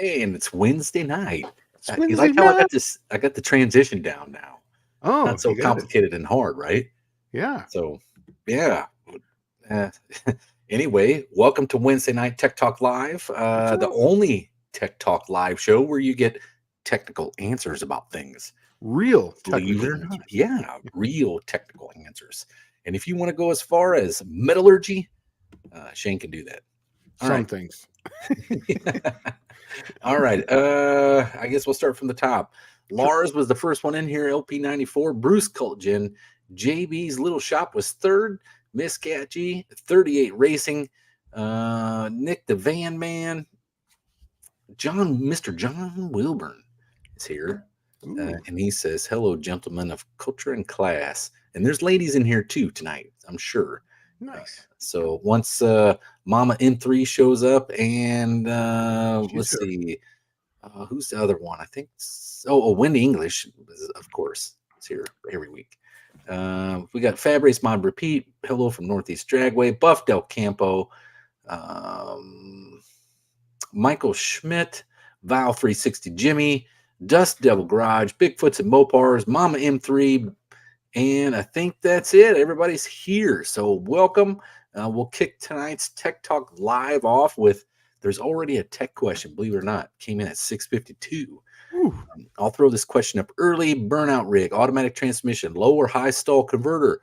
Hey, and it's Wednesday night. It's You Wednesday like how I night. got this? I got the transition down now. Oh, Not so you got it. complicated and hard, right? Yeah. So, yeah. Uh, anyway, welcome to Wednesday Night Tech Talk Live, What's the up? only Tech Talk Live show where you get technical answers about things. Real Believe it technical or not, answers. yeah, real technical answers. And if you want to go as far as metallurgy, Shane can do that. All Some right. things. All right. I guess we'll start from the top. Sure. Lars was the first one in here, LP94. Bruce Cultgen. JB's Little Shop was third. Miss Gatgy, 38 Racing. Nick the Van Man. Mr. John Wilburn is here. And he says, hello, gentlemen of culture and class. And there's ladies in here too tonight, I'm sure. Nice. So once Mama M3 shows up and let's here. see. Who's the other one? I think Wendy English, of course, is here every week. We got Fab Race Mod Repeat. Hello from Northeast Dragway. Buff Del Campo. Michael Schmidt. Val 360 Jimmy. Dust Devil Garage. Bigfoots and Mopars. Mama M3. And I think that's it. Everybody's here. So welcome. We'll kick tonight's Tech Talk Live off with there's already a tech question, believe it or not, came in at 6:52. I'll throw this question up early. Burnout rig, automatic transmission, low or high stall converter.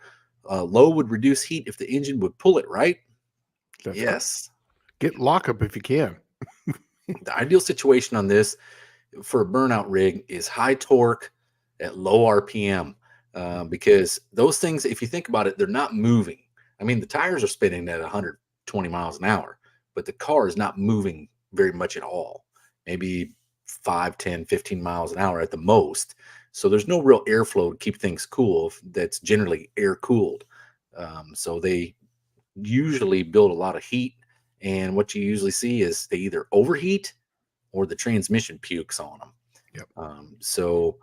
Low would reduce heat if the engine would pull it, right? That's yes. Correct. Get lockup if you can. The ideal situation on this for a burnout rig is high torque at low RPM because those things, if you think about it, they're not moving. I mean, the tires are spinning at 120 miles an hour. But the car is not moving very much at all, maybe 5, 10, 15 miles an hour at the most. So there's no real airflow to keep things cool that's generally air cooled. So they usually build a lot of heat. And what you usually see is they either overheat or the transmission pukes on them. Yep. So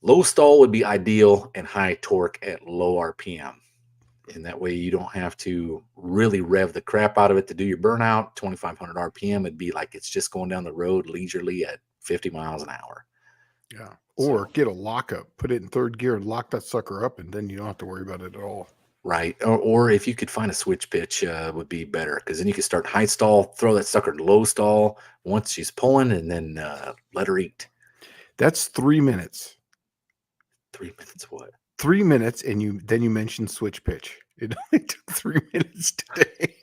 low stall would be ideal and high torque at low RPM. And that way you don't have to really rev the crap out of it to do your burnout. 2,500 RPM would be like it's just going down the road leisurely at 50 miles an hour. Yeah. Or get a lockup, put it in third gear and lock that sucker up, and then you don't have to worry about it at all. Right. Or if you could find a switch pitch would be better because then you could start high stall, throw that sucker in low stall once she's pulling, and then let her eat. That's 3 minutes. 3 minutes what? 3 minutes, and then you mentioned switch pitch. It only took 3 minutes today.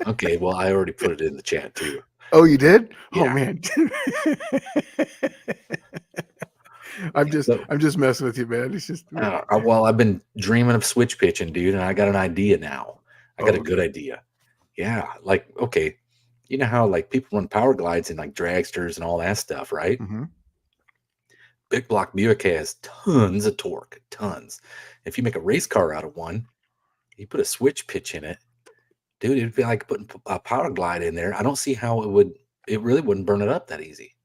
Okay, well, I already put it in the chat too. Oh, you did? Yeah. Oh man. I'm just messing with you, man. It's just well, I've been dreaming of switch pitching, dude, and I got an idea now. I got a good idea. Yeah, like okay, you know how like people run power glides and like dragsters and all that stuff, right? Mm-hmm. Big block Buick has tons of torque, tons. If you make a race car out of one, you put a switch pitch in it, dude, it'd be like putting a power glide in there. I don't see how it really wouldn't burn it up that easy.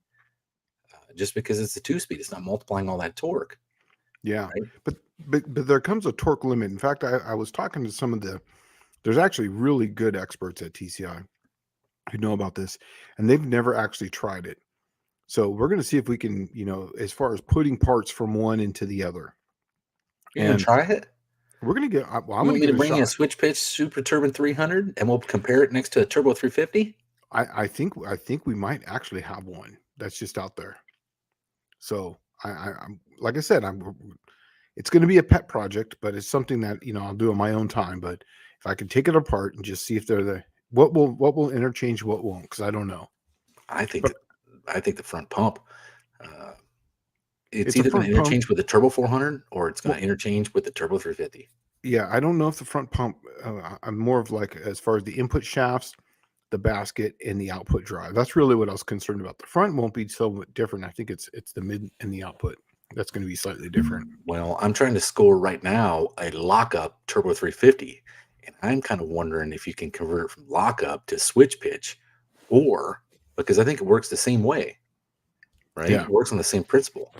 Just because it's a 2-speed, it's not multiplying all that torque. Yeah, right? but there comes a torque limit. In fact, I was talking to some of there's actually really good experts at TCI who know about this, and they've never actually tried it. So we're going to see if we can, as far as putting parts from one into the other. You're going to try it? We're going to get, I'm going to bring you a switch pitch Super Turbine 300 and we'll compare it next to a Turbo 350? I think we might actually have one that's just out there. So I'm like I said, it's going to be a pet project, but it's something that, I'll do on my own time. But if I can take it apart and just see if they're what will interchange, what won't, because I don't know. I think the front pump, it's either going to interchange with the Turbo 400 or it's going to interchange with the Turbo 350. Yeah, I don't know if the front pump. I'm more of like as far as the input shafts, the basket, and the output drive. That's really what I was concerned about. The front won't be so different. I think it's the mid and the output that's going to be slightly different. Well, I'm trying to score right now a lockup Turbo 350, and I'm kind of wondering if you can convert it from lockup to switch pitch, or because I think it works the same way, right? Yeah. It works on the same principle.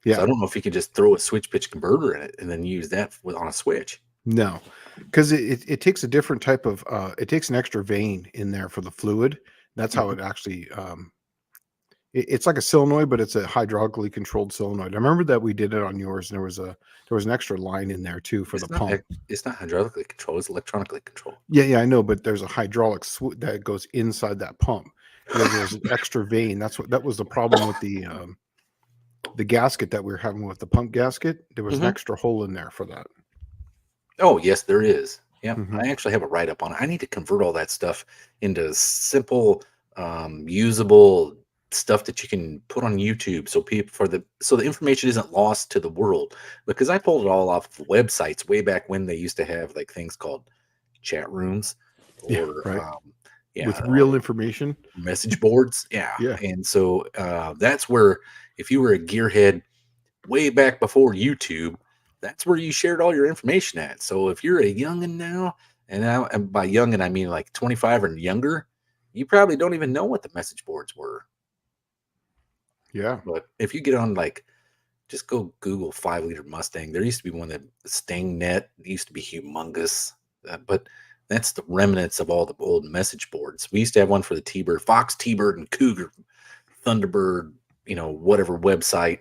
Yeah. So I don't know if you could just throw a switch pitch converter in it and then use that on a switch. No, because it takes a different type of it takes an extra vein in there for the fluid. That's how Mhm. it actually. It's like a solenoid, but it's a hydraulically controlled solenoid. I remember that we did it on yours, and there was an extra line in there too for the It's not pump. it's not hydraulically controlled, it's electronically controlled. Yeah, yeah, I know, but there's a hydraulic that goes inside that pump because there's an extra vein. That was the problem with the gasket that we were having with the pump gasket. There was an Mhm. extra hole in there for that. Oh, yes, there is. Yep, Hmm. I actually have a write-up on it. I need to convert all that stuff into simple, usable stuff that you can put on YouTube so people so the information isn't lost to the world, because I pulled it all off of websites way back when they used to have, like, things called chat rooms Yeah, or, right. yeah, With real information. message boards, yeah, Yeah, and so, that's where if you were a gearhead way back before YouTube, that's where you shared all your information at. So if you're a youngin' now, and by youngin' I mean like 25 and younger, you probably don't even know what the message boards were. yeah, But if you get on like just go Google 5 liter Mustang. There used to be one that Sting Net used to be humongous, but that's the remnants of all the old message boards. We used to have one for the T-Bird, Fox, T-Bird, and Cougar, Thunderbird, whatever website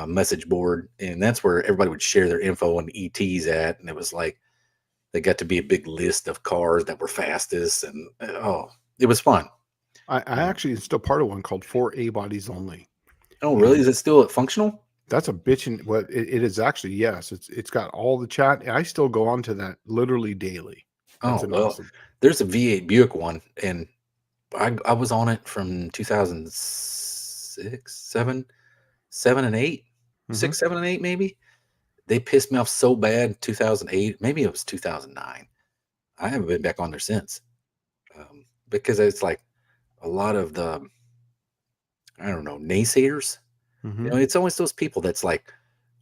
message board, and that's where everybody would share their info and ETs at, and it was like they got to be a big list of cars that were fastest, and oh, it was fun. I Um, actually am still part of one called 4A Bodies Only, oh, really? and Is it still functional? that's a bitchin'. What it is actually, yes, it's got all the chat. I still go on to that literally daily. That's Oh an well, awesome. there's a V8 Buick one, and I was on it from 2006, 7, and 8, Hmm. 6, 7, and 8 maybe. They pissed me off so bad in 2008, maybe it was 2009. I haven't been back on there since, because it's like a lot of the, I don't know, naysayers. Hmm. It's always those people that's like,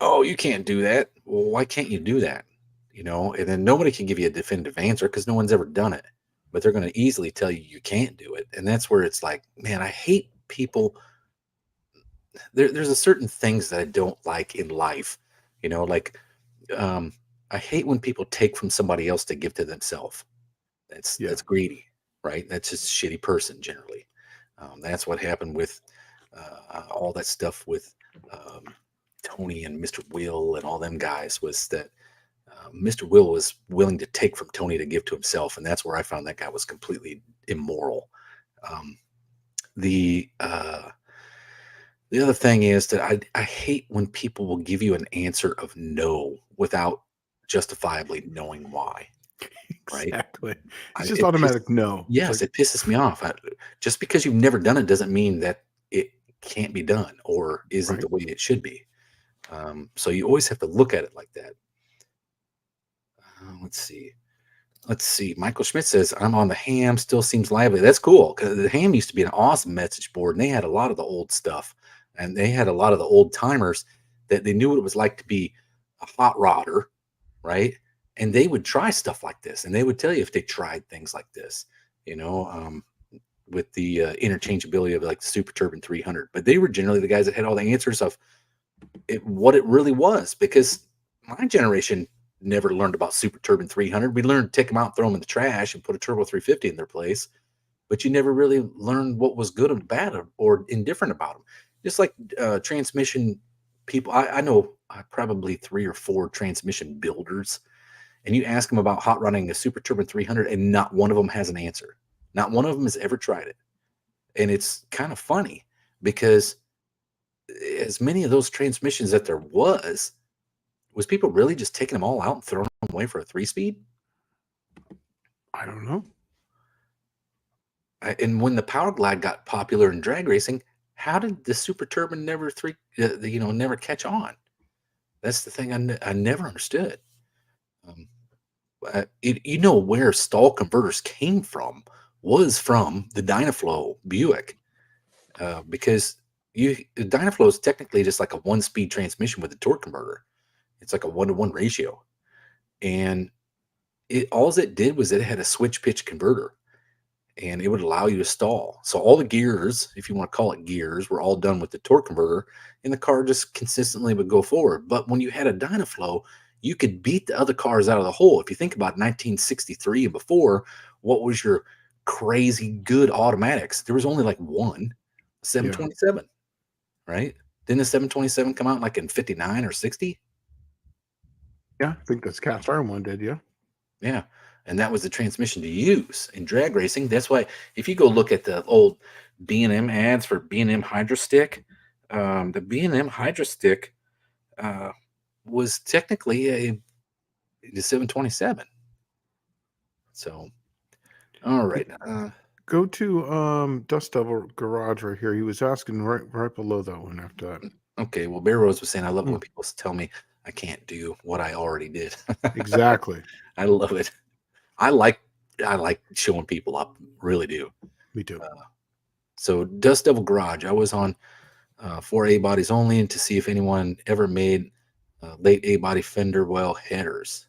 "Oh, you can't do that." Well, why can't you do that? And then nobody can give you a definitive answer because no one's ever done it. But they're going to easily tell you you can't do it, and that's where it's like, man, I hate people. There's a certain things that I don't like in life. Like, um, I hate when people take from somebody else to give to themselves. Yeah, That's greedy, right? That's just a shitty person generally. That's what happened with all that stuff with um, Tony and Mr. Will and all them guys was that Mr. Will was willing to take from Tony to give to himself, and that's where I found that guy was completely immoral. Um, the other thing is that I hate when people will give you an answer of no without justifiably knowing why, right? exactly. I It's just it piss automatic no. It's Yes, like, it pisses me off. Just because you've never done it doesn't mean that it can't be done or isn't right. the way it should be. So you always have to look at it like that. Let's see. Let's see. Michael Schmidt says, I'm on the ham, still seems lively. That's cool because the ham used to be an awesome message board, and they had a lot of the old stuff, and they had a lot of the old timers that they knew what it was like to be a hot rodder, right? And they would try stuff like this, and they would tell you if they tried things like this, you know, um, with the interchangeability of like the Super Turbine 300. But they were generally the guys that had all the answers of what it really was, because my generation never learned about Super Turbine 300. We learned to take them out, throw them in the trash, and put a Turbo 350 in their place. But you never really learned what was good and bad or indifferent about them. Just like transmission people, I know probably 3 or 4 transmission builders, and you ask them about hot running a Super Turbine 300, and not one of them has an answer. Not one of them has ever tried it. And it's kind of funny because as many of those transmissions that there was people really just taking them all out and throwing them away for a 3 speed? I don't know. And when the Power Glide got popular in drag racing, how did the Super Turbine never catch on? That's the thing I never understood. Um, where stall converters came from was from the Dynaflow Buick, because Dynaflow is technically just like a 1-speed transmission with a torque converter. It's like a 1-to-1 ratio, and it did was it had a switch pitch converter, and it would allow you to stall. So all the gears, if you want to call it gears, were all done with the torque converter, and the car just consistently would go forward. But when you had a Dynaflow, you could beat the other cars out of the hole. If you think about 1963 and before, what was your crazy good automatics. There was only like one, Yeah. 727, right? Didn't the 727 come out like in 59 or 60? Yeah, I think this cast iron one did, yeah. Yeah. And that was the transmission to use in drag racing. That's why if you go look at the old B&M ads for B&M Hydro Stick, the B&M Hydro Stick uh, was technically the 727. So, all Hey, right. go to Dust Devil Garage right here. He was asking right below that one after that. Okay. Well, Bear Rose was saying, I love it Hmm, when people tell me I can't do what I already did. exactly. I love it. I like I like showing people up. Really do. Me too. So Dust Devil Garage, I was on for A bodies only, and to see if anyone ever made late A body fender well headers.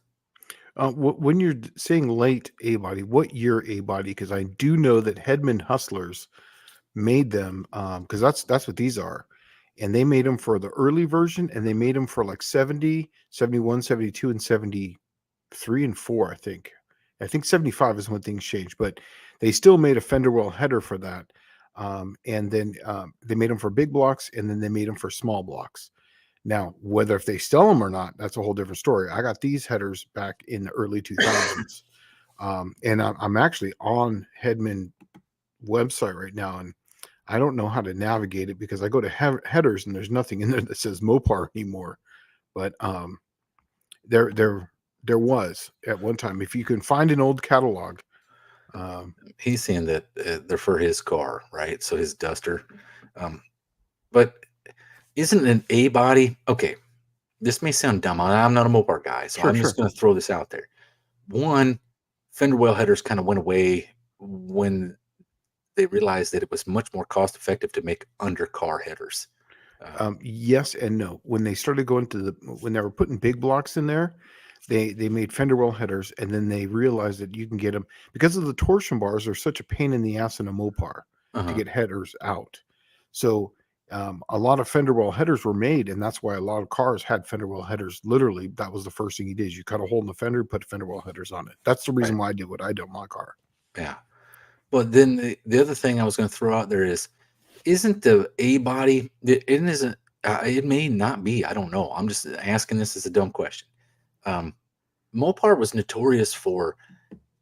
When you're saying late A body, what year A body? Because I do know that Headman Hustlers made them, because that's what these are, and they made them for the early version, and they made them for like 70, 71, 72, and 73 and 4, I think 75 is when things changed, but they still made a fender well header for that. And then they made them for big blocks, and then they made them for small blocks. Now, whether if they sell them or not, that's a whole different story. I got these headers back in the early 2000s. And I'm actually on Headman website right now, and I don't know how to navigate it because I go to headers and there's nothing in there that says Mopar anymore. But there there was at one time. If you can find an old catalog, um, He's saying that they're for his car, right? So his Duster. But isn't an A body okay? This may sound dumb. I'm not a Mopar guy, so sure, I'm just sure. going to throw this out there. One, fender well headers kind of went away when they realized that it was much more cost effective to make undercar headers. Yes and no. When they started going to when they were putting big blocks in there, they made fender well headers, and then they realized that you can get them because of the torsion bars are such a pain in the ass in a Mopar to Uh-huh. get headers out. So a lot of fender well headers were made, and that's why a lot of cars had fender well headers. Literally, that was the first thing you did. You cut a hole in the fender, put fender well headers on it. That's the Right. reason why I did what I did on my car. Yeah. But then the other thing I was going to throw out there is, isn't the A body? It isn't. It may not be. I don't know. I'm just asking this as a dumb question. Um, Mopar was notorious for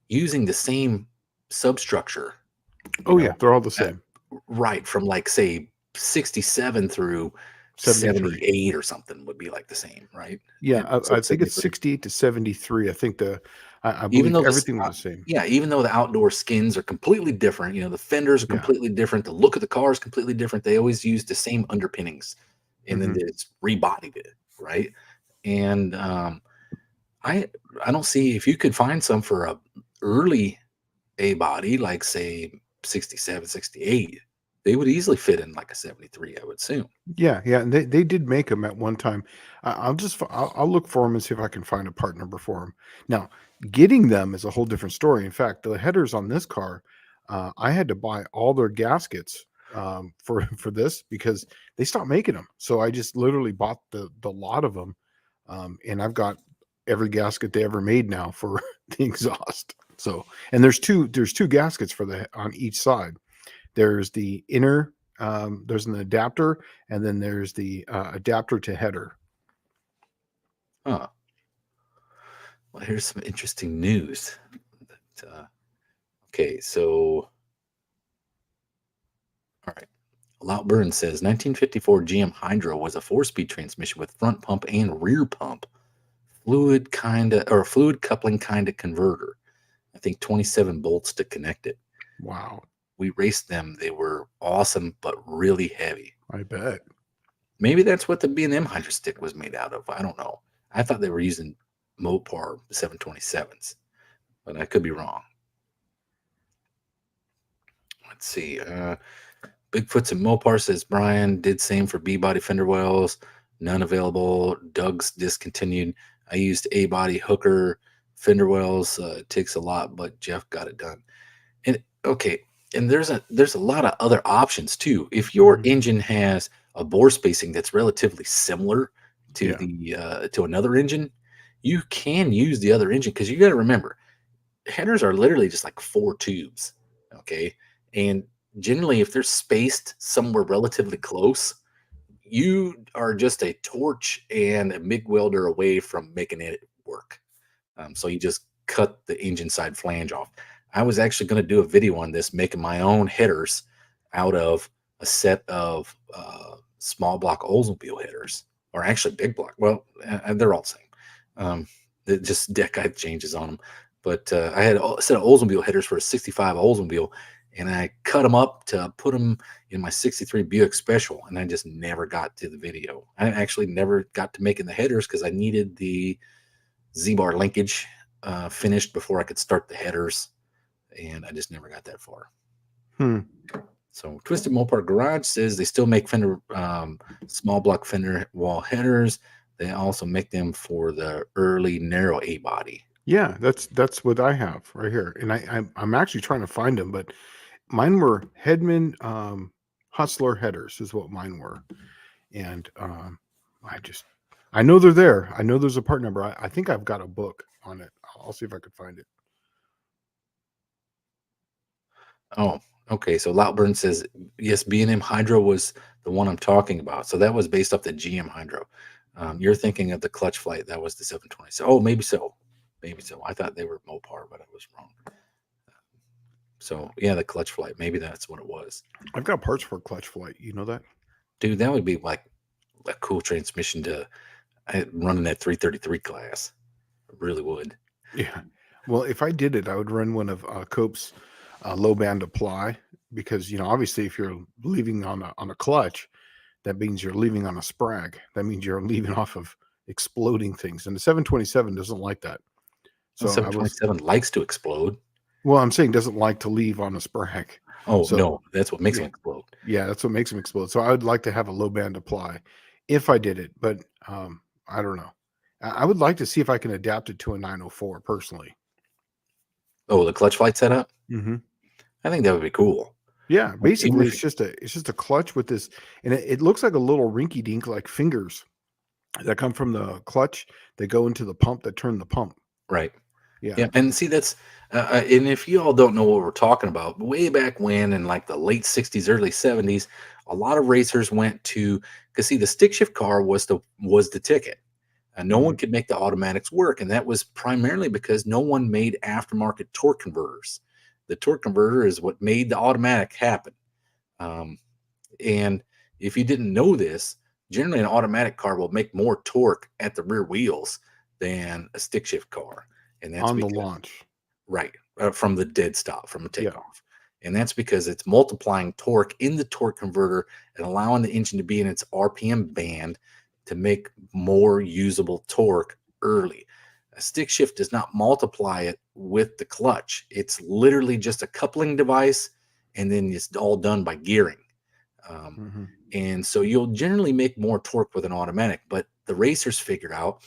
using the same substructure, you Oh yeah, know, they're all the uh, same. right from like say 67 through 73. 78 or something would be like the same, right? Yeah, And so I think it's 73. 68 to 73. I think I Even believe though this, everything was the same. yeah, even though the outdoor skins are completely different, the fenders are Yeah. completely different, the look of the car is completely different. They always use the same underpinnings, and then Mhm. it's rebodied it, right? And I I don't see if you could find some for a early A body, like say 67, 68, they would easily fit in like a 73, I would assume. Yeah, yeah, and they did make them at one time. I'll look for them and see if I can find a part number for them. Now, getting them is a whole different story. In fact, the headers on this car, I had to buy all their gaskets for for this because they stopped making them. So I just literally bought the lot of them, and I've got every gasket they ever made now for the exhaust. So, and there's two gaskets for the on each side. There's the inner, there's an adapter, and then there's the adapter to header. Huh. Well, here's some interesting news. Okay, so all right. Lout Burns says 1954 GM Hydro was a four-speed transmission with front pump and rear pump, fluid coupling kind of converter. I think 27 bolts to connect it. Wow, We raced them. They were awesome, but really heavy. I bet. Maybe that's what the B&M Hydro Stick was made out of. I don't know. I thought they were using Mopar 727s, but I could be wrong. Let's see. Bigfoots and Mopar, says Brian, did same for B-body fender wells. None available. Doug's discontinued. I used A-body hooker fender wells. It takes a lot, but Jeff got it done. And okay, and there's a lot of other options too. If your Mhm. engine has a bore spacing that's relatively similar to Yeah, the to another engine, you can use the other engine because you got to remember headers are literally just like four tubes. Okay. And generally, if they're spaced somewhere relatively close, you are just a torch and a MIG welder away from making it work. So you just cut the engine side flange off. I was actually going to do a video on this, making my own headers out of a set of small block Oldsmobile headers, or actually big block. Well, they're all the same. Just deck height changes on them. But I had a set of Oldsmobile headers for a 65 Oldsmobile, and I cut them up to put them in my 63 Buick Special, and I just never got to the video. I actually never got to making the headers because I needed the Z-bar linkage finished before I could start the headers, and I just never got that far. So Twisted Mopar Garage says they still make fender small block fender wall headers. They also make them for the early narrow A body. Yeah, that's what I have right here, and I'm actually trying to find them, but mine were Hedman Hustler headers is what mine were, and I know they're there. I know there's a part number. I think I've got a book on it. I'll see if I could find it. Oh, okay. So Loutburn says, yes, B&M Hydro was the one I'm talking about. So that was based off the GM Hydro. You're thinking of the clutch flight. That was the 720. So, oh, maybe so. Maybe so. I thought they were Mopar, but I was wrong. So, yeah, the clutch flight. Maybe that's what it was. I've got parts for clutch flight. You know that? Dude, that would be like a cool transmission to running that 333 class. It really would. Yeah. Well, if I did it, I would run one of Cope's low band apply, because obviously if you're leaving on a clutch, that means you're leaving on a sprag. That means you're leaving off of exploding things, and the 727 doesn't like that. So 727 likes to explode. Well, I'm saying doesn't like to leave on a sprag. Oh, so, no, that's what makes them explode. Yeah, that's what makes them explode. So I would like to have a low band apply if I did it, but I don't know. I would like to see if I can adapt it to a 904 personally. Oh, the clutch flight setup? Mm-hmm. I think that would be cool. Yeah, basically it's just a clutch with this, and it looks like a little rinky dink like fingers that come from the clutch that go into the pump that turn the pump. Right. Yeah. And see, that's and if you all don't know what we're talking about, way back when in like the late 60s, early 70s, a lot of racers went to, because see, the stick shift car was the ticket. And no one could make the automatics work. And that was primarily because no one made aftermarket torque converters. The torque converter is what made the automatic happen. And if you didn't know this, generally an automatic car will make more torque at the rear wheels than a stick shift car. And that's on the launch. Right. From the dead stop, from a takeoff. And that's because it's multiplying torque in the torque converter and allowing the engine to be in its RPM band to make more usable torque early. A stick shift does not multiply it with the clutch. It's literally just a coupling device, and then it's all done by gearing. And so you'll generally make more torque with an automatic, but the racers figured out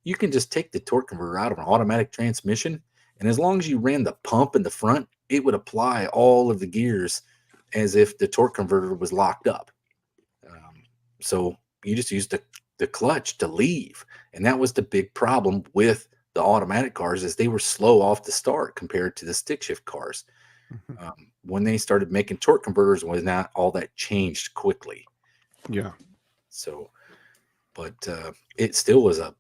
you can just take the torque converter out of an automatic transmission, and as long as you ran the pump in the front, it would apply all of the gears as if the torque converter was locked up. So you just used the clutch to leave, and that was the big problem with the automatic cars, is they were slow off the start compared to the stick shift cars. When they started making torque converters, was not all that changed quickly. Yeah. So, but it still was a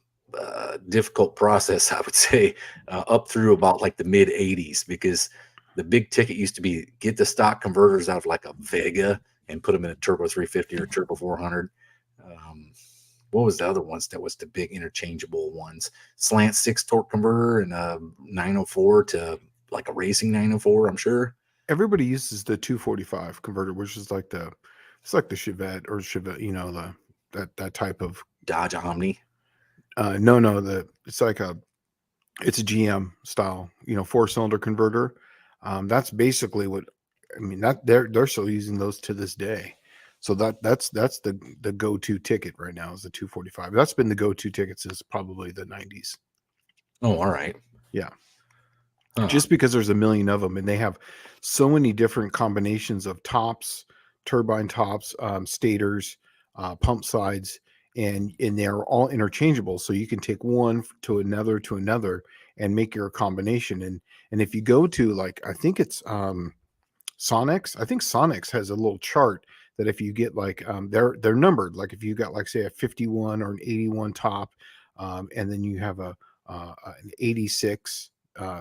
difficult process, I would say, up through about like the mid 80s, because the big ticket used to be get the stock converters out of like a Vega and put them in a turbo 350 or turbo 400. What was the other ones that was the big interchangeable ones? Slant 6 torque converter and a 904 to like a racing 904, I'm sure. Everybody uses the 245 converter, which is like it's like the Chevette or Chevette, that type of Dodge Omni. No, it's a GM style, 4-cylinder converter. That's basically what that they're still using those to this day. So that's the go-to ticket right now is the 245. That's been the go-to ticket since probably the 90s. Oh, all right. Yeah. Just because there's a million of them, and they have so many different combinations of tops, turbine tops, stators, pump sides, and they're all interchangeable. So you can take one to another and make your combination. And if you go to, like, I think it's Sonex. I think Sonex has a little chart that if you get like they're numbered. Like if you got like say a 51 or an 81 top, and then you have an 86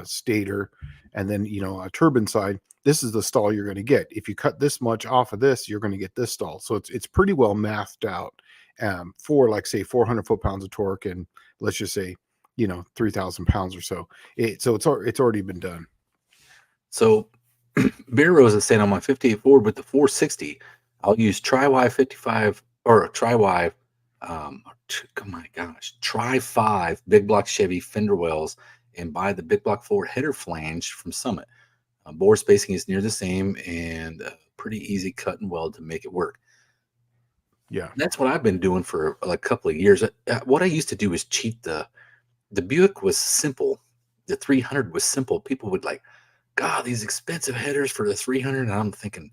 stator, and then a turbine side. This is the stall you're going to get. If you cut this much off of this, you're going to get this stall. So it's pretty well mathed out for like say 400 foot-pounds of torque, and let's just say 3,000 pounds or so. So it's already been done. So Bear Rose is saying on my 58 Ford with the 460, I'll use Tri-Y 55 or Tri-Y, oh my gosh, Tri-5 big block Chevy fender wells and buy the big block Ford header flange from Summit. Bore spacing is near the same and pretty easy cut and weld to make it work. Yeah, that's what I've been doing for a couple of years. What I used to do is cheat the Buick was simple. The 300 was simple. People would like, God, these expensive headers for the 300. And I'm thinking,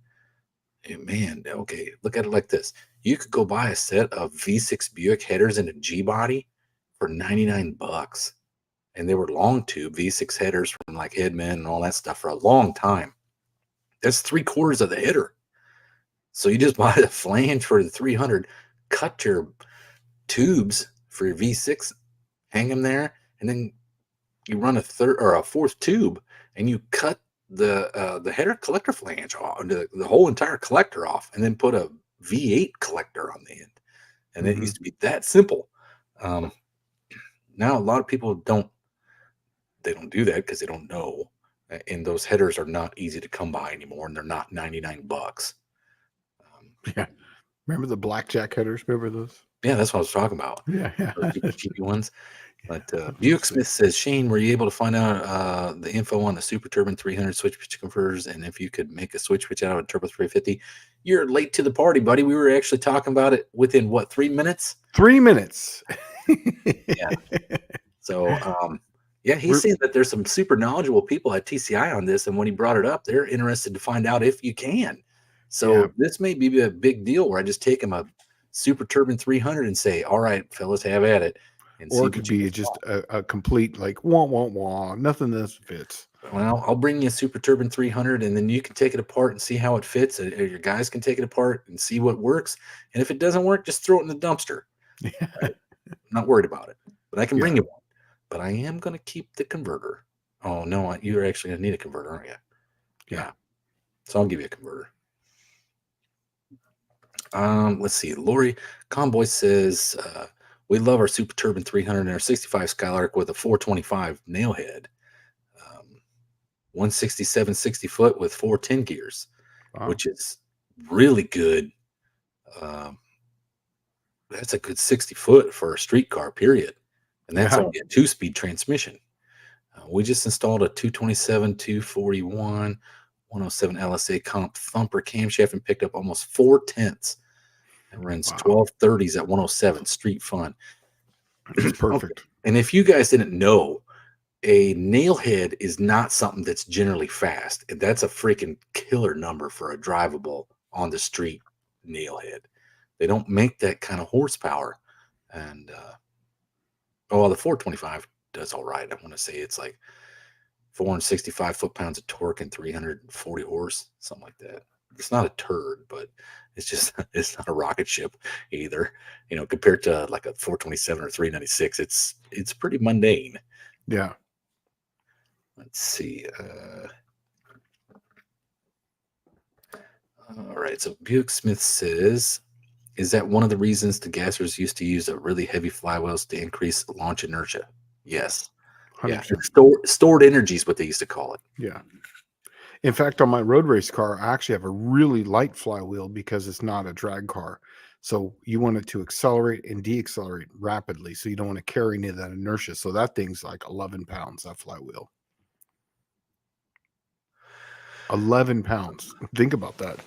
hey, man, okay, look at it like this. You could go buy a set of V6 Buick headers in a G body for $99. And they were long tube V6 headers from like Hedman and all that stuff for a long time. That's 3/4 of the header. So you just buy the flange for the 300, cut your tubes for your V6, hang them there, and then you run a third or a fourth tube, and you cut the header collector flange off, the whole entire collector off, and then put a V8 collector on the end. And it used to be that simple. Now a lot of people don't do that because they don't know, and those headers are not easy to come by anymore, and they're not $99. Yeah. Remember the blackjack headers? Remember those? Yeah, that's what I was talking about. Yeah. Those super cheapy ones. But Buick Smith says, Shane, were you able to find out the info on the Super Turbine 300 switch pitch converters, and if you could make a switch pitch out of a Turbo 350? You're late to the party, buddy. We were actually talking about it within, 3 minutes? 3 minutes. Yeah. So, yeah, he's saying that there's some super knowledgeable people at TCI on this, and when he brought it up, they're interested to find out if you can. So this may be a big deal where I just take him a Super Turbine 300 and say, all right, fellas, have at it. And or it could be just a complete like wah wah wah, nothing this fits. Well, I'll bring you a Super Turbine 300, and then you can take it apart and see how it fits. Your guys can take it apart and see what works. And if it doesn't work, just throw it in the dumpster. Yeah. Right? I'm not worried about it. But I can bring you one. But I am going to keep the converter. Oh, no, you're actually going to need a converter, aren't you? Yeah. So I'll give you a converter. Let's see. Lori Conboy says, we love our Super Turbine 300 and our 65 Skylark with a 425 nail head. 167 60 foot with 410 gears, which is really good. That's a good 60 foot for a street car, period. And that's only a 2-speed transmission. We just installed a 227, 241, 107 LSA comp thumper camshaft and picked up almost 4/10. It runs 1230s at 107. Street fun. It's perfect. Okay. And if you guys didn't know, a nail head is not something that's generally fast. And that's a freaking killer number for a drivable on the street nail head. They don't make that kind of horsepower. And the 425 does all right. I want to say it's like 465 foot-pounds of torque and 340 horse, something like that. It's not a turd, but it's not a rocket ship either. Compared to like a 427 or 396, it's pretty mundane. Yeah. Let's see. All right. So Buick Smith says, is that one of the reasons the gassers used to use a really heavy flywheels to increase launch inertia? Yes. 100%. Yeah. Stored energy is what they used to call it. Yeah. In fact, on my road race car, I actually have a really light flywheel because it's not a drag car. So you want it to accelerate and deaccelerate rapidly. So you don't want to carry any of that inertia. So that thing's like 11 pounds, that flywheel. 11 pounds. Think about that.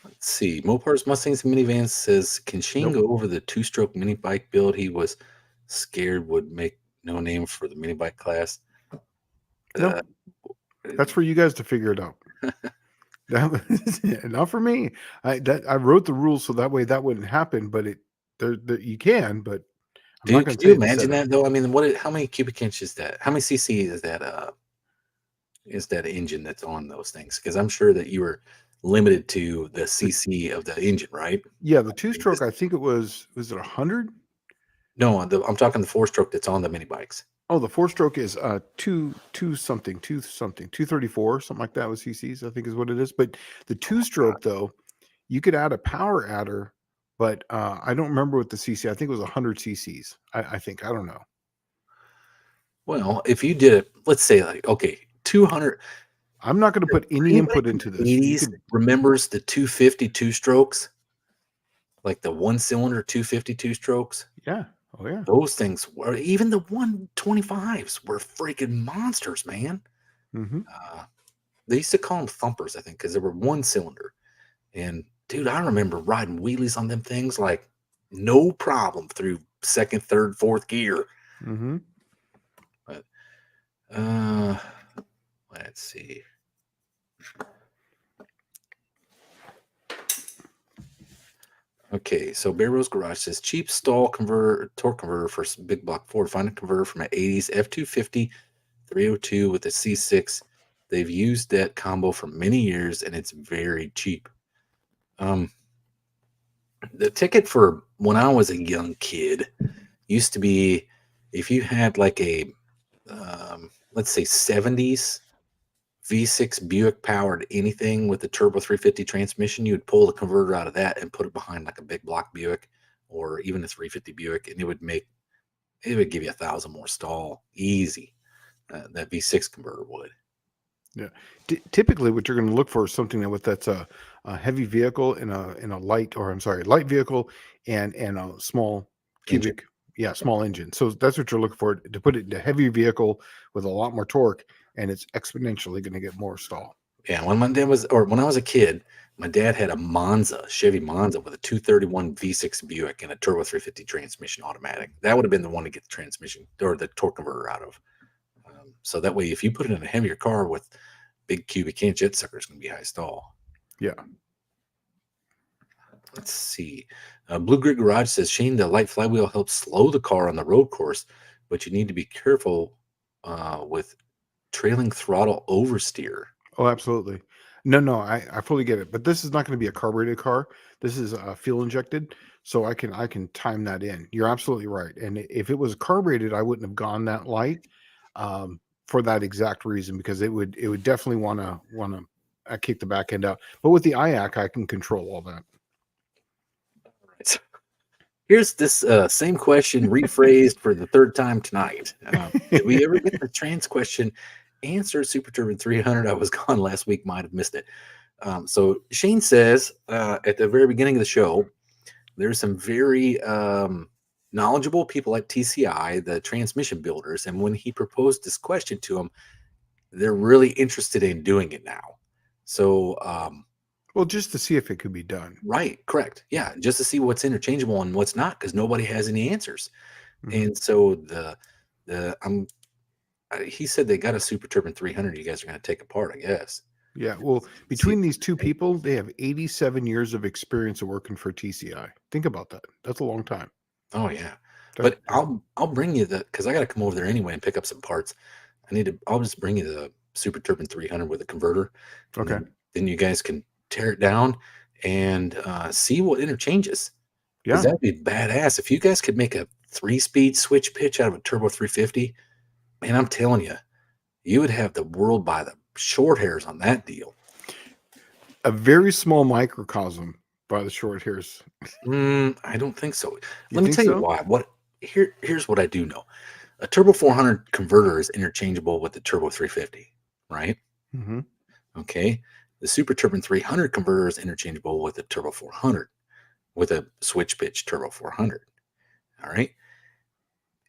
Let's see. Mopar's Mustangs and Minivans says, can Shane go over the 2-stroke mini bike build he was scared would make no name for the mini bike class? No. That's for you guys to figure it out. Not for me. I wrote the rules so that way that wouldn't happen, but you can, but could you imagine that though? I mean, how many cubic inches is that? How many cc is that? is that engine that's on those things? Because I'm sure that you were limited to the The CC of the engine, right? Yeah, the I mean, two-stroke, I think it was it 100? no, I'm talking the four stroke that's on the mini bikes. Oh, the four-stroke is two something, 234, something like that with CCs, I think is what it is. But the two-stroke though, you could add a power adder, but I don't remember what the CC. I think it was 100 CCs. I think, I don't know. Well, if you did it, let's say like okay, 200. I'm not going to put any Anybody input from into the this. You 80s could, remembers the 252 strokes, like the one cylinder 252 strokes. yeah, oh yeah. Those things were even the 125s were freaking monsters, man. Hmm. Uh, they used to call them thumpers, I think, because they were one cylinder. And dude, I remember riding wheelies on them things like no problem through second, third, fourth gear. Hmm. But uh, let's see. Okay, so Bear Rose Garage says cheap stall converter, torque converter for big block Ford. Find a converter from an 80s F250 302 with a C6. They've used that combo for many years and it's very cheap. Um, the ticket for when I was a young kid used to be if you had like a let's say 70s V6 Buick powered anything with a turbo 350 transmission, you would pull the converter out of that and put it behind like a big block Buick or even a 350 Buick, and it would give you 1,000 more stall easy. That V6 converter would. Yeah. Typically, what you're going to look for is something that's a heavy vehicle in a light, or I'm sorry, light vehicle and a small Engine. cubic, yeah, small engine. So that's what you're looking for, to put it in a heavy vehicle with a lot more torque, and it's exponentially going to get more stall. Yeah, when I was a kid, my dad had a Monza, Chevy Monza with a 231 V6 Buick and a turbo 350 transmission automatic. That would have been the one to get the transmission or the torque converter out of. So that way, if you put it in a heavier car with big cubic inch, jet sucker is going to be high stall. Yeah. Let's see. Blue Grid Garage says Shane, the light flywheel helps slow the car on the road course, but you need to be careful with trailing throttle oversteer. Oh, absolutely. No, I fully get it. But this is not going to be a carbureted car. This is fuel injected, so I can time that in. You're absolutely right. And if it was carbureted, I wouldn't have gone that light, for that exact reason, because it would definitely want to kick the back end out. But with the IAC, I can control all that. Right. Here's this same question rephrased for the third time tonight. Did we ever get the trans question answered? Super Turbine 300. I was gone last week, might have missed it. So Shane says at the very beginning of the show, there's some very knowledgeable people at TCI, the transmission builders, and when he proposed this question to them, they're really interested in doing it now. So Well, just to see if it could be done. right, correct. Yeah, just to see what's interchangeable and what's not, because nobody has any answers. Mhm. And so he said they got a Super Turbine 300. You guys are going to take apart, I guess. Yeah. Well, See if between these two people, they have 87 years of experience of working for TCI. Think about that. That's a long time. oh yeah, That, but I'll bring you the because I got to come over there anyway and pick up some parts. I'll just bring you the Super Turbine 300 with a converter, and okay. then you guys can tear it down and see what interchanges. Because Yeah. that'd be badass if you guys could make a 3-speed switch pitch out of a turbo 350. Man, I'm telling you, you would have the world by the short hairs on that deal. A very small microcosm by the short hairs. I don't think so. You Let me think tell you so? why. Here's what I do know. A turbo 400 converter is interchangeable with the turbo 350, right? Mm-hmm. Okay. The Super Turbine 300 converter is interchangeable with the turbo 400 with a switch pitch turbo 400. All right.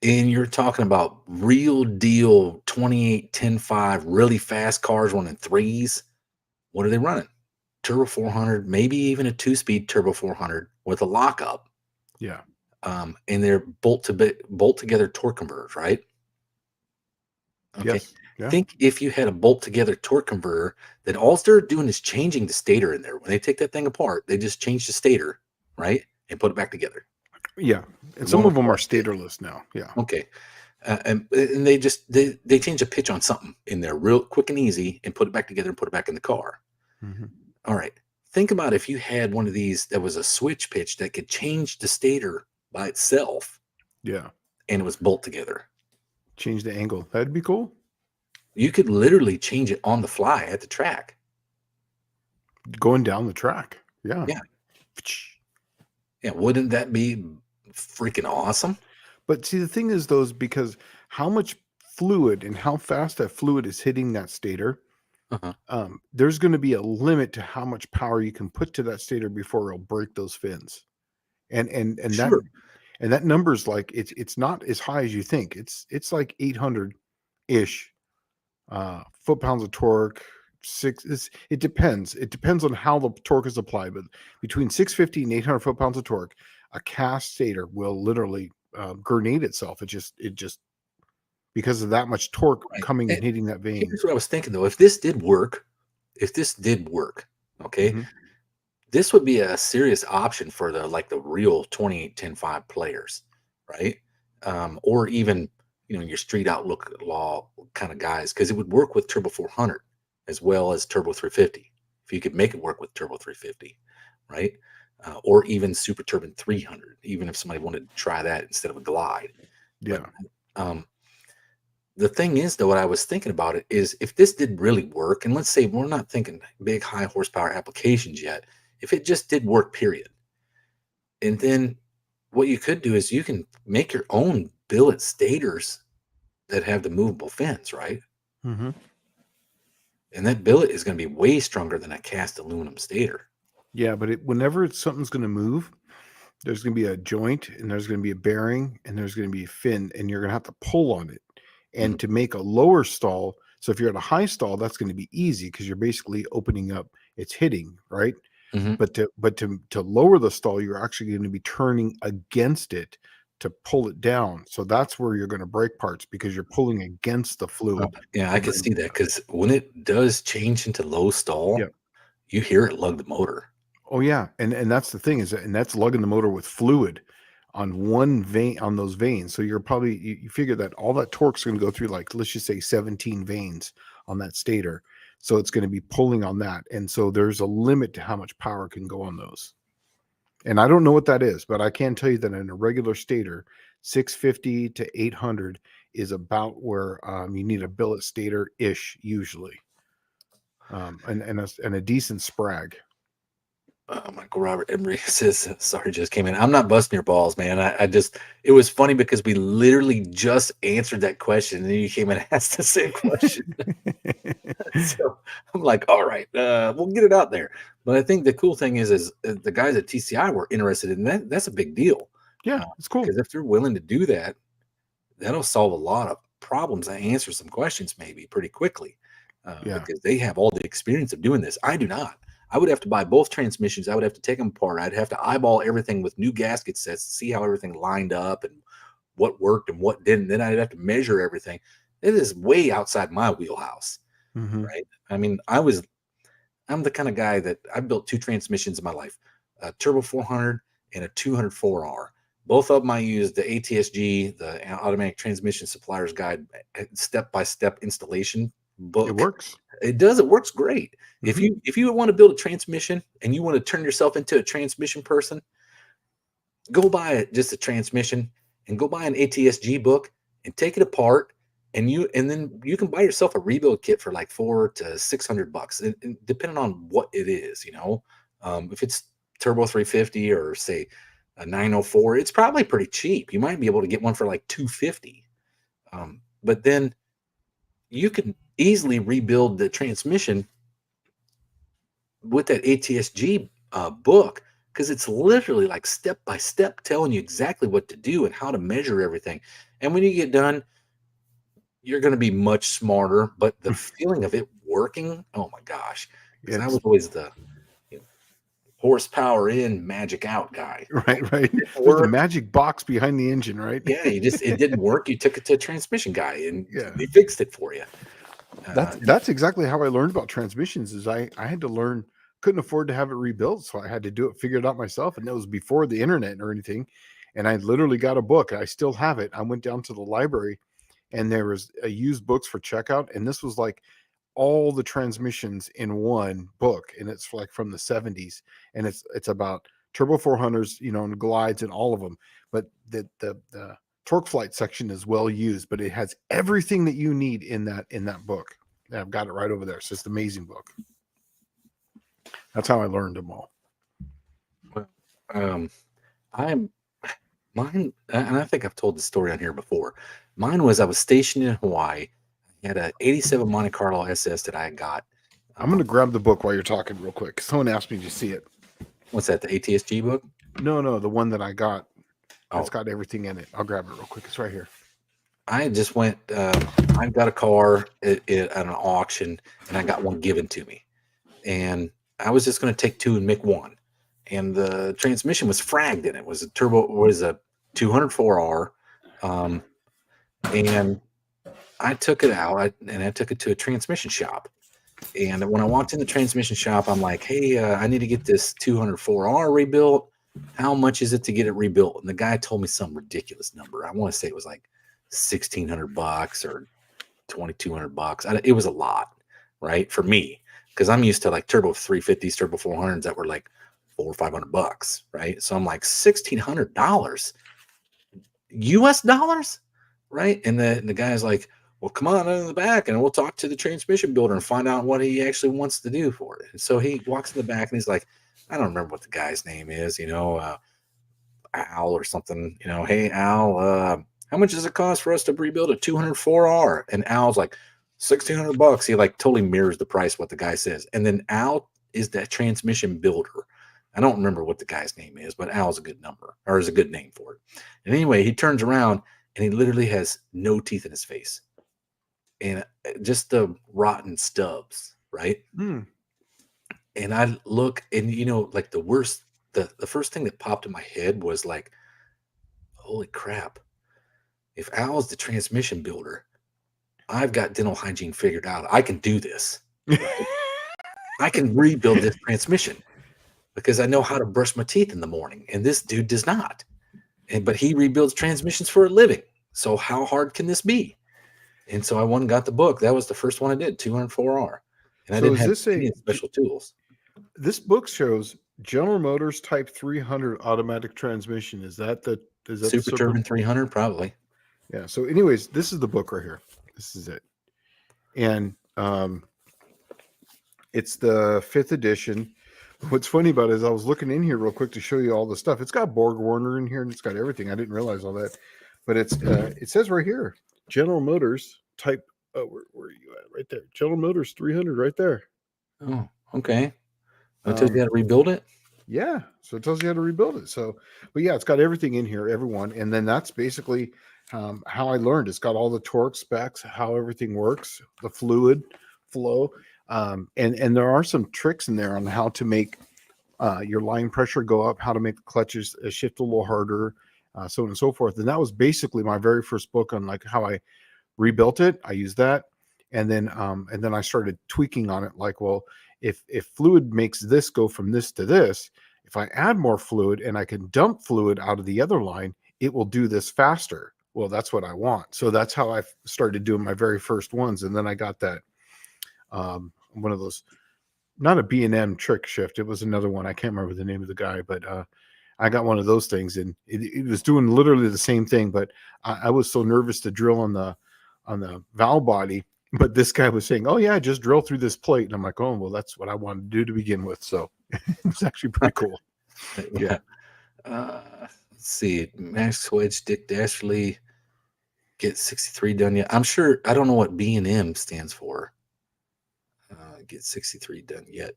And you're talking about real deal 28, 10, 5, really fast cars running threes. What are they running? Turbo 400, maybe even a 2-speed turbo 400 with a lockup. Yeah. And they're bolt together torque converters, right? Okay. Yes. Yeah. Think if you had a bolt together torque converter, that all they're doing is changing the stator in there. When they take that thing apart, they just change the stator, right? And put it back together. Yeah. And Don't some of have to them are watch it. statorless now. Yeah. Okay. and they change a pitch on something in there real quick and easy and put it back together and put it back in the car. Mhm. All right. Think about if you had one of these that was a switch pitch that could change the stator by itself Yeah. and it was bolt together. Change the angle. That'd be cool. You could literally change it on the fly at the track. Going down the track. Yeah. Yeah. Yeah. Wouldn't that be freaking awesome? But see, the thing is, though, is because how much fluid and how fast that fluid is hitting that stator, Uh-huh. there's going to be a limit to how much power you can put to that stator before it'll break those fins. And Sure. that number's like it's not as high as you think. It's like 800 ish foot pounds of torque. It depends. It depends on how the torque is applied, but between 650 and 800 foot pounds of torque, a cast stator will literally grenade itself. It just because of that much torque Right. coming and hitting that vein. Here's what I was thinking though. If this did work, okay, Mhm. this would be a serious option for the real 28-10-5 players, right? Or even your street outlook law kind of guys, because it would work with Turbo 400 as well as Turbo 350. If you could make it work with Turbo 350, right? Or even Super Turbine 300, even if somebody wanted to try that instead of a Glide. But Yeah. the thing is, though, what I was thinking about it is if this did really work, and let's say we're not thinking big high horsepower applications yet, if it just did work, period. And then what you could do is you can make your own billet stators that have the movable fins, right? Mhm. And that billet is going to be way stronger than a cast aluminum stator. Yeah, but whenever something's going to move, there's going to be a joint and there's going to be a bearing and there's going to be a fin and you're going to have to pull on it. Mhm. And to make a lower stall, so if you're at a high stall, that's going to be easy because you're basically opening up, it's hitting, right? Mhm. But to lower the stall, you're actually going to be turning against it to pull it down. So that's where you're going to break parts because you're pulling against the fluid Yeah, I to can bring see it that down. because when it does change into low stall, Yeah. you hear it lug the motor. Oh yeah, and that's the thing and that's lugging the motor with fluid on one vein on those veins. So you're probably you figure that all that torque's going to go through like let's just say 17 veins on that stator. So it's going to be pulling on that, and so there's a limit to how much power can go on those. And I don't know what that is, but I can tell you that in a regular stator, 650 to 800 is about where you need a billet stator ish usually, and a decent sprag. Michael Robert Emery says, sorry, just came in. I'm not busting your balls, man. I just, it was funny because we literally just answered that question and then you came and asked the same question. So I'm like, all right, we'll get it out there. But I think the cool thing is the guys at TCI were interested in that. That's a big deal. Yeah, it's cool. Because if they're willing to do that, that'll solve a lot of problems and answer some questions maybe pretty quickly Yeah. because they have all the experience of doing this. I do not. I would have to buy both transmissions. I would have to take them apart. I'd have to eyeball everything with new gasket sets to see how everything lined up and what worked and what didn't. Then I'd have to measure everything. It is way outside my wheelhouse, Mhm. right? I mean, I'm the kind of guy that I built two transmissions in my life, a Turbo 400 and a 204R. Both of them I used the ATSG, the Automatic Transmission Supplier's Guide, step-by-step installation It book. works. It does. It works great. If Mhm. you want to build a transmission and you want to turn yourself into a transmission person, go buy just a transmission and go buy an ATSG book and take it apart and then you can buy yourself a rebuild kit for like $400 to $600 and depending on what it is, if it's turbo 350 or say a 904, it's probably pretty cheap. You might be able to get one for like 250. But then you can easily rebuild the transmission with that ATSG book because it's literally like step by step telling you exactly what to do and how to measure everything. And when you get done, you're going to be much smarter. But the feeling of it working, oh my gosh, because I It's was always the you know, horsepower in, magic out guy. right, right. It didn't There's a work. magic box behind the engine, right? Yeah, it didn't work. You took it to a transmission guy and Yeah. they fixed it for you. That's exactly how I learned about transmissions is I had to learn couldn't afford to have it rebuilt, so I had to do it, figure it out myself. And that was before the internet or anything. And I literally got a book. I still have it. I went down to the library and there was a used books for checkout, and this was like all the transmissions in one book, and it's like from the 70s, and it's about turbo 400s, and glides and all of them. But the torque flight section is well used, but it has everything that you need in that book. And I've got it right over there. So it's an amazing book. That's how I learned them all. Well, I'm mine, and I think I've told the story on here before. Mine was I was stationed in Hawaii. I had a '87 Monte Carlo SS that I got. I'm going to grab the book while you're talking real quick. Someone asked me to see it. What's that? The ATSG book? No, the one that I got. It's Oh, got everything in it. I'll grab it real quick. It's right here. I just went. I got a car at an auction, and I got one given to me, and I was just going to take two and make one. And the transmission was fragged in it. It was a turbo. Was a 204R, and I took it out and I took it to a transmission shop. And when I walked in the transmission shop, I'm like, hey, I need to get this 204R rebuilt. How much is it to get it rebuilt? And the guy told me some ridiculous number. I want to say it was like $1,600 or $2,200. It was a lot, right? For me, because I'm used to like turbo 350s, turbo 400s that were like $400 or $500, right? So I'm like $1,600 US dollars, right? And the guy's like, well, come on in the back and we'll talk to the transmission builder and find out what he actually wants to do for it. And so he walks in the back and he's like, I don't remember what the guy's name is, Al or something, hey, Al, how much does it cost for us to rebuild a 204R? And Al's like, $1,600. He like totally mirrors the price what the guy says. And then Al is that transmission builder. I don't remember what the guy's name is, but Al's a good number, or is a good name for it. And anyway, he turns around and he literally has no teeth in his face and just the rotten stubs, right? Mm. And I look, and like the first thing that popped in my head was like, holy crap. If Al's the transmission builder, I've got dental hygiene figured out. I can do this. Right? I can rebuild this transmission because I know how to brush my teeth in the morning. And this dude does not. But he rebuilds transmissions for a living. So how hard can this be? And so I went and got the book. That was the first one I did, 204R. And I didn't have any special tools. This book shows General Motors Type 300 automatic transmission. Is that the Super Turbine 300? Probably. Yeah. So anyways, this is the book right here. This is it. And it's the 5th edition. What's funny about it is I was looking in here real quick to show you all the stuff. It's got Borg Warner in here and it's got everything. I didn't realize all that. But it says right here, General Motors Type, where are you at? Right there. General Motors 300 right there. Oh, okay. It tells you how to rebuild it? Yeah. So it tells you how to rebuild it. So, but yeah, it's got everything in here, everyone. And then that's basically how I learned. It's got all the torque specs, how everything works, the fluid flow. And there are some tricks in there on how to make your line pressure go up, how to make the clutches shift a little harder, so on and so forth. And that was basically my very first book on like how I rebuilt it. I used that. And then I started tweaking on it. Like, well, if fluid makes this go from this to this, if I add more fluid and I can dump fluid out of the other line, it will do this faster. Well, that's what I want. So that's how I started doing my very first ones. And then I got that one of those, not a B&M trick shift. It was another one. I can't remember the name of the guy, but I got one of those things, and it was doing literally the same thing. But I was so nervous to drill on the valve body. But this guy was saying, "Oh yeah, just drill through this plate," and I'm like, "Oh well, that's what I wanted to do to begin with." So it was actually pretty cool. Yeah. Let's see. Max Wedge, Dick Dashley, get 63 done yet? I'm sure. I don't know what B&M stands for. Get 63 done yet?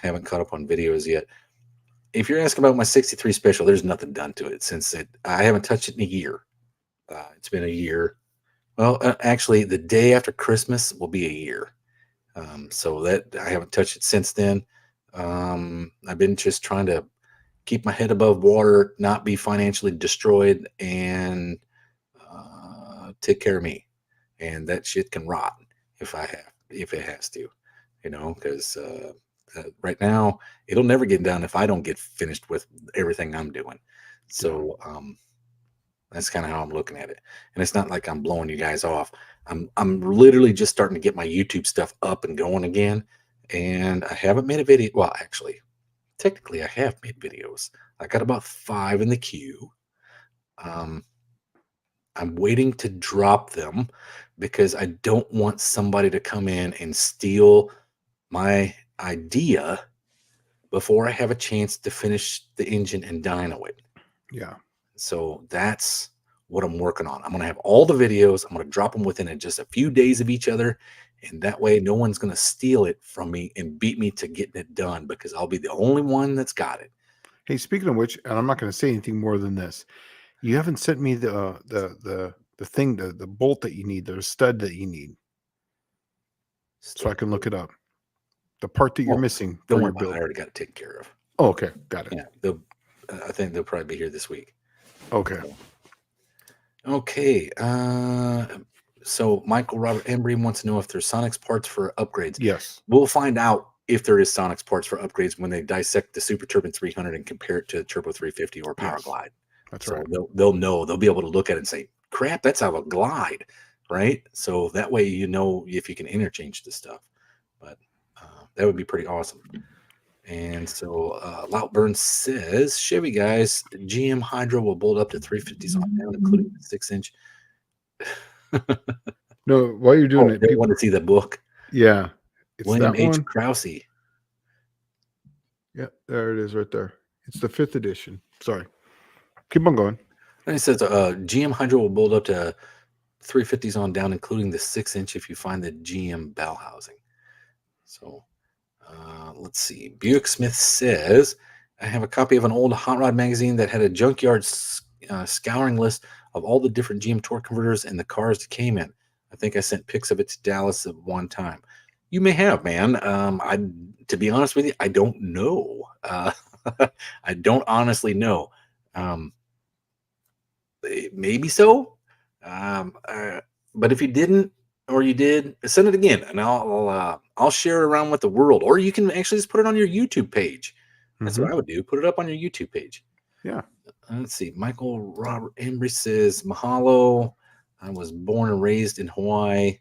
Haven't caught up on videos yet. If you're asking about my 63 special, there's nothing done to it since I haven't touched it in a year. It's been a year. Well, actually, the day after Christmas will be a year. So that I haven't touched it since then. I've been just trying to keep my head above water, not be financially destroyed, and take care of me. And that shit can rot if it has to, because right now it'll never get done if I don't get finished with everything I'm doing. So That's kind of how I'm looking at it. And it's not like I'm blowing you guys off. I'm literally just starting to get my YouTube stuff up and going again. And I haven't made a video. Well, actually, technically I have made videos. I got about 5 in the queue. Um, I'm waiting to drop them because I don't want somebody to come in and steal my idea before I have a chance to finish the engine and dyno it. Yeah. So that's what I'm working on. I'm going to have all the videos. I'm going to drop them within just a few days of each other. And that way, no one's going to steal it from me and beat me to getting it done because I'll be the only one that's got it. Hey, speaking of which, and I'm not going to say anything more than this. You haven't sent me the thing, the bolt that you need, the stud that you need, so I can look it up. The part that you're missing Don't for worry your about it. build. I already got it taken care of. Oh, okay, got it. Yeah, I think they'll probably be here this week. Okay. Okay. So Michael Robert Embry wants to know if there's Sonic's parts for upgrades. Yes. We'll find out if there is Sonic's parts for upgrades when they dissect the Super Turbine 300 and compare it to the Turbo 350 or Power Yes. Glide. That's So right. they'll know. They'll be able to look at it and say, "Crap, that's how a glide," right? So that way you know if you can interchange the stuff. But that would be pretty awesome. And so Loutburn says, Chevy guys, GM Hydro will bolt up to 350s on down, including the 6-inch. No, while you're doing it, they people want to see the book. Yeah, it's William that H. one. Krause. Yeah, there it is right there. It's the 5th edition. Sorry. Keep on going. And it says GM Hydro will bolt up to 350s on down, including the 6-inch if you find the GM bell housing. So let's see. Buick Smith says, I have a copy of an old Hot Rod magazine that had a junkyard scouring list of all the different GM torque converters and the cars that came in. I think I sent pics of it to Dallas at one time. You may have, man. To be honest with you, I don't know. I don't honestly know. Maybe so. But if you didn't, or you did, send it again, and I'll share it around with the world. Or you can actually just put it on your YouTube page. That's what I would do. Put it up on your YouTube page. Yeah. Let's see. Michael Robert Embry says, "Mahalo. I was born and raised in Hawaii."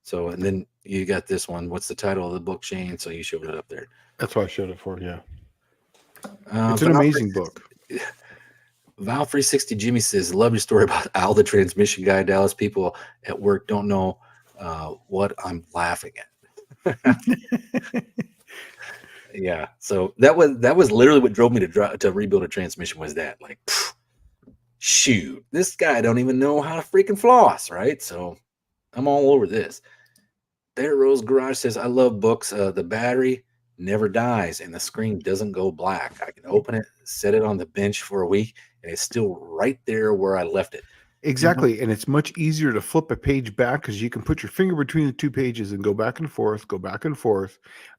So, and then you got this one. What's the title of the book, Shane? So you showed it up there. That's why I showed it for. Yeah. It's an amazing book. Val 360 Jimmy says, "Love your story about Al the transmission guy. Dallas people at work don't know what I'm laughing at." Yeah, so that was literally what drove me to rebuild a transmission. Was that like, shoot, this guy don't even know how to freaking floss, right? So I'm all over this. Bear Rose Garage says, "I love books. The battery never dies and the screen doesn't go black. I can open it, set it on the bench for a week, and it's still right there where I left it." Exactly. And it's much easier to flip a page back because you can put your finger between the 2 pages and go back and forth.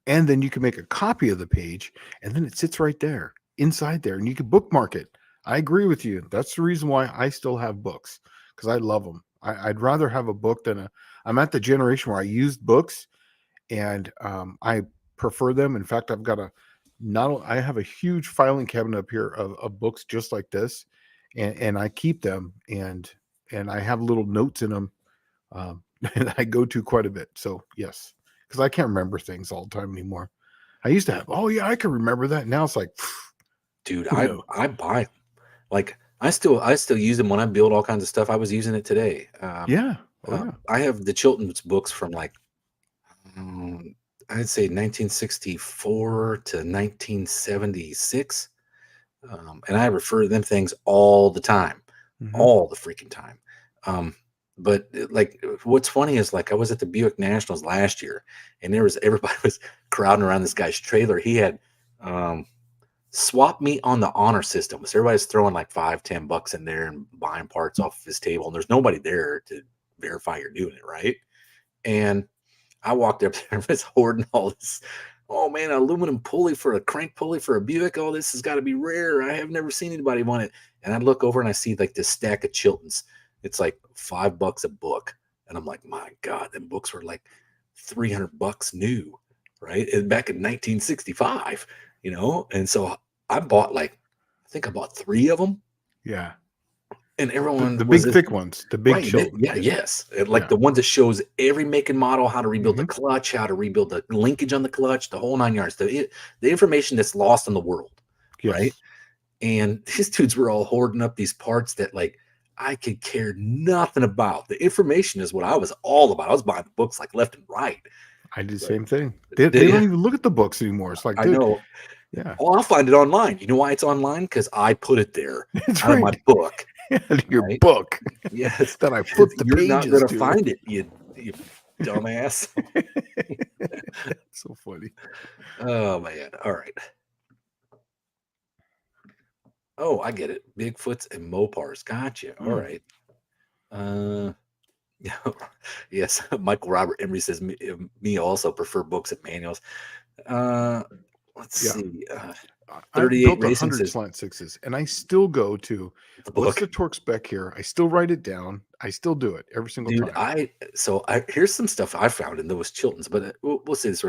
And then you can make a copy of the page and then it sits right there inside there and you can bookmark it. I agree with you. That's the reason why I still have books because I love them. I'd rather have a book than I'm at the generation where I used books and I prefer them. In fact, I have a huge filing cabinet up here of books just like this. And I keep them and I have little notes in them and I go to quite a bit. So yes, because I can't remember things all the time anymore. I used to have, oh yeah, I can remember that. Now it's like, dude, I buy them. Like I still use them when I build all kinds of stuff. I was using it today. Yeah. I have the Chilton's books from like I'd say 1964 to 1976. And I refer to them things all the time, all the freaking time. But like, what's funny is like I was at the Buick Nationals last year, and everybody was crowding around this guy's trailer. He had swap meet on the honor system. So everybody's throwing like $5-10 in there and buying parts off his table, and there's nobody there to verify you're doing it right. And I walked up there and was hoarding all this. Oh man, aluminum pulley for a crank pulley for a Buick. Oh, this has got to be rare. I have never seen anybody want it. And I look over and I see like this stack of Chiltons. It's like $5 a book. And I'm like, my God, them books were like $300 new, right? And back in 1965, And so I think I bought 3 of them. Yeah. And everyone The was big this, thick ones, the big right? show. Yeah, yes. And like Yeah. the ones that shows every make and model, how to rebuild the Mhm. clutch, how to rebuild the linkage on the clutch, the whole 9 yards. The information that's lost in the world, right? Yes. And these dudes were all hoarding up these parts that like I could care nothing about. The information is what I was all about. I was buying books like left and right. I do the But same thing. They they, don't even look at the books anymore. It's like, I dude, know. yeah, Oh, I'll find it online. You know why it's online? Because I put it there that's out of my right. book, Your right? book Yes, that I because flipped the you're not pages gonna to. find it, you dumbass. So funny. Oh man. All right. Oh, I get it. Bigfoots and Mopars. Gotcha. All Mm, right. Uh yeah. Yes. Michael Robert Emery says me also prefer books and manuals. Uh let's yeah. see. I've 38 built Racing 100 says slant sixes, and I still go to the what's the book. torque spec here. I still write it down. I still do it every single Dude, time. I here's some stuff I found in those Chiltons, but we'll say this.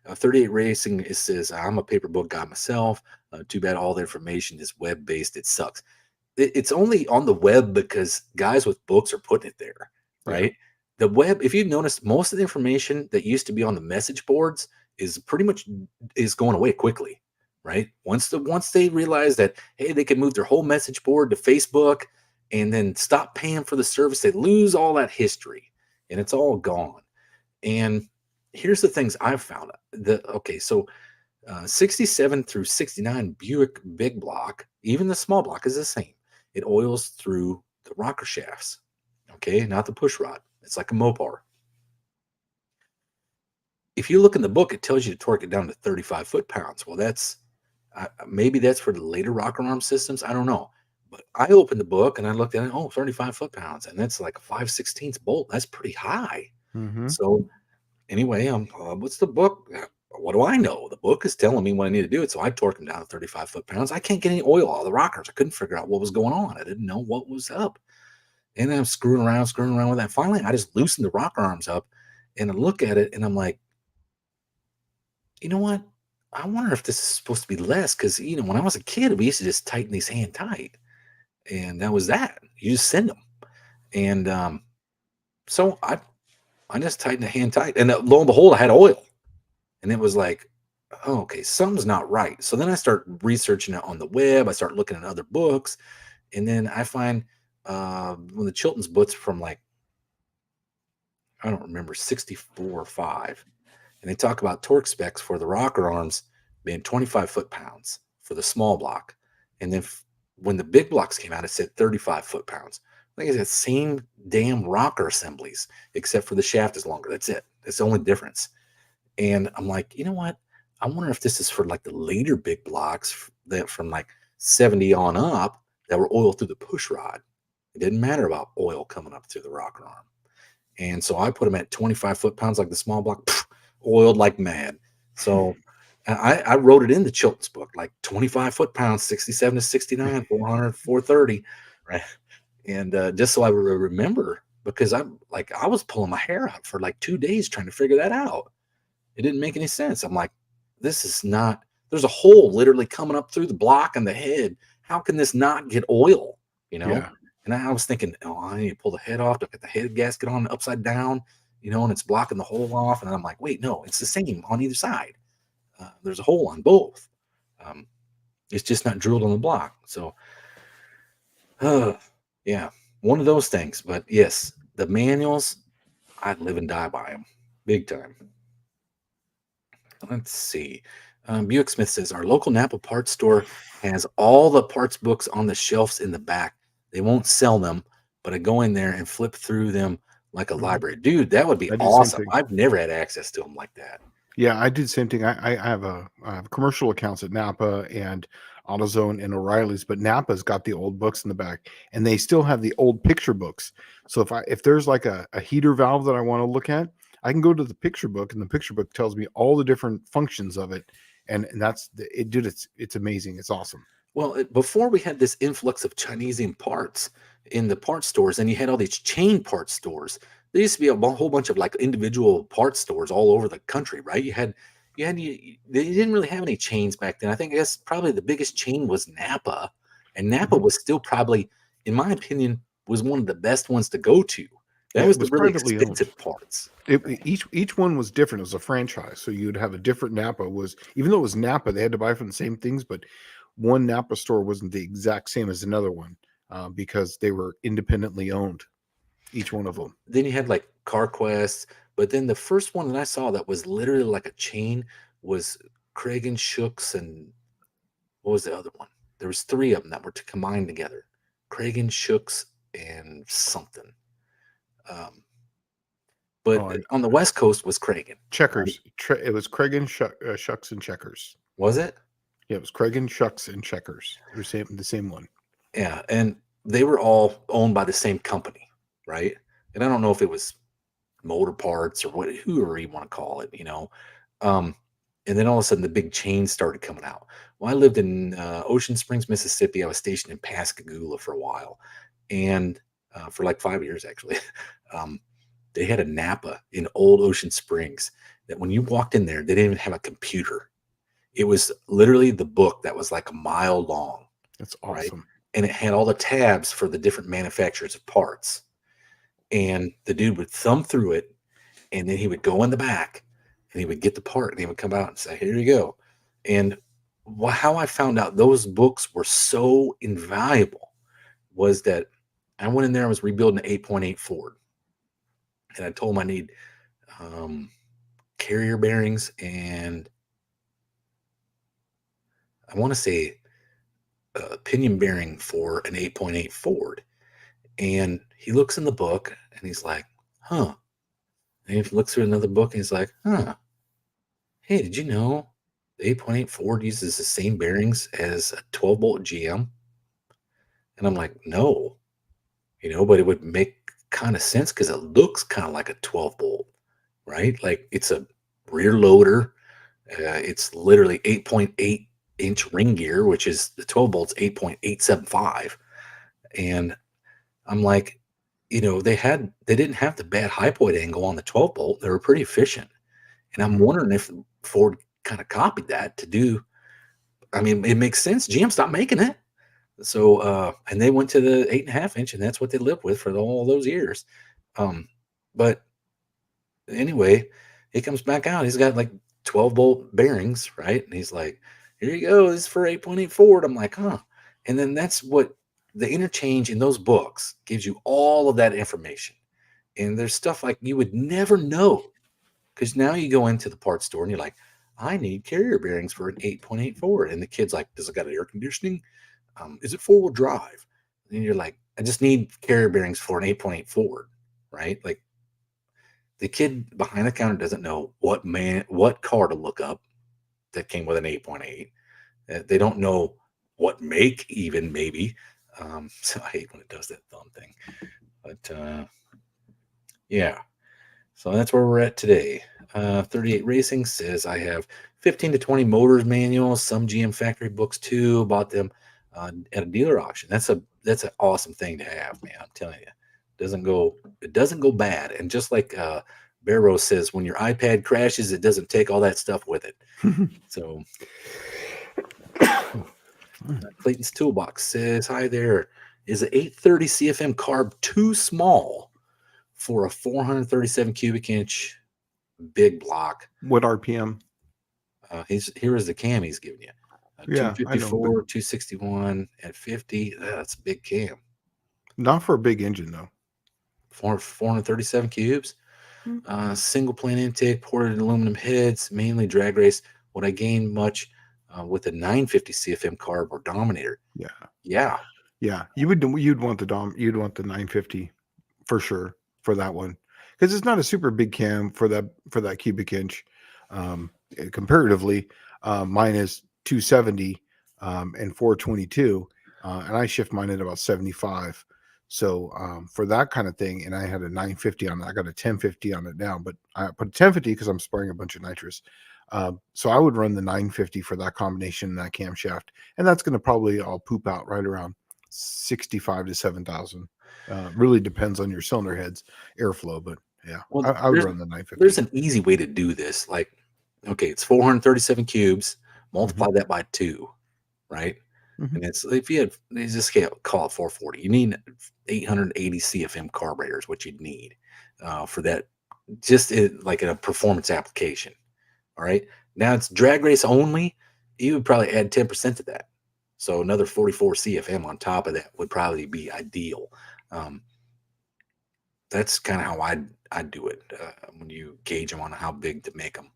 38 Racing, it says I'm a paper book guy myself. Too bad all the information is web based. It sucks. It's only on the web because guys with books are putting it there, Yeah. right? The web, if you notice, most of the information that used to be on the message boards is pretty much is going away quickly, right? Once they realize that hey, they can move their whole message board to Facebook and then stop paying for the service, they lose all that history and it's all gone. And here's the things I've found. So 67 through 69 Buick big block, even the small block is the same. It oils through the rocker shafts, okay, not the push rod. It's like a Mopar. If you look in the book, it tells you to torque it down to 35 foot-pounds. Well, maybe that's for the later rocker arm systems. I don't know. But I opened the book and I looked at it. Oh, 35 foot-pounds. And that's like a 5/16 bolt. That's pretty high. Mm-hmm. So anyway, what's the book? What do I know? The book is telling me what I need to do it. So I torque them down to 35 foot-pounds. I can't get any oil out of the rockers. I couldn't figure out what was going on. I didn't know what was up. And I'm screwing around with that. Finally, I just loosened the rocker arms up and I look at it and I'm like, you know what? I wonder if this is supposed to be less because when I was a kid, we used to just tighten these hand tight, and that was that. You just send them, and so I just tightened the hand tight, and lo and behold, I had oil, and it was like, oh, okay, something's not right. So then I start researching it on the web. I start looking at other books, and then I find one of the Chilton's books from like I don't remember 64 or 5. And they talk about torque specs for the rocker arms being 25 foot-pounds for the small block. And then when the big blocks came out, it said 35 foot-pounds. I think it's the same damn rocker assemblies, except for the shaft is longer. That's it. That's the only difference. And I'm like, you know what? I wonder if this is for like the later big blocks that from like 70 on up that were oiled through the push rod. It didn't matter about oil coming up through the rocker arm. And so I put them at 25 foot-pounds like the small block, oiled like mad. So I wrote it in the Chilton's book, like 25 foot-pounds, 67 to 69, 400, 430, right? And just so I would remember, because I was pulling my hair out for like 2 days trying to figure that out. It didn't make any sense. I'm like, this is not, there's a hole literally coming up through the block and the head. How can this not get oil? You know? Yeah. And I was thinking, oh, I need to pull the head off to get the head gasket on upside down, and it's blocking the hole off. And I'm like, wait, no, it's the same on either side. There's a hole on both. Um, it's just not drilled on the block. So, uh, yeah, one of those things. But yes, the manuals, I'd live and die by them, big time. Let's see. Buick Smith says our local Napa parts store has all the parts books on the shelves in the back. They won't sell them, but I go in there and flip through them like a Mhm. library. Dude, that would be I do the same awesome. thing. I've never had access to them like that. Yeah, I did the same thing. I have commercial accounts at Napa and AutoZone and O'Reilly's, but Napa's got the old books in the back, and they still have the old picture books. So if there's like a heater valve that I want to look at, I can go to the picture book, and the picture book tells me all the different functions of it, and it. Dude, it's amazing. It's awesome. Well, before we had this influx of Chinese parts in the parts stores, and you had all these chain parts stores. There used to be a whole bunch of like individual parts stores all over the country, right? They didn't really have any chains back then. I guess probably the biggest chain was Napa, And Napa Mhm. was still probably, in my opinion, was one of the best ones to go to. That Yeah, was it the was really privately owned. expensive parts. Each one was different. It was a franchise, so you'd have a different Napa. Was even though it was Napa, they had to buy from the same things, but one Napa store wasn't the exact same as another one because they were independently owned. Each one of them. Then you had like CarQuest, but then the first one that I saw that was literally like a chain was Craig and Shooks, and what was the other one? There was three of them that were to combine together. Craig and Shooks and something. Um, but Oh, and on the West Coast was Craig, right? Checkers. It was Craig and Shucks and Checkers. Was it? Yeah, it was Craig and Shucks and Checkers. The same one. Yeah, and they were all owned by the same company, right? And I don't know if it was motor parts or what, whoever you want to call it, you know. Um, and then all of a sudden, the big chains started coming out. Well, I lived in Ocean Springs, Mississippi. I was stationed in Pascagoula for a while, and for like 5 years actually. um, they had a Napa in Old Ocean Springs that when you walked in there, they didn't even have a computer. It was literally the book that was like a mile long, That's right? awesome. And it had all the tabs for the different manufacturers of parts. And the dude would thumb through it, and then he would go in the back and he would get the part and he would come out and say, "Here you go." And how I found out those books were so invaluable was that I went in there and was rebuilding an 8.8 Ford. And I told him I need um, carrier bearings and I want to say a pinion bearing for an 8.8 Ford. And he looks in the book and he's like, huh. And he looks through another book and he's like, huh. Hey, did you know the 8.8 Ford uses the same bearings as a 12-bolt GM? And I'm like, no, but it would make kind of sense because it looks kind of like a 12-bolt, right? Like it's a rear loader. It's literally 8.8-inch ring gear, which is the 12 bolts 8.875. And I'm like, they didn't have the bad hypoid angle on the 12 bolt. They were pretty efficient. And I'm Mhm. wondering if Ford kind of copied that to do. I mean, it makes sense. GM stopped making it. So, and they went to the 8.5 inch, and that's what they lived with for all those years. But anyway, he comes back out. He's got like 12-bolt bearings, right? And he's like, here you go. This is for 8.8 Ford. I'm like, huh. And then that's what the interchange in those books gives you all of that information. And there's stuff like you would never know because now you go into the parts store and you're like, I need carrier bearings for an 8.8 Ford. And the kid's like, does it got air conditioning? Is it four-wheel drive? And you're like, I just need carrier bearings for an 8.8 Ford, right? Like the kid behind the counter doesn't know what car to look up that came with an 8.8. They don't know what make even maybe. So I hate when it does that thumb thing. But yeah, so that's where we're at today. 38 Racing says I have 15 to 20 motors manuals, some GM factory books too. Bought them at a dealer auction. That's an awesome thing to have, man. I'm telling you, it doesn't go bad. And just like Barrow says, when your iPad crashes, it doesn't take all that stuff with it. So Clayton's Toolbox says, "Hi there. Is the 830 CFM carb too small for a 437 cubic inch big block?" What RPM? Here is the cam he's giving you. Yeah, I know, 254, but 261 at 50. That's a big cam. not for a big engine though. 437 cubes. Mm. Single plane intake, ported aluminum heads, mainly drag race. Would I gain much with a 950 CFM carb or Dominator? Yeah, Yeah. yeah. You'd want the 950 for sure for that one because it's not a super big cam for that cubic inch. Comparatively, mine is 270 and 422, and I shift mine at about 75. So for that kind of thing, and I had a 950 on it. I got a 1050 on it now, but I put a 1050 because I'm spraying a bunch of nitrous. So I would run the 950 for that combination, that camshaft, and that's going to probably all poop out right around 65 to 7,000. Really depends on your cylinder head's airflow, but yeah, Well, I would run the there's 950. an easy way to do this. Like, okay, it's 437 cubes. Mhm. Multiply that by 2, right? Mhm. And it's if you had they just call it 440, you need 880 CFM carburetor is what you'd need for that, just like in a performance application. All right. Now it's drag race only. You would probably add 10% to that. So another 44 CFM on top of that would probably be ideal. Um, that's kind of how I do it when you gauge them on how big to make them.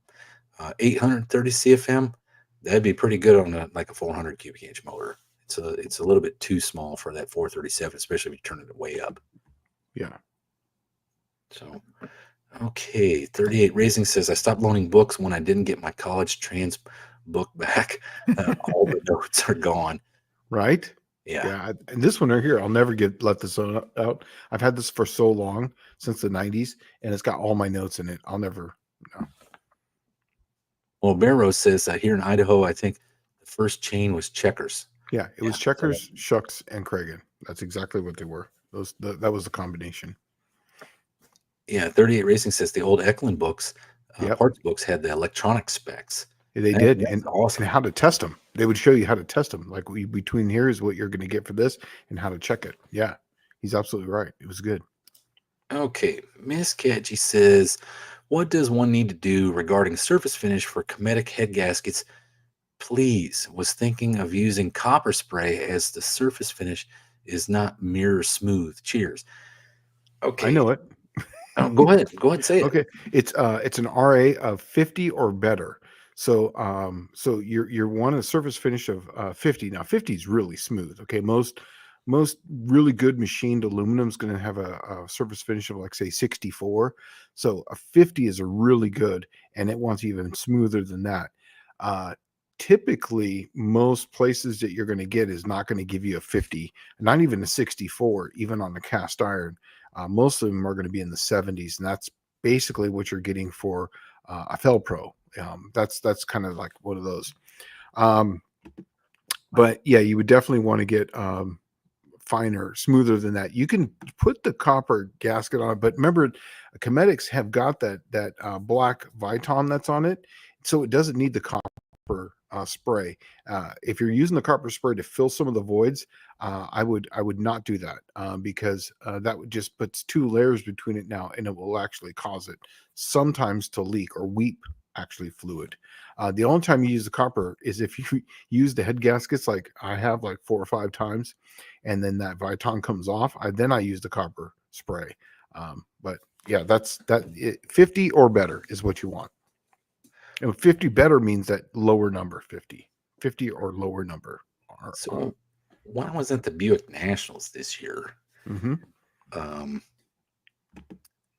830 CFM, that'd be pretty good on like a 400 cubic inch motor. It's a little bit too small for that 437, especially if you turn it way up. Yeah. So okay, 38 Racing says I stopped loaning books when I didn't get my college trans book back. All the notes are gone. Right? Yeah. Yeah, and this one right here, I'll never let this one out. I've had this for so long, since the 90s, and it's got all my notes in it. I'll never no. Well, Bear Rose says here in Idaho, I think the first chain was Checkers. Yeah, it Yeah. was So Checkers, Shucks, and Kragen. That's exactly what they were. That was the combination. yeah, 38 Racing says the old Eklund books, Yep, parts books had the electronic specs. they did, That's and awesome. how to test them. They would show you how to test them. Like between here is what you're going to get for this, and how to check it. Yeah, he's absolutely right. It was good. Okay, Miss Catchy says, what does one need to do regarding surface finish for Cometic head gaskets? Please, was thinking of using copper spray as the surface finish is not mirror smooth. Cheers. I Okay, know it. go ahead. Go ahead, say it. Okay, it's an RA of 50 or better. So so you're wanting a surface finish of 50. Now 50 is really smooth. Okay, most really good machined aluminum is going to have a surface finish of like say 64. So a 50 is a really good, and it wants even smoother than that. Uh, Typically, most places that you're going to get is not going to give you a 50, not even a 64, even on the cast iron. Most of them are going to be in the 70s, and that's basically what you're getting for a Felpro. That's kind of like one of those. Um, but yeah, you would definitely want to get finer, smoother than that. You can put the copper gasket on it, but remember, Cometics have got that black Viton that's on it, so it doesn't need the copper spray. If you're using the copper spray to fill some of the voids, I would not do that because that would just puts two layers between it now, and it will actually cause it sometimes to leak or weep actually fluid. The only time you use the copper is if you use the head gaskets like I have like 4 or 5 times, and then that Viton comes off. Then I use the copper spray. But yeah, 50 or better is what you want. And 50 better means that lower number 50 or lower number. So when I was at the Buick Nationals this year, Mm-hmm. um,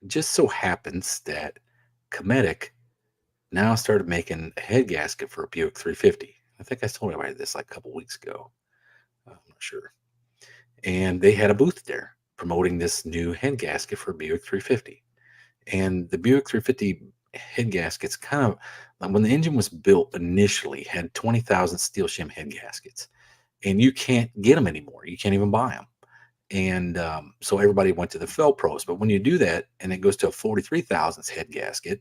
just so happens that Cometic now started making a head gasket for a Buick 350. I think I told everybody this like a couple weeks ago. I'm not sure. And they had a booth there promoting this new head gasket for Buick 350. And the Buick 350 head gaskets kind of, like when the engine was built initially, had 20,000 steel shim head gaskets. And you can't get them anymore. You can't even buy them. And so everybody went to the Felpros. But when you do that and it goes to a 43 thousandths head gasket,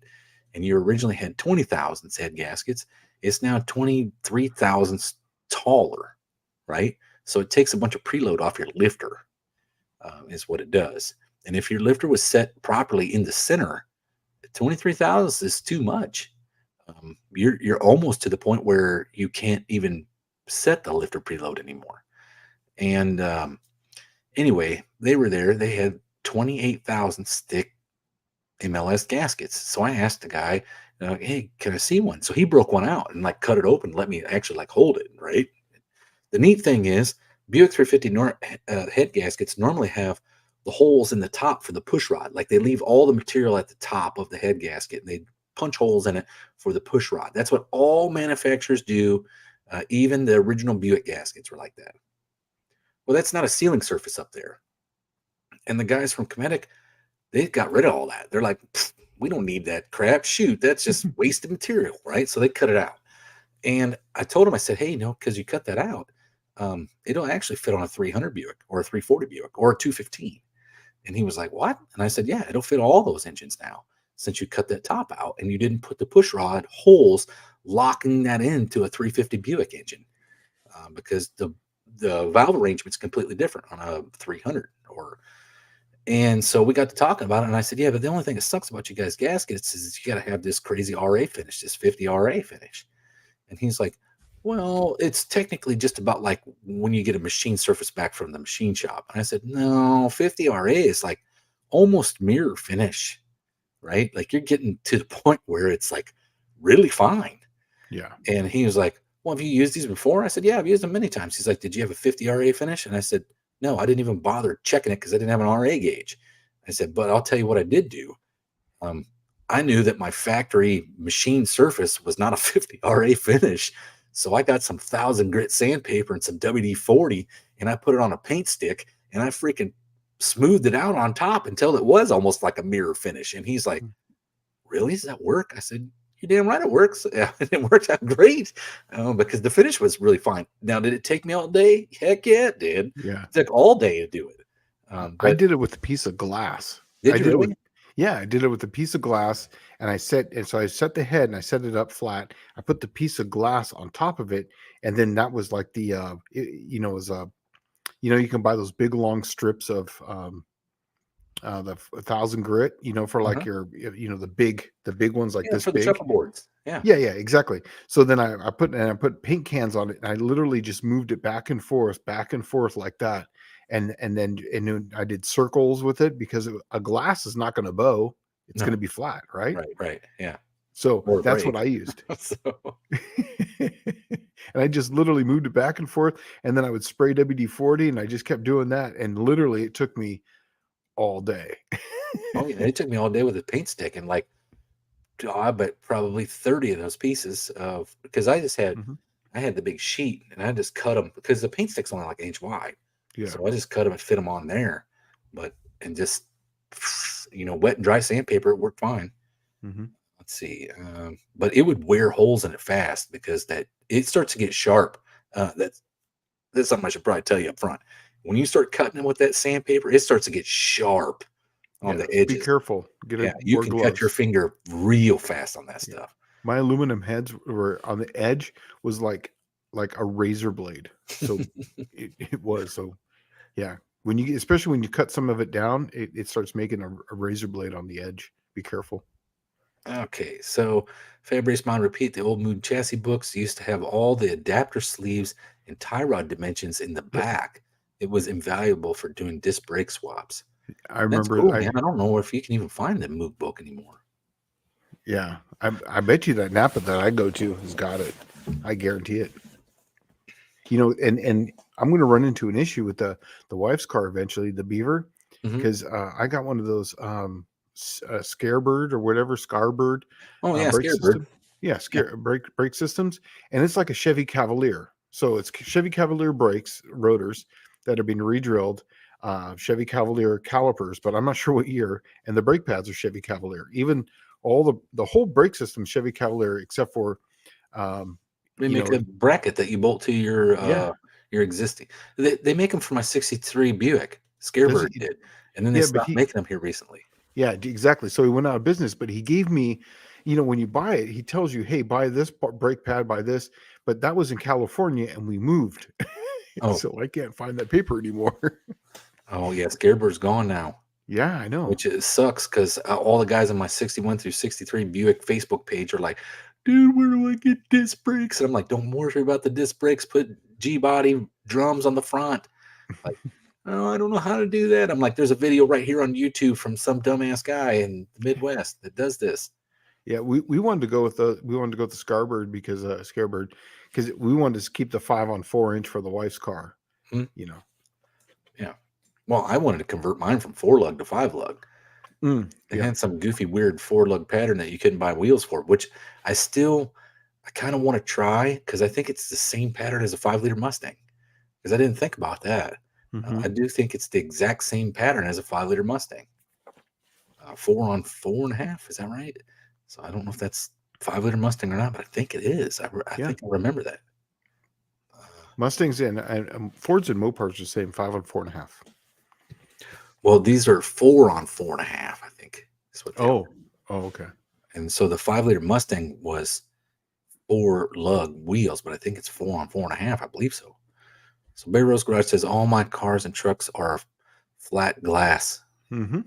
and you originally had 20 thousandths head gaskets, it's now 23 thousandths taller, right? So it takes a bunch of preload off your lifter, is what it does. And if your lifter was set properly in the center, 23 thousandths is too much. You're almost to the point where you can't even set the lifter preload anymore. And anyway, they were there. They had 28,000 stick MLS gaskets. So I asked the guy, hey, can I see one? So he broke one out and like cut it open, let me actually like hold it, right? The neat thing is Buick 350 head gaskets normally have the holes in the top for the push rod. Like they leave all the material at the top of the head gasket and they punch holes in it for the push rod. That's what all manufacturers do. Even the original Buick gaskets were like that. Well, that's not a sealing surface up there. And the guys from Cometic, they got rid of all that. They're like, we don't need that crap. Shoot, that's just wasted material, right? So they cut it out. And I told him, I said, hey, because you cut that out, it'll actually fit on a 300 Buick or a 340 Buick or a 215. And he was like, what? And I said, yeah, it'll fit all those engines now since you cut that top out and you didn't put the push rod holes locking that into a 350 Buick engine because the valve arrangement's completely different on a 300 and so we got to talking about it, and I said, yeah, but the only thing that sucks about you guys gaskets is you got to have this crazy RA finish, this 50 RA finish. And he's like, well, it's technically just about like when you get a machine surface back from the machine shop. And I said, no, 50 RA is like almost mirror finish, right? Like you're getting to the point where it's like really fine. Yeah. And he was like, well, have you used these before? I said, yeah, I've used them many times. He's like, did you have a 50 RA finish? And I said, no, I didn't even bother checking it because I didn't have an RA gauge. I said, but I'll tell you what I did do. Um, I knew that my factory machine surface was not a 50 RA finish. So I got some 1,000 grit sandpaper and some WD-40, and I put it on a paint stick, and I freaking smoothed it out on top until it was almost like a mirror finish. And he's like, really? Does that work? I said, you're damn right it works. Yeah, it worked out great because the finish was really fine. Now, did it take me all day? Heck yeah, it did. Yeah. It took all day to do it. I But did it with a piece of glass. did you really? I did it with a piece of glass, and I set the head and I set it up flat. I put the piece of glass on top of it, and then that was like the it was you can buy those big long strips of the 1,000 grit, for like your the big ones like Yeah, this for the big. shuffleboards. Yeah. Yeah, exactly. So then I put paint cans on it, and I literally just moved it back and forth like that. And then I did circles with it because a glass is not going to bow; it's No. going to be flat, right? Right. Yeah. So Or that's what break. I used, So, and I just literally moved it back and forth, and then I would spray WD-40, and I just kept doing that, and literally it took me all day. oh yeah, it took me all day with a paint stick and like I bet probably 30 of those pieces of because Mhm. I had the big sheet and I just cut them because the paint stick's only like an inch wide. Yeah. So I just cut them and fit them on there. But and just wet and dry sandpaper, it worked fine. Hmm. Let's see. But it would wear holes in it fast because that it starts to get sharp. That's something I should probably tell you up front. When you start cutting it with that sandpaper, it starts to get sharp on Yeah. the Be edges. careful. Yeah, you Wear can cut your gloves. finger real fast on that Yeah. stuff. My aluminum heads were on the edge was like a razor blade. So it was. So yeah. Especially when you cut some of it down, it starts making a razor blade on the edge. Be careful. Okay, so Fabrice Mond repeat the old Moon chassis books used to have all the adapter sleeves and tie rod dimensions in the Yep. back. It was invaluable for doing disc brake swaps. I That's remember cool, man. I don't know if you can even find the Moog book anymore. yeah. I bet you that Napa that I go to has got it. I guarantee it. And I'm going to run into an issue with the wife's car eventually, the Beaver, Hmm. because I got one of those Scarebird or whatever Scarbird Oh yeah, brake Scarebird. system. Yeah, Yeah. brake systems, and it's like a Chevy Cavalier. So it's Chevy Cavalier brakes rotors that are being redrilled, Chevy Cavalier calipers, but I'm not sure what year. And the brake pads are Chevy Cavalier. Even all the whole brake system Chevy Cavalier, except for um, They you make know, a bracket that you bolt to yeah. your existing. They make them for my '63 Buick. Does Scarebird it? did, and then they Yeah, but stopped making them here recently. yeah, exactly. So he went out of business, but he gave me, when you buy it, he tells you, hey, buy this brake pad, buy this. But that was in California and we moved. Oh, So I can't find that paper anymore. oh yeah, Scarebird's gone now. Yeah, I know. Which it sucks because all the guys on my 61 through 63 Buick Facebook page are like, dude, where do I get disc brakes? And I'm like, don't worry about the disc brakes. Put G body drums on the front. Like, oh, I don't know how to do that. I'm like, there's a video right here on YouTube from some dumbass guy in the Midwest that does this. Yeah, we wanted to go with the Scarbird because Scarebird because we wanted to keep the 5-on-4 inch for the wife's car. Hmm. You know. Yeah. Well, I wanted to convert mine from 4 lug to 5 lug. They Yeah. had some goofy, weird 4 lug pattern that you couldn't buy wheels for, which I kind of want to try because I think it's the same pattern as a 5 liter Mustang. Because I didn't think about that. Hmm. I do think it's the exact same pattern as a 5 liter Mustang. 4 on 4.5, is that right? So I don't know if that's 5 liter Mustang or not, but I think it is. I Yeah. think I remember that. Mustangs and Fords and Mopars are the same 5-on-4.5. Well, these are 4 on 4.5, I think. Is what they are. Oh, okay. And so the 5 liter Mustang was 4 lug wheels, but I think it's 4 on 4.5. I believe so. So Bay Rose Garage says all my cars and trucks are flat glass. Mm-hmm.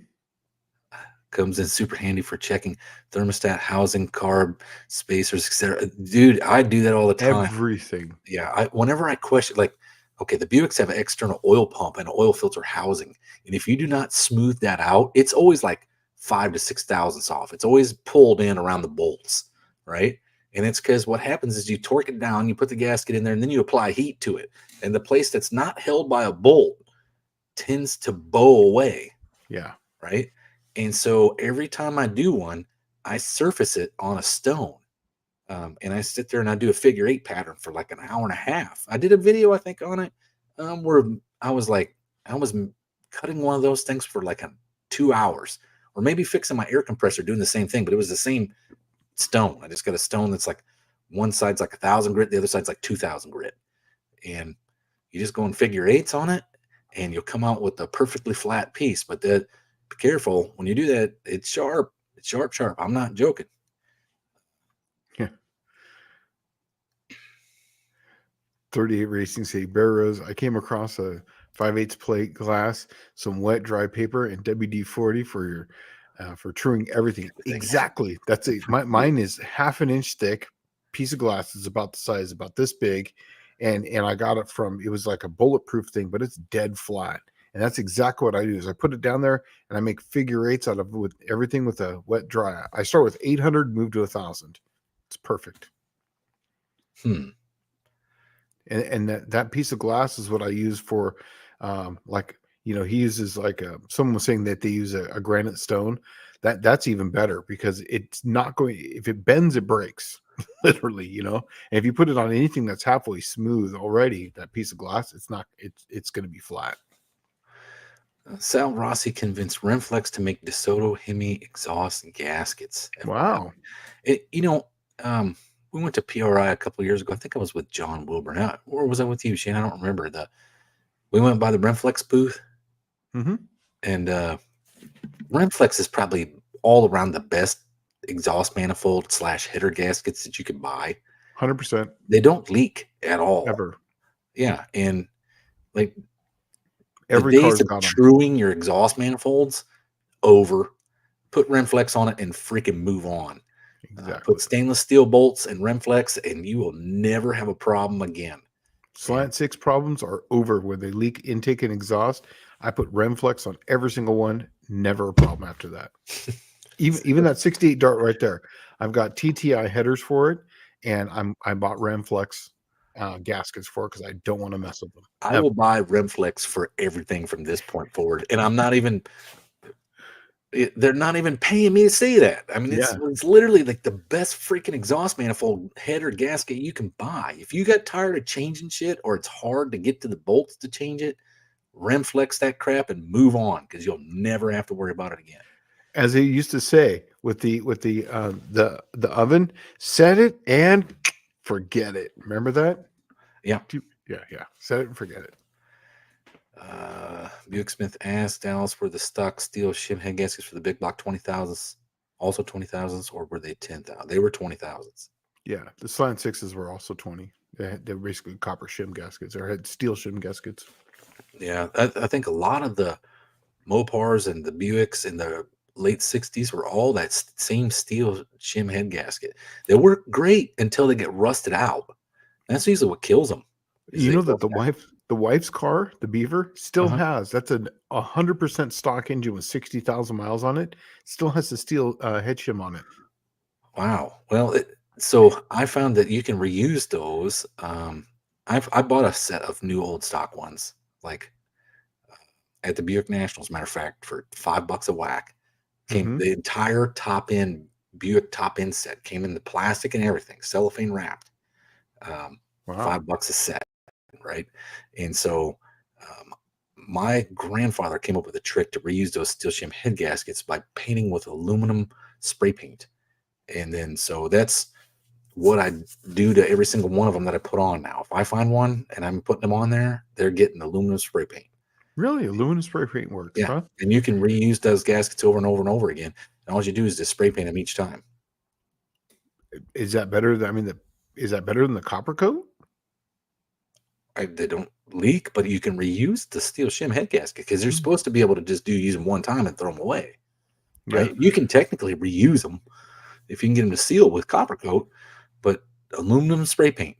Comes in super handy for checking thermostat, housing, carb, spacers, etc. Dude, I do that all the time. Everything. Yeah, whenever I question, like, okay, the Buicks have an external oil pump and oil filter housing, and if you do not smooth that out, it's always like 5 to 6 thousandths off. It's always pulled in around the bolts, right? And it's because what happens is you torque it down, you put the gasket in there, and then you apply heat to it, and the place that's not held by a bolt tends to bow away, Yeah. right? And so every time I do one, I surface it on a stone. And I sit there and I do a figure eight pattern for like an hour and a half. I did a video, I think, on it, where I was cutting one of those things for like 2 hours, or maybe fixing my air compressor, doing the same thing, but it was the same stone. I just got a stone that's like one side's like 1,000 grit, the other side's like 2,000 grit, and you just go in figure eights on it, and you'll come out with a perfectly flat piece. But that, be careful when you do that. It's sharp. It's sharp, sharp. I'm not joking. Yeah. 38 Racing City Bear Rose. I came across a 5/8 plate glass, some wet dry paper, and WD-40 for your for truing everything. Exactly. That's it. Mine is half an inch thick piece of glass. It's about the size, about this big, and I got it from. It was like a bulletproof thing, but it's dead flat. And that's exactly what I do. Is I put it down there and I make figure eights out of with everything with a wet dry. I start with 800, move to 1,000. It's perfect. And that piece of glass is what I use for, like, he uses like someone was saying that they use a granite stone. That's even better because it's not going, if it bends, it breaks literally, And if you put it on anything that's halfway smooth already, that piece of glass, it's going to be flat. Sal Rossi convinced Renflex to make DeSoto Hemi exhaust gaskets. Wow. We went to PRI a couple of years ago. I think I was with John Wilburn. Or was I with you, Shane? I don't remember. We went by the Renflex booth, Mm-hmm. and Renflex is probably all around the best exhaust manifold / header gaskets that you could buy. 100%. They don't leak at all. Ever. Yeah, and like Every the car's days of got them. truing your exhaust manifolds over. Put Renflex on it and freaking move on. Exactly. Put stainless steel bolts and Renflex, and you will never have a problem again. Slant 6 problems are over when they leak intake and exhaust. I put Renflex on every single one. Never a problem after that. Even that 68 Dart right there. I've got TTI headers for it, and I bought Renflex gaskets for it because I don't want to mess with them. I will buy Renflex for everything from this point forward, and I'm not even. They're not even paying me to say that. I mean, it's literally like the best freaking exhaust manifold header gasket you can buy. If you got tired of changing shit, or it's hard to get to the bolts to change it, Renflex that crap and move on, because you'll never have to worry about it again. As they used to say with the oven, set it and forget it. Remember that? Yeah. Set it and forget it. Buick Smith asked Dallas, were the stock steel shim head gaskets for the big block 20,000s also 20,000s, or were they 10,000? They were 20,000s. Yeah, the Slant 6s were also 20. They're basically copper shim gaskets, or had steel shim gaskets. Yeah, I think a lot of the Mopars and the Buicks in the late 60s were all that same steel shim head gasket. They work great until they get rusted out. That's usually what kills them. You know that the wife's car, the Beaver, still has, that's a 100% stock engine with 60,000 miles on it. Still has the steel head shim on it. Wow. Well, so I found that you can reuse those. I bought a set of new old stock ones, like at the Buick Nationals, matter of fact, for $5 a whack. Came the entire top end Buick top end set, came in the plastic and everything, cellophane wrapped. Wow. $5 a set, right? And so my grandfather came up with a trick to reuse those steel shim head gaskets by painting with aluminum spray paint. And then so that's what I do to every single one of them that I put on now. If I find one and I'm putting them on there, they're getting aluminum spray paint. Really? Aluminum spray paint works, yeah. huh? And you can reuse those gaskets over and over and over again. And all you do is just spray paint them each time. Is that better? Is that better than the copper coat? They don't leak, but you can reuse the steel shim head gasket because you're supposed to be able to just use them one time and throw them away, Yeah, right? You can technically reuse them if you can get them to seal with copper coat, but aluminum spray paint.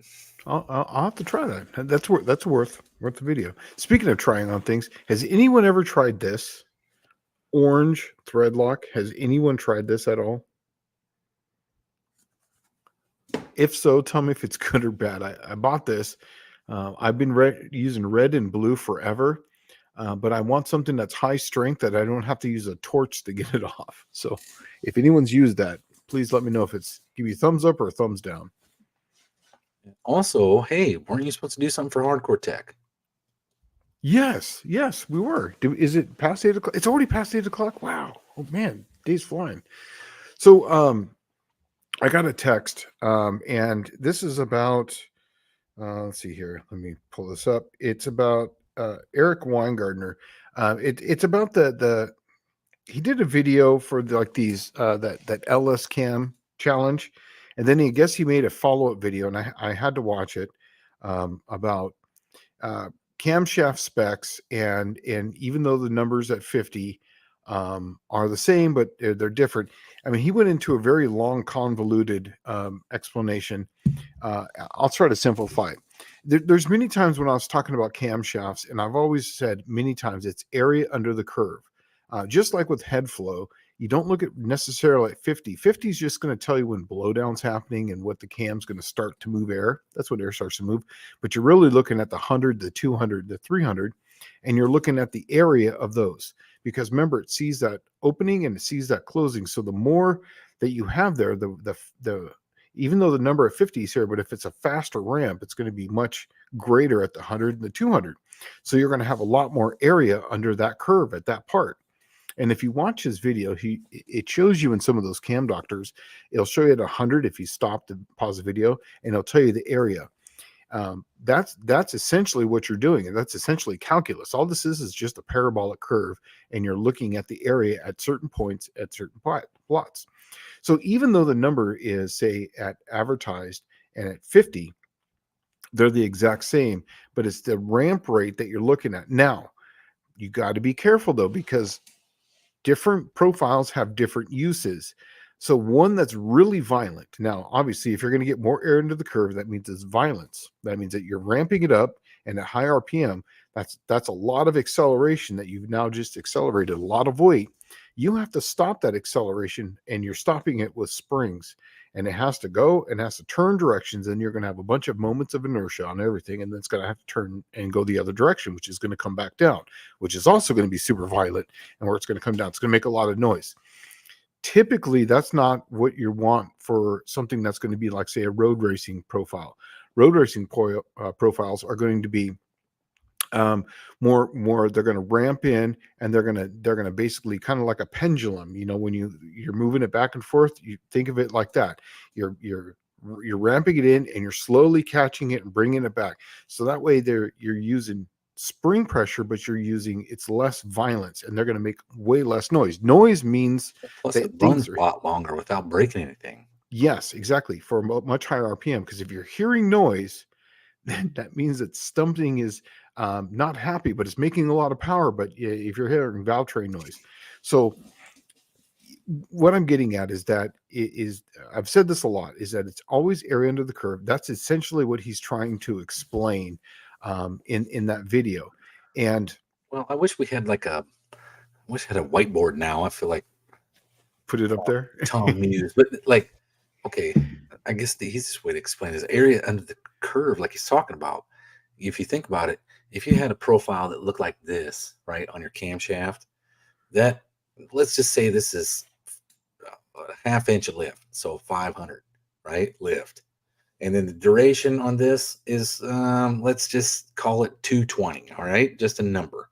I'll have to try that. That's worth the video. Speaking of trying on things, has anyone ever tried this orange thread lock? Has anyone tried this at all? If so, tell me if it's good or bad. I bought this. I've been using red and blue forever, but I want something that's high strength that I don't have to use a torch to get it off. So if anyone's used that, please let me know if it's give you a thumbs up or a thumbs down. Also, hey, weren't you supposed to do something for hardcore tech? Yes, we were. Is it past 8 o'clock? It's already past 8 o'clock. Wow. Oh man, day's flying. So I got a text, and this is about let's see here. Let me pull this up. It's about Eric Weingartner. It's about the he did a video for these that LS Cam challenge, and then I guess he made a follow up video, and I had to watch it about camshaft specs, and even though the numbers at 50 are the same, but they're different. I mean, he went into a very long, convoluted explanation. I'll try to simplify it. There's many times when I was talking about camshafts, and I've always said many times it's area under the curve. Just like with head flow, you don't look at necessarily at 50. 50 is just going to tell you when blowdown's happening and what the cam's going to start to move air. That's when air starts to move. But you're really looking at the 100, the 200, the 300, and you're looking at the area of those. Because remember, it sees that opening and it sees that closing. So the more that you have there, the even though the number of 50 is here, but if it's a faster ramp, it's going to be much greater at the 100 and the 200. So you're going to have a lot more area under that curve at that part. And if you watch his video, it shows you in some of those cam doctors, it'll show you at 100 if you stop to pause the video, and it'll tell you the area. That's essentially what you're doing, and that's essentially calculus. All this is just a parabolic curve, and you're looking at the area at certain points at certain plots. So even though the number is, say, at advertised and at 50, they're the exact same, but it's the ramp rate that you're looking at. Now, you got to be careful, though, because different profiles have different uses. So one that's really violent. Now, obviously, if you're going to get more air into the curve, that means it's violence. That means that you're ramping it up, and at high RPM, that's a lot of acceleration that you've now just accelerated, a lot of weight. You have to stop that acceleration, and you're stopping it with springs. And it has to go and has to turn directions, and you're going to have a bunch of moments of inertia on everything, and then it's going to have to turn and go the other direction, which is going to come back down, which is also going to be super violent, and where it's going to come down, it's going to make a lot of noise. Typically, that's not what you want for something that's going to be like, say, a road racing profile. Road racing profiles are going to be more they're going to ramp in, and they're going to basically kind of like a pendulum. When you're moving it back and forth, you think of it like that. You're ramping it in, and you're slowly catching it and bringing it back. So that way you're using spring pressure, but it's less violence, and they're going to make way less noise. Noise means Plus, that it things runs are, a lot longer without breaking anything. yes, exactly, for much higher RPM. Because if you're hearing noise, that means that something is not happy, but it's making a lot of power. But if you're hearing valve train noise, so what I'm getting at is that I've said this a lot, is that it's always area under the curve. That's essentially what he's trying to explain in that video. And Well, I wish we had I wish I had a whiteboard now. I feel like put it up there. Tom Muse, but okay, I guess the easiest way to explain is area under the curve, like he's talking about. If you think about it, if you had a profile that looked like this, right, on your camshaft, that, let's just say this is a half inch of lift, so 500, right, lift. And then the duration on this is, let's just call it 220, all right, just a number.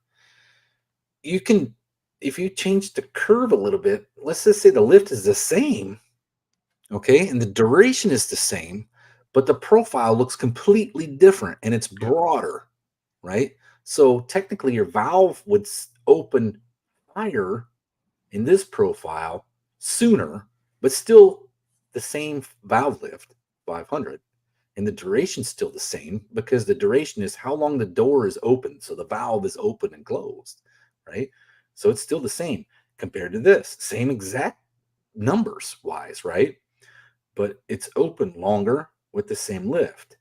You can, if you change the curve a little bit, let's just say the lift is the same, okay, and the duration is the same, but the profile looks completely different and it's broader, right? So technically your valve would open higher in this profile sooner, but still the same valve lift, 500. and the duration's still the same because the duration is how long the door is open. So the valve is open and closed, right? So it's still the same compared to this, same exact numbers wise, right? But it's open longer with the same lift.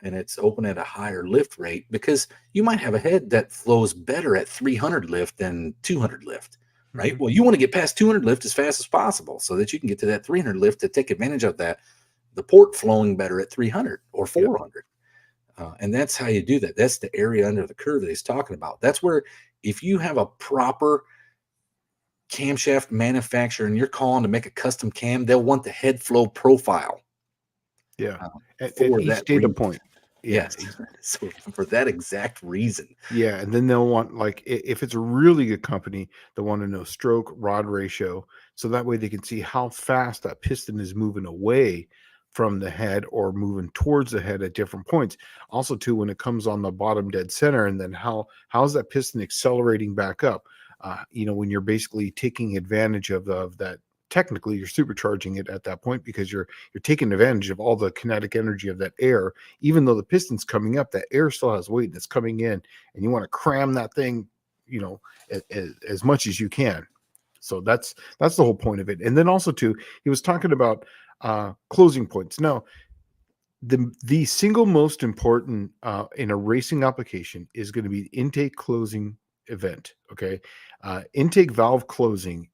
And it's open at a higher lift rate because you might have a head that flows better at 300 lift than 200 lift, right? Mhm. Well, you want to get past 200 lift as fast as possible so that you can get to that 300 lift to take advantage of that, the port flowing better at 300 or Yeah. 400. And that's how you do that. That's the area under the curve that he's talking about. That's where if you have a proper camshaft manufacturer and you're calling to make a custom cam, they'll want the head flow profile Yeah. At for each that data reason. point. Yeah. Yes. So for that exact reason. Yeah, and then they'll want, like, if it's a really good company, they want to know stroke rod ratio, so that way they can see how fast that piston is moving away from the head or moving towards the head at different points. Also, too, when it comes on the bottom dead center, and then how's that piston accelerating back up? When you're basically taking advantage of that. Technically, you're supercharging it at that point because you're taking advantage of all the kinetic energy of that air. Even though the piston's coming up, that air still has weight and it's coming in, and you want to cram that thing, as much as you can. So that's the whole point of it. And then also too, he was talking about closing points. Now, the single most important in a racing application is going to be intake closing event. Okay, intake valve closing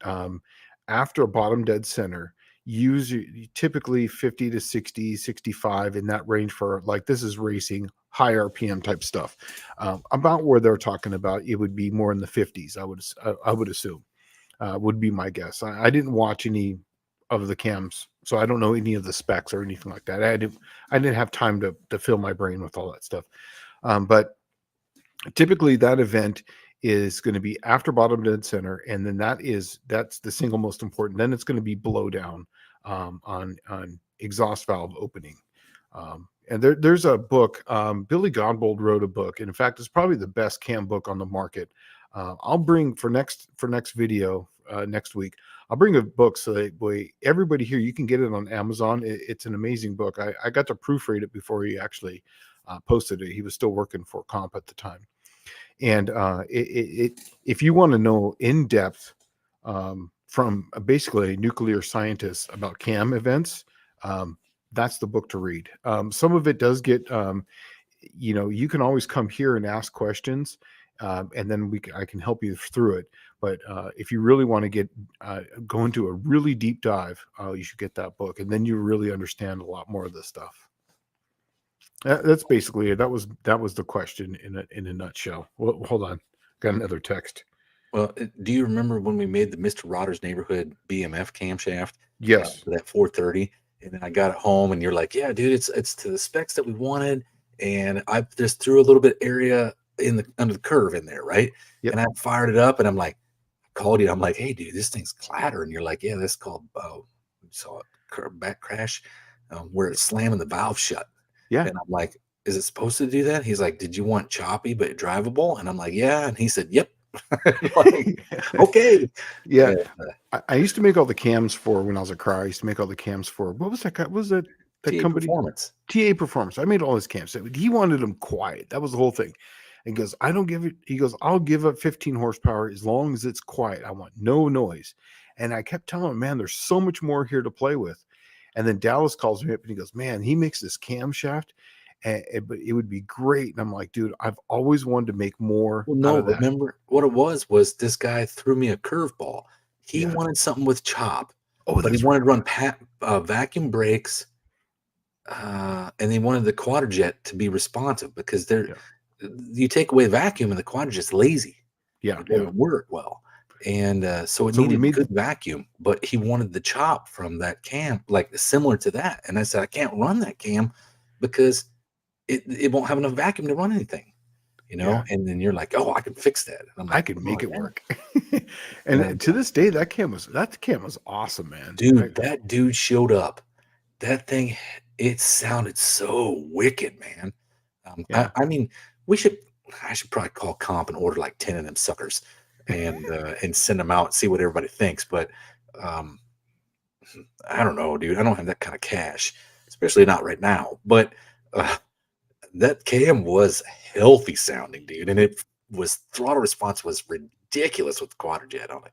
after a bottom dead center. Use typically 50 to 60, 65 in that range for, like, this is racing high RPM type stuff. About where they're talking about, it would be more in the 50s. I would assume, would be my guess. I didn't watch any of the cams, so I don't know any of the specs or anything like that. I didn't have time to fill my brain with all that stuff. But typically that event is going to be after bottom dead center, and then that's the single most important. Then it's going to be blow down on exhaust valve opening. And there's a book. Billy Godbold wrote a book, and in fact, it's probably the best cam book on the market. I'll bring for next video next week. I'll bring a book so that everybody here, you can get it on Amazon. It's an amazing book. I got to proofread it before he actually posted it. He was still working for Comp at the time. And if you want to know in depth from basically a nuclear scientist about cam events, that's the book to read. Some of it does get, you can always come here and ask questions, and then I can help you through it. But if you really want to go into a really deep dive, you should get that book, and then you really understand a lot more of this stuff. That's basically it. That was the question in a nutshell. Well, hold on, got another text. Well, do you remember when we made the Mr. Rotter's Neighborhood BMF camshaft? Yes. For that 430, and then I got it home, and you're like, "Yeah, dude, it's to the specs that we wanted," and I just threw a little bit area under the curve in there, right? Yep. And I fired it up, and I'm like, called you. I'm like, "Hey, dude, this thing's clattering." You're like, "Yeah, that's called saw a back crash where it's slamming the valve shut." Yeah. And I'm like, "Is it supposed to do that?" He's like, "Did you want choppy but drivable?" And I'm like, "Yeah." And he said, "Yep." Like, okay. Yeah. I used to make all the cams for, when I was a car. I used to make all the cams for, what was that? What was that TA company? Performance. TA Performance. I made all his cams. He wanted them quiet. That was the whole thing. And he goes, I'll give up 15 horsepower as long as it's quiet. I want no noise. And I kept telling him, man, there's so much more here to play with. And then Dallas calls me up and he goes, man, he makes this camshaft, but it would be great. And I'm like, dude, I've always wanted to make more Well, out no, of that. remember what it was this guy threw me a curveball. He Yeah. wanted something with chop, Oh, but he that's wanted right. to run vacuum brakes, and he wanted the quadrojet to be responsive because Yeah. you take away vacuum and the quadrojet's lazy. Yeah. It Yeah. doesn't work well. And so it So we needed made good vacuum, but he wanted the chop from that cam, like similar to that. And I said, I can't run that cam because it won't have enough vacuum to run anything, Yeah. And then you're like, oh, I can fix that. And I'm I like, could oh, make it yeah. work. And And to this day, that cam was awesome, man. dude, that dude showed up. That thing, it sounded so wicked, man. Yeah. I mean, I should probably call Comp and order like 10 of them suckers and send them out and see what everybody thinks. But I don't know, dude. I don't have that kind of cash. especially not right now. But uh, that cam was healthy sounding, dude, and it was throttle response was ridiculous with the quadrojet on it.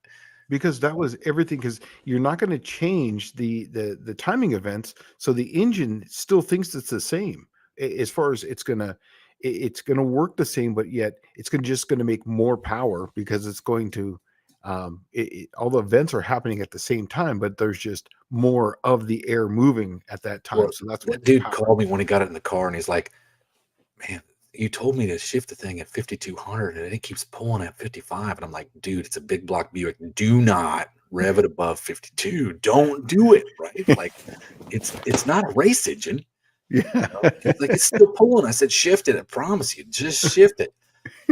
because that was everything. Because you're not going to change the timing events, so the engine still thinks it's the same as far as it's gonna work the same, but yet it's just gonna make more power because it's going to all the events are happening at the same time, but there's just more of the air moving at that time, Well, so that's what that the dude power. called me when he got it in the car, and he's like, "Man, you told me to shift the thing at 5,200, and it keeps pulling at 55." And I'm like, "Dude, it's a big block Buick. Do not rev it above 52. Don't do it, right? Like, it's not a race engine." Yeah. He's like, "It's still pulling." I said, "Shift it. I promise you. Just shift it."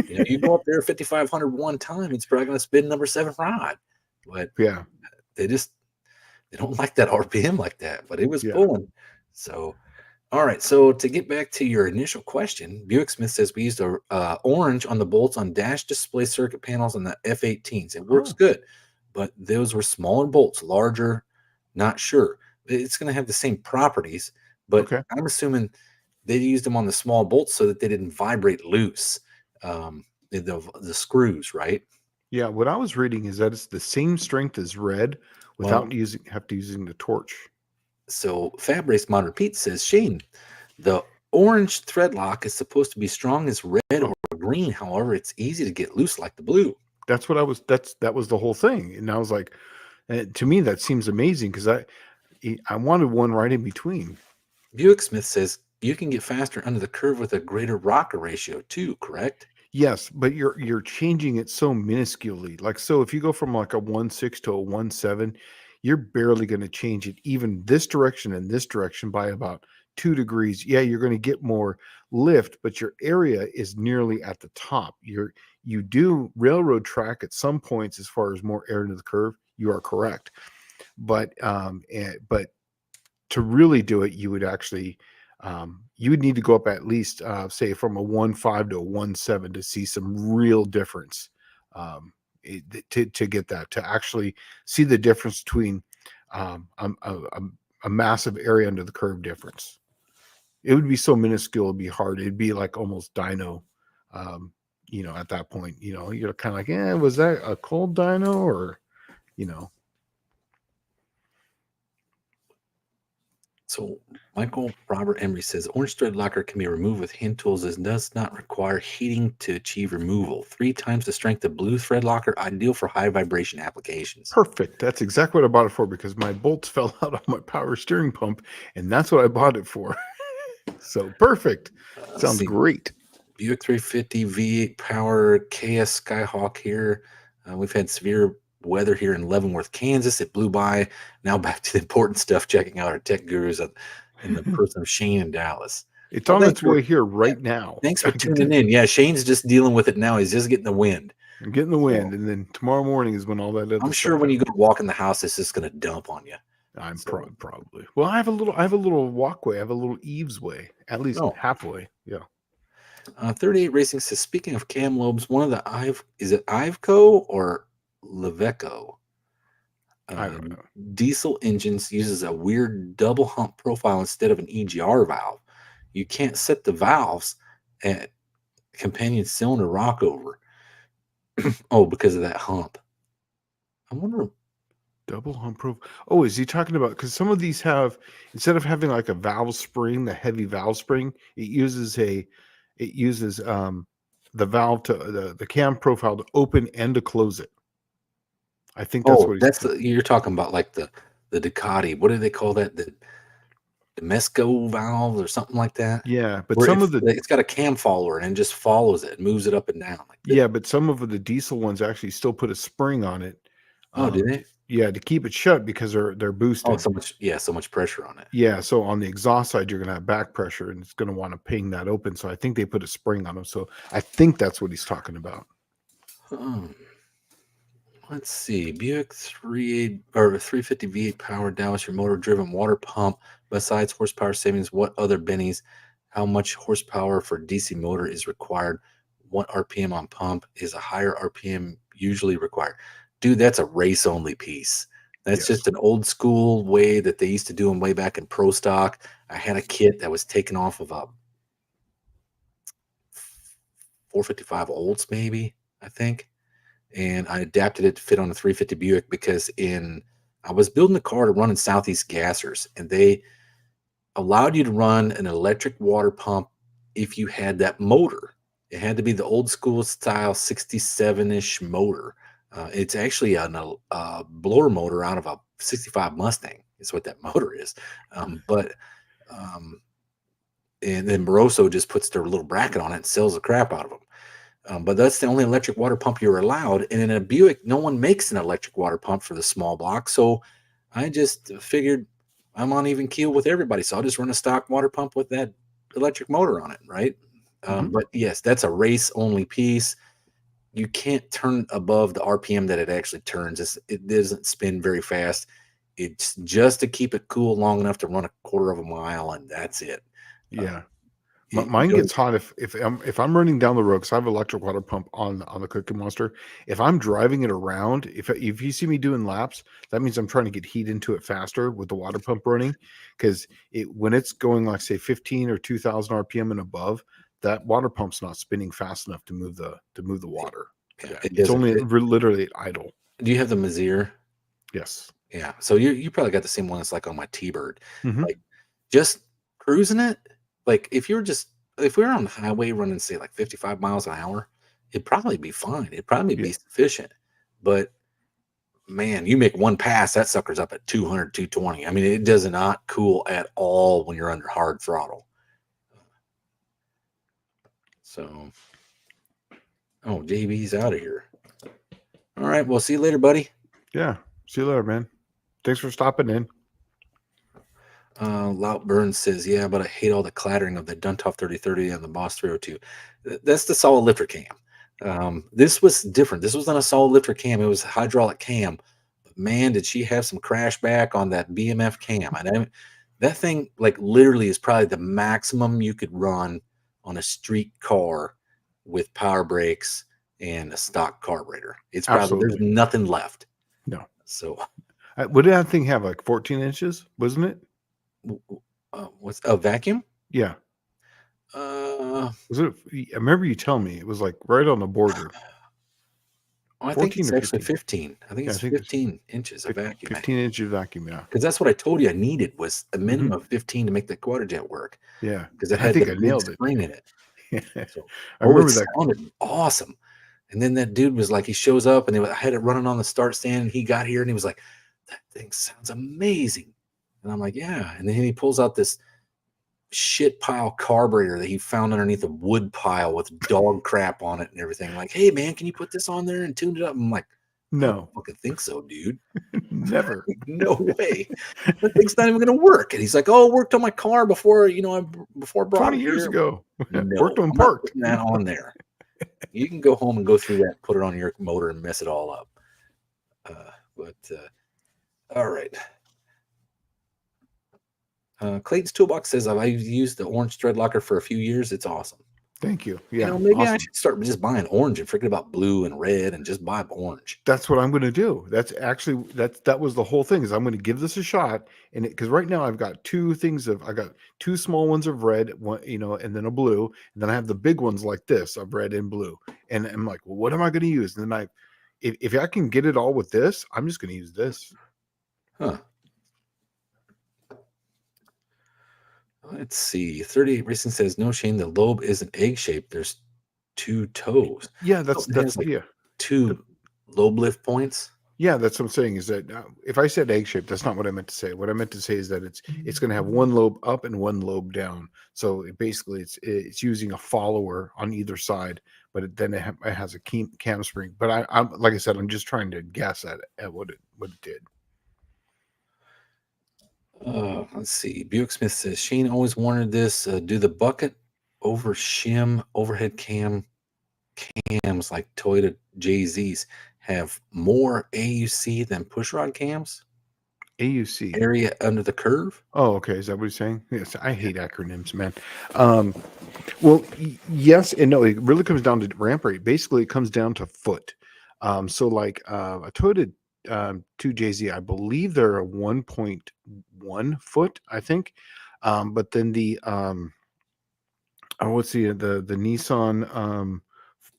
You go up there 5,500 one time, it's probably going to spin number 7 rod. But Yeah, they just they don't like that RPM like that. But it was yeah. pulling. So, all right. So to get back to your initial question, Buick Smith says we used a orange on the bolts on dash display circuit panels on the F18s. It works Oh, good, but those were smaller bolts, larger. Not sure. It's going to have the same properties, but okay. I'm assuming they used them on the small bolts so that they didn't vibrate loose. The screws, right? Yeah, what I was reading is that it's the same strength as red Well, without using the torch. so Fab Race Mod Repeat says, Shane, the orange thread lock is supposed to be strong as red Oh, or green. However, it's easy to get loose like the blue. that's what I was that was the whole thing. And I was like, to me that seems amazing because I wanted one right in between. Buick Smith says you can get faster under the curve with a greater rocker ratio too, correct? Yes, but you're changing it so minusculely. Like so if you go from like a 1.6 to a 1.7, you're barely going to change it even this direction and this direction by about 2 degrees. Yeah, you're going to get more lift, but your area is nearly at the top. You do railroad track at some points as far as more air into the curve. You are correct. But to really do it, you would actually you would need to go up at least say from a 1.5 to a 1.7 to see some real difference to get that to actually see the difference between a massive area under the curve difference. It would be so minuscule, it'd be hard. It'd be like almost dyno. um, at that point, you're kind of like, was that a cold dyno or you know So Michael Robert Emery says orange thread locker can be removed with hand tools and does not require heating to achieve removal. 3 times the strength of blue thread locker, ideal for high vibration applications. Perfect. That's exactly what I bought it for because my bolts fell out on my power steering pump, and that's what I bought it for. So perfect. Let's Sounds see. great. Buick 350 V8 power KS Skyhawk here. We've had severe weather here in Leavenworth, Kansas. It blew by. Now back to the important stuff, checking out our tech gurus in the person of Shane in Dallas. It's Well, on its way here right now. thanks for I can tuning tell. in. Yeah, Shane's just dealing with it now. He's just getting the wind. I'm getting the So wind, and then tomorrow morning is when all that I'm other sure stuff when you go happens. walk in the house, it's just going to dump on you. I'm So, probably. Well, I have a little walkway. I have a little eaves way, at least no. halfway. Yeah. 38 Racing says, speaking of cam lobes, one of the is it Iveco or Leveco? I Uh, don't know. Diesel engines uses a weird double hump profile instead of an EGR valve. You can't set the valves at companion cylinder rockover. Oh, because of that hump. I wonder. Double hump proof. Oh, is he talking about because some of these have instead of having like a valve spring, the heavy valve spring, it uses the valve to the cam profile to open and to close it. I think that's Oh, what he's that's you're talking about like the Ducati. What do they call that? The Mesco valve or something like that. yeah, but Where some of the it's got a cam follower and just follows it, moves it up and down. Like yeah, but some of the diesel ones actually still put a spring on it. oh, do they? Yeah, to keep it shut because they're Oh, boosted. so much pressure on it. Yeah, so on the exhaust side, you're gonna have back pressure, and it's gonna want to ping that open. So I think they put a spring on them. So I think that's what he's talking about. Um, let's see. Buick 38 or 350 V8 powered Dallas, your motor driven water pump. Besides horsepower savings, what other bennies? How much horsepower for DC motor is required? What RPM on pump is a higher RPM usually required? Dude, that's a race only piece. That's Yes. just an old school way that they used to do them way back in pro stock. I had a kit that was taken off of a 455 Olds, maybe, I think. And I adapted it to fit on a 350 Buick because I was building a car to run in Southeast gassers, and they allowed you to run an electric water pump if you had that motor. It had to be the old school style 67-ish motor. It's actually a blower motor out of a 65 Mustang. Is what that motor is. But um, and then Moroso just puts their little bracket on it and sells the crap out of them. But that's the only electric water pump you're allowed. And in a Buick, no one makes an electric water pump for the small block. So I just figured I'm on even keel with everybody. So I'll just run a stock water pump with that electric motor on it, right? Mhm. But yes, that's a race only piece. You can't turn above the RPM that it actually turns. It doesn't spin very fast. It's just to keep it cool long enough to run a quarter of a mile, and that's it. Uh, Yeah. you Mine don't. gets hot if I'm running down the road because I have an electric water pump on the Cookie Monster. If I'm driving it around, if you see me doing laps, that means I'm trying to get heat into it faster with the water pump running. Because when it's going like say 15 or 2,000 RPM and above, that water pump's not spinning fast enough to move the water. Yeah, Yeah, it it's doesn't. only literally at idle. Do you have the Mazir? Yes. Yeah. So you probably got the same one that's like on my T-Bird. Hmm. Like just cruising it. Like if we were on the highway running say like 55 miles an hour, it'd probably be fine. It'd probably Yeah. be sufficient. But man, you make one pass, that sucker's up at 200, 220. I mean, it does not cool at all when you're under hard throttle. So, oh, JB's out of here. All right. Well, see you later, buddy. Yeah. See you later, man. Thanks for stopping in. Lout Burns says, yeah, but I hate all the clattering of the Duntov 3030 and the Boss 302. That's the solid lifter cam. This was different. This wasn't a solid lifter cam. It was a hydraulic cam. But man, did she have some crash back on that BMF cam. That thing, like, literally is probably the maximum you could run on a street car with power brakes and a stock carburetor. It's probably, there's Absolutely. nothing left. No. So, What did that thing have? Like 14 inches, wasn't it? what's a vacuum? Yeah. Uh, Was it? I remember you telling me it was like right on the border, I think 14 it's or actually 15. 15. I think Yeah, I it's think it's 15 inches of vacuum. 15 inches vacuum. Yeah. Because that's what I told you I needed was a Hmm. minimum of 15 to make the quarter jet work. Yeah. Because it And I had the think I big nailed it. spring in it. So, I oh, it remember that. sounded awesome. And then that dude was like, he shows up and I had it running on the start stand. And he got here and he was like, that thing sounds amazing. And I'm like, yeah. And then he pulls out this shit pile carburetor that he found underneath a wood pile with dog crap on it and everything. Like, hey man, can you put this on there and tune it up? I'm like, I don't No, fucking think so, dude. never. No way. That thing's not even gonna work. And he's like, oh, it worked on my car before, before I brought 20 it years here. ago, No, worked on I'm not parked. putting that on there. You can go home and go through that, put it on your motor and mess it all up. All right. Clayton's Toolbox says I've used the orange thread locker for a few years. It's awesome. Thank you. Yeah, Maybe I awesome. should start just buying orange and forget about blue and red and just buy orange. That's what I'm going to do. That's actually that was the whole thing. Is I'm going to give this a shot, and because right now I've got I got two small ones of red, one and then a blue, and then I have the big ones like this of red and blue. And I'm like, well, what am I going to use? And then if I can get it all with this, I'm just going to use this. Huh. Let's see. 38 Racing says, no, Shane, the lobe isn't egg shaped. There's two toes. Yeah, So it has like yeah. two lobe lift points. Yeah, that's what I'm saying. Is that if I said egg shaped, that's not what I meant to say. What I meant to say is that it's going to have one lobe up and one lobe down. So basically, it's using a follower on either side, but then it has a cam spring. But I'm like I said, I'm just trying to guess at what it did. Let's see. Buick Smith says Shane always wanted this. Do the bucket over shim overhead cams like Toyota JZs have more AUC than pushrod cams? AUC. Area under the curve? Oh, okay. Is that what he's saying? Yes, I hate acronyms, man. Well, yes and no. It really comes down to ramp rate. Basically, it comes down to foot. So like a Toyota two JZ. I believe they're a 1.1 foot, I think. But then the what's the Nissan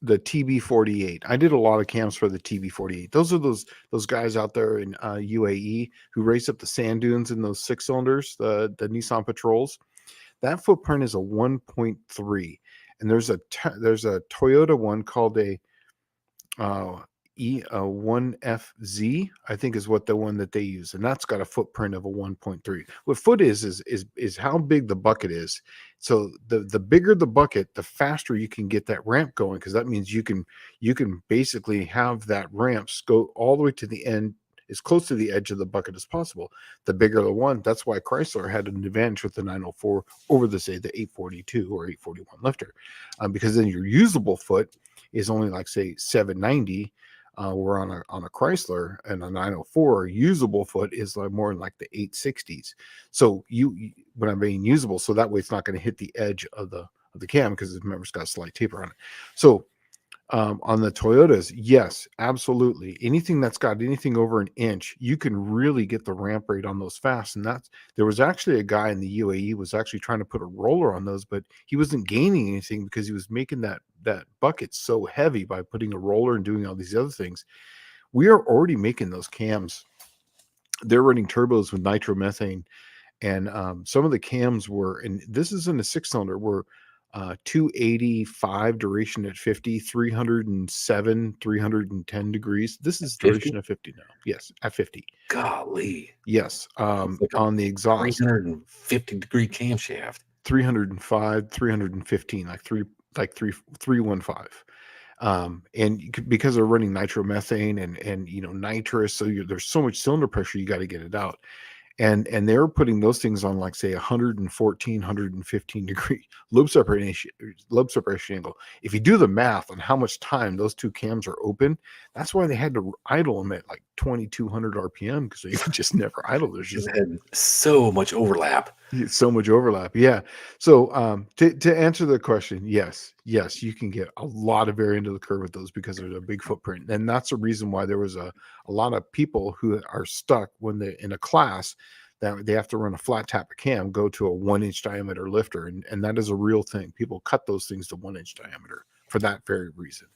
the TB48. I did a lot of cams for the TB48. Those are those guys out there in UAE who race up the sand dunes in those 6 cylinders, the Nissan Patrols. That footprint is a 1.3, and there's a Toyota one called a 1FZ, I think is what the one that they use, and that's got a footprint of a 1.3. What foot is how big the bucket is. So the bigger the bucket, the faster you can get that ramp going, because that means you can basically have that ramps go all the way to the end, as close to the edge of the bucket as possible. The bigger the one, that's why Chrysler had an advantage with the 904 over the 842 or 841 lifter, because then your usable foot is only like say 790. We're on a Chrysler, and a 904 usable foot is like more like the 860s. So when I'm being usable, so that way it's not going to hit the edge of the cam, because remember it's got a slight taper on it. So on the Toyotas, yes, absolutely. Anything that's got anything over an inch, you can really get the ramp rate on those fast. And there was actually a guy in the UAE was actually trying to put a roller on those, but he wasn't gaining anything because he was making that bucket so heavy by putting a roller and doing all these other things. We are already making those cams. They're running turbos with nitromethane, and some of the cams were, and this is in a 6-cylinder, were 285 duration at 50, 307, 310 degrees. This is duration of 50 now. Yes, at 50. Golly. Yes. Like on the exhaust. 350-degree camshaft. 305, 315, like 315. And because they're running nitromethane and nitrous, so there's so much cylinder pressure, you got to get it out. And they were putting those things on like say 114, 115 degree lobe separation angle. If you do the math on how much time those two cams are open, that's why they had to idle them at like 2200 RPM, because they just never idle. There's just had so much overlap. So much overlap. Yeah. So to answer the question, yes, you can get a lot of variant of the curve with those because of a big footprint. And that's the reason why there was a lot of people who are stuck when they're in a class that they have to run a flat tap cam, go to a 1-inch diameter lifter. And that is a real thing. People cut those things to 1-inch diameter for that very reason.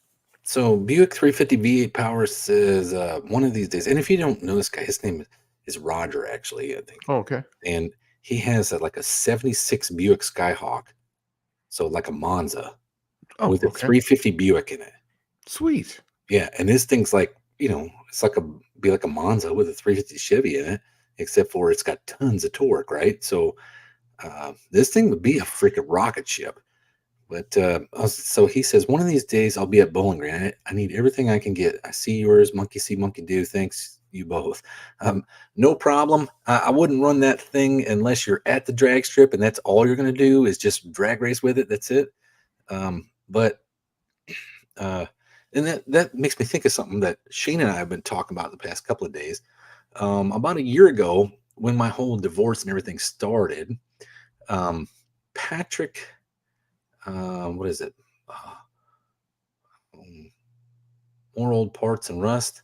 So Buick 350 V8 Power says one of these days, and if you don't know this guy, his name is Roger, actually, I think. Oh, okay. And he has like a 76 Buick Skyhawk, so like a Monza, with a 350 Buick in it. Sweet. Yeah, and this thing's like, it's like a Monza with a 350 Chevy in it, except for it's got tons of torque, right? So this thing would be a freaking rocket ship. But so he says, one of these days I'll be at Bowling Green. I need everything I can get. I see yours, monkey see, monkey do. Thanks, you both. No problem. I wouldn't run that thing unless you're at the drag strip, and that's all you're going to do is just drag race with it. That's it. And that makes me think of something that Shane and I have been talking about the past couple of days. About a year ago, when my whole divorce and everything started, Patrick... what is it? More Old Parts and Rust.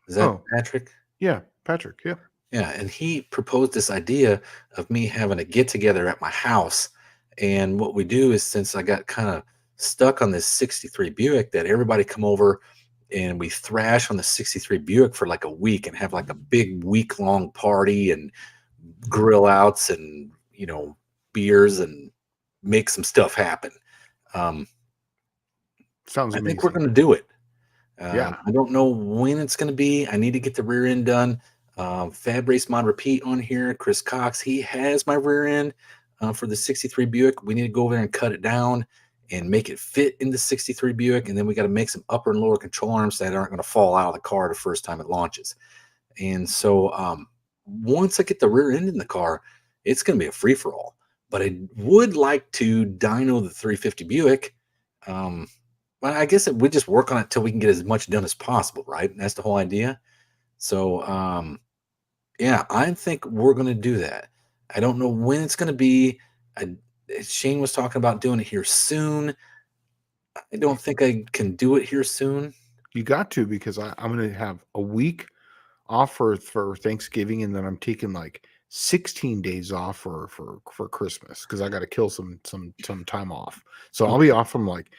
Is that Patrick? Yeah, Patrick. Yeah. Yeah, and he proposed this idea of me having a get together at my house. And what we do is, since I got kind of stuck on this 63 Buick, that everybody come over and we thrash on the 63 Buick for like a week and have like a big week-long party and grill outs and, beers and make some stuff happen. Sounds amazing. I think we're going to do it. Yeah. I don't know when it's going to be. I need to get the rear end done. Fab Race Mod Repeat on here. Chris Cox, he has my rear end for the 63 Buick. We need to go over there and cut it down and make it fit in the 63 Buick. And then we got to make some upper and lower control arms that aren't going to fall out of the car the first time it launches. And so once I get the rear end in the car, it's going to be a free-for-all. But I would like to dyno the 350 Buick. But I guess we just work on it till we can get as much done as possible, right? That's the whole idea. So, yeah, I think we're going to do that. I don't know when it's going to be. Shane was talking about doing it here soon. I don't think I can do it here soon. You got to, because I'm going to have a week off for Thanksgiving, and then I'm taking like 16 days off for Christmas because I got to kill some time off. So I'll be Okay. off from like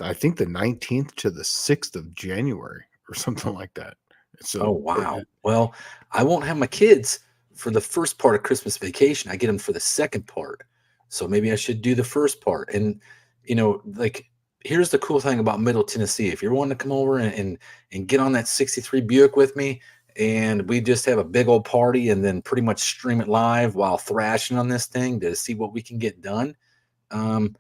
I think the 19th to the 6th of January or something like that. Oh, So wow. Well, I won't have my kids for the first part of Christmas vacation. I get them for the second part. So maybe I should do the first part. And, like, here's the cool thing about Middle Tennessee. If you're wanting to come over and get on that 63 Buick with me, and we just have a big old party and then pretty much stream it live while thrashing on this thing to see what we can get done. Um,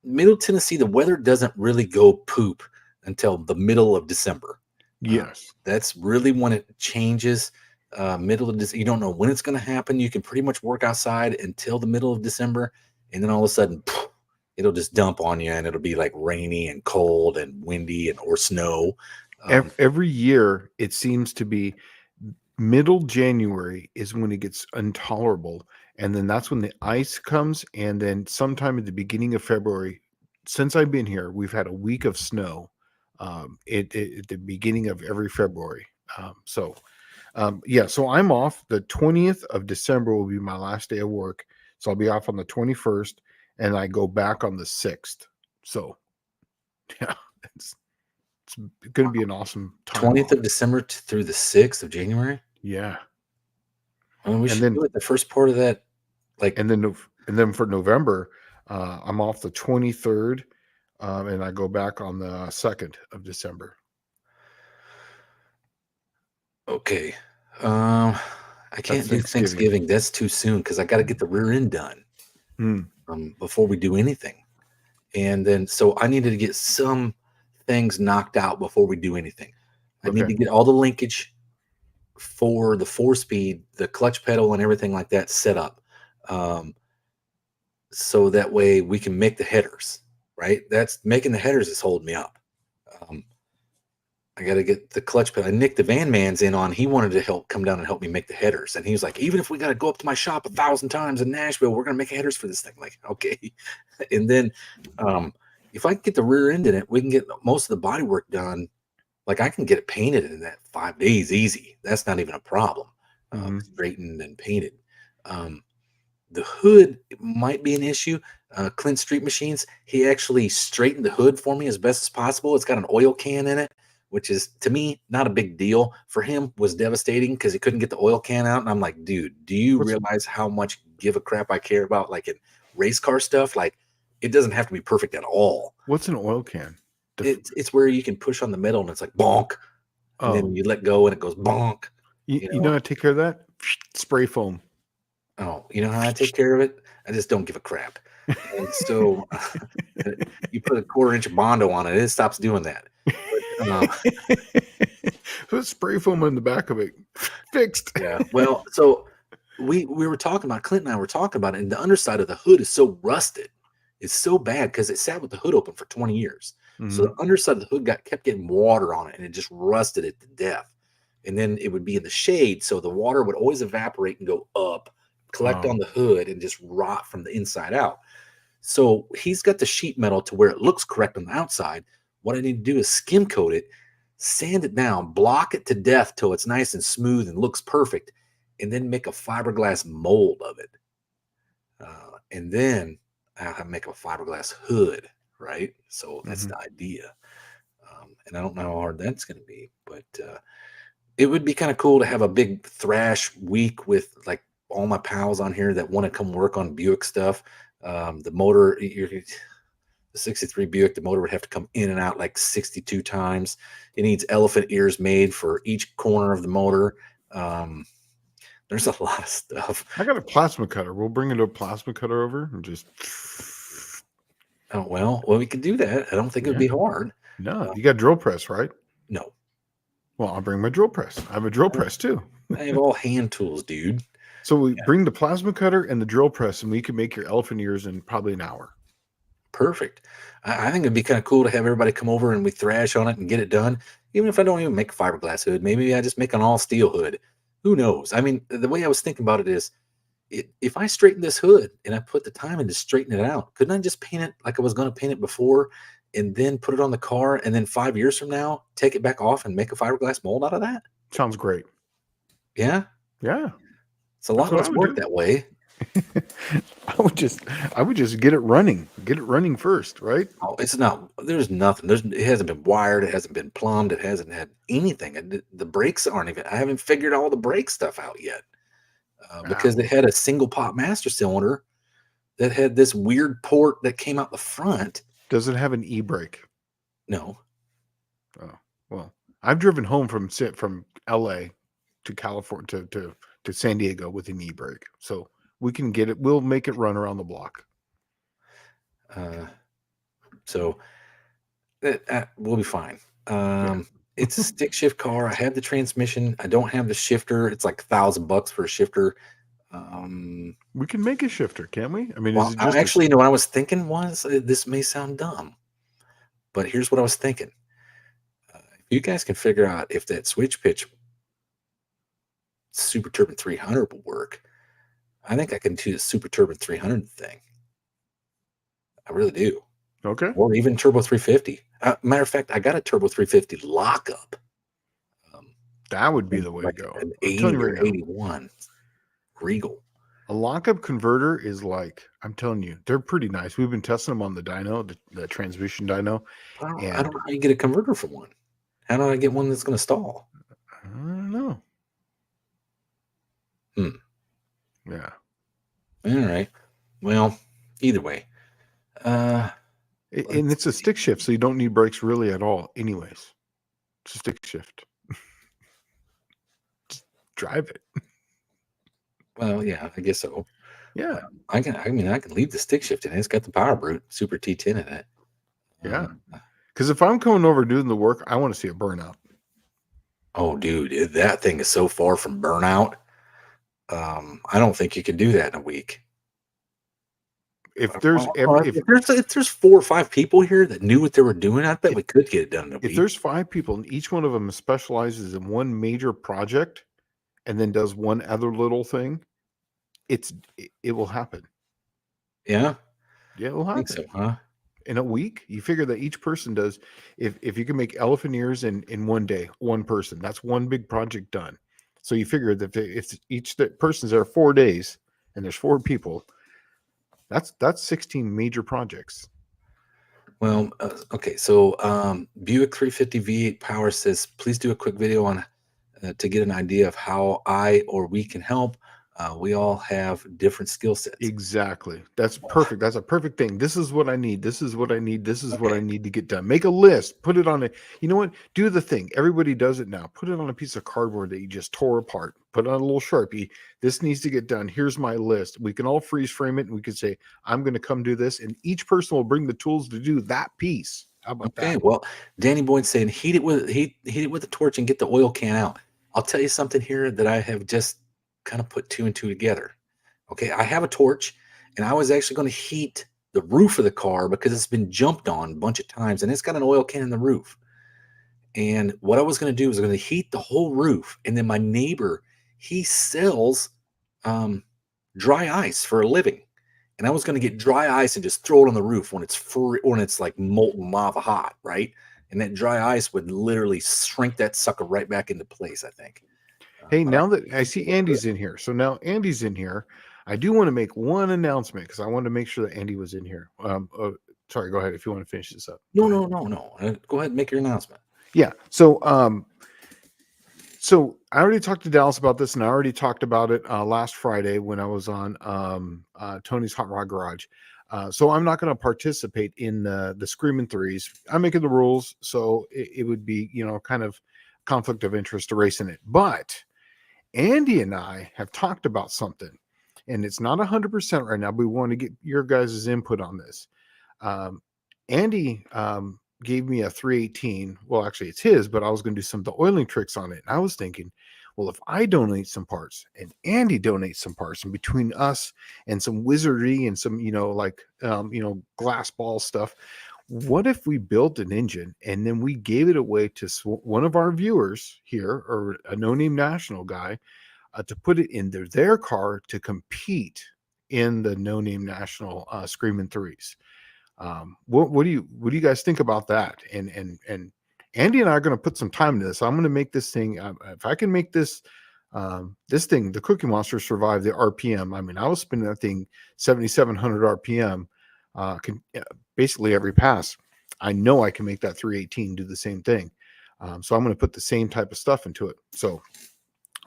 Middle Tennessee, the weather doesn't really go poop until the middle of December. Uh, yes. that's really when it changes. Middle of December, you don't know when it's going to happen. You can pretty much work outside until the middle of December, and then all of a sudden, it'll just dump on you, and it'll be like rainy and cold and windy and or snow. Every year it seems to be middle January is when it gets intolerable, and then that's when the ice comes, and then sometime at the beginning of February, since I've been here, we've had a week of snow at the beginning of every February. So I'm off. The 20th of December will be my last day of work, so I'll be off on the 21st, and I go back on the 6th. So yeah, it's going to be an awesome time 20th off. of December through the 6th of January. Yeah. Well, we And should then do it the first part of that. Like, and then for November, I'm off the 23rd, and I go back on the 2nd of December. okay, um, I That's can't do Thanksgiving. Thanksgiving. That's too soon because I got to get the rear end done Hmm. before we do anything. And then, so I needed to get some things knocked out before we do anything. I need Okay. to get all the linkage for the 4-speed, the clutch pedal, and everything like that set up. Um, so that way we can make the headers, right? That's making the headers is holding me up. Um, I got to get the clutch pedal. And Nick, the van man's in on, he wanted to come down and help me make the headers. And he was like, even if we got to go up to my shop 1,000 times in Nashville, we're going to make headers for this thing. Like, okay. And then, if I can get the rear end in it, we can get most of the body work done. Like, I can get it painted in that 5 days easy. That's not even a problem. Hmm. Straightened and painted. The hood might be an issue. Clint Street Machines, he actually straightened the hood for me as best as possible. It's got an oil can in it, which is, to me, not a big deal. For him, was devastating because he couldn't get the oil can out. And I'm like, dude, do you What's realize how much give a crap I care about, like, in race car stuff? Like, it doesn't have to be perfect at all. what's an oil can? It's where you can push on the metal and it's like bonk, and Oh, then you let go and it goes bonk. you know how to take care of that? Spray foam. Oh, you know how I take care of it? I just don't give a crap. And so you put a 1/4 inch of Bondo on it, it stops doing that. But Put spray foam in the back of it. Fixed. yeah, well, so we were talking about, Clint and I were talking about it, and the underside of the hood is so rusted. It's so bad because it sat with the hood open for 20 years. So Hmm. the underside of the hood kept getting water on it, and it just rusted it to death. And then it would be in the shade, so the water would always evaporate and go up, collect Oh. on the hood, and just rot from the inside out. So he's got the sheet metal to where it looks correct on the outside. What I need to do is skim coat it, sand it down, block it to death till it's nice and smooth and looks perfect, and then make a fiberglass mold of it. And then I'll make a fiberglass hood, right? So that's Hmm. the idea. And I don't know how hard that's going to be, but it would be kind of cool to have a big thrash week with like all my pals on here that want to come work on Buick stuff. The motor, the 63 Buick, the motor would have to come in and out like 62 times. It needs elephant ears made for each corner of the motor. Um, there's a lot of stuff. I got a plasma cutter. We'll bring it a plasma cutter over and just. Oh, well, we could do that. I don't think it would Yeah. be hard. No, you got drill press, right? No, Well, I'll bring my drill press. I have a drill press too. I have all hand tools, dude. So we bring the plasma cutter and the drill press, and we can make your elephant ears in probably an hour. Perfect. I think it'd be kind of cool to have everybody come over and we thrash on it and get it done. Even if I don't even make a fiberglass hood, maybe I just make an all steel hood. Who knows? I mean, the way I was thinking about it is, if I straighten this hood and I put the time in to straighten it out, couldn't I just paint it like I was going to paint it before and then put it on the car, and then 5 years from now, take it back off and make a fiberglass mold out of that? Sounds great. Yeah, Yeah, it's a that's lot what I less would work do. that way. I would just get it running. Get it running first, right? Oh, it's not. There's nothing. It hasn't been wired. It hasn't been plumbed. It hasn't had anything. And the brakes aren't even. I haven't figured all the brake stuff out yet Ah, because they had a single pop master cylinder that had this weird port that came out the front. does it have an e-brake? No. Oh, well, I've driven home from LA to California to San Diego with an e-brake. So we can get it. We'll make it run around the block. Uh, so we'll be fine. Yeah. It's a stick shift car. I have the transmission. I don't have the shifter. It's like $1,000 for a shifter. We can make a shifter, can't we? I mean, is Well, it just actually, what I was thinking was this may sound dumb, but here's what I was thinking. If you guys can figure out if that switch pitch Super Turbine 300 will work, I think I can do the Super Turbine 300 thing. I really do. okay? Or even Turbo 350. Matter of fact, I got a Turbo 350 lockup. Um, That would be from the way to like go. an I'm telling 80 you or right now. 81 Regal. A lockup converter is like, I'm telling you, they're pretty nice. We've been testing them on the dyno, the transmission dyno, I and don't know how you get a converter for one. How do I get one that's going to stall? I don't know. Hmm. Yeah. All right. Well, either way. Uh, And let's it's a see. stick shift, so you don't need brakes really at all. Anyways, it's a stick shift. Drive it. Well, yeah, I guess so. Yeah. I can. I mean, I can leave the stick shift in it. It's got the Power Brute Super T10 in it. Yeah. Uh, Because if I'm coming over doing the work, I want to see a burnout. oh, dude, that thing is so far from burnout. I don't think you can do that in a week. If there's If there's 4 or 5 people here that knew what they were doing, I bet if we could get it done in a if week. there's 5 people and each one of them specializes in one major project and then does one other little thing, it will happen. Yeah, Yeah, it will I think happen. so, huh? In a week, you figure that each person does, if you can make elephant ears in one day, one person, that's one big project done. So you figure that if each person's there 4 days and there's 4 people, that's 16 major projects. Well, okay. So Buick 350 V8 Power says, please do a quick video on to get an idea of how I or we can help. We all have different skill sets. Exactly. That's perfect. That's a perfect thing. This is what I need. This is what I need. This is what Okay. I need to get done. Make a list. Put it on a, you know what? Do the thing. Everybody does it now. Put it on a piece of cardboard that you just tore apart. Put it on a little Sharpie. This needs to get done. Here's my list. We can all freeze frame it and we can say, I'm going to come do this. And each person will bring the tools to do that piece. How about Okay. that? Well, Danny Boyd's saying heat it with a torch and get the oil can out. I'll tell you something here that I have just kind of put 2 and 2 together. Okay, I have a torch, and I was actually going to heat the roof of the car because it's been jumped on a bunch of times, and it's got an oil can in the roof. And what I was going to do was I'm going to heat the whole roof, and then my neighbor, he sells um, dry ice for a living, and I was going to get dry ice and just throw it on the roof when it's free, when it's like molten lava hot, right? And that dry ice would literally shrink that sucker right back into place, I think. Hey, But I now that think I it's see gonna look good. Andy's in here. So now Andy's in here. I do want to make one announcement because I wanted to make sure that Andy was in here. Sorry, go ahead if you want to finish this up. Go No, ahead. no, no, no. Go ahead and make your announcement. Yeah. So I already talked to Dallas about this, and I already talked about it last Friday when I was on Tony's Hot Rod Garage. So I'm not going to participate in the Screaming Threes. I'm making the rules, so it would be kind of conflict of interest to race in it. But Andy and I have talked about something, and it's not 100% right now. But we want to get your guys' input on this. Um, Andy gave me a 318. Well, actually, it's his, but I was going to do some of the oiling tricks on it. And I was thinking, well, if I donate some parts and Andy donates some parts, and between us and some wizardry and some, glass ball stuff, what if we built an engine and then we gave it away to one of our viewers here or a no-name national guy to put it in their car to compete in the no-name national Screaming Threes? What do you guys think about that? And Andy and I are going to put some time into this. I'm going to make this thing. If I can make this This thing, the Cookie Monster, survived the RPM. I mean, I was spinning that thing 7,700 RPM, basically every pass. I know I can make that 318 do the same thing. So I'm going to put the same type of stuff into it. So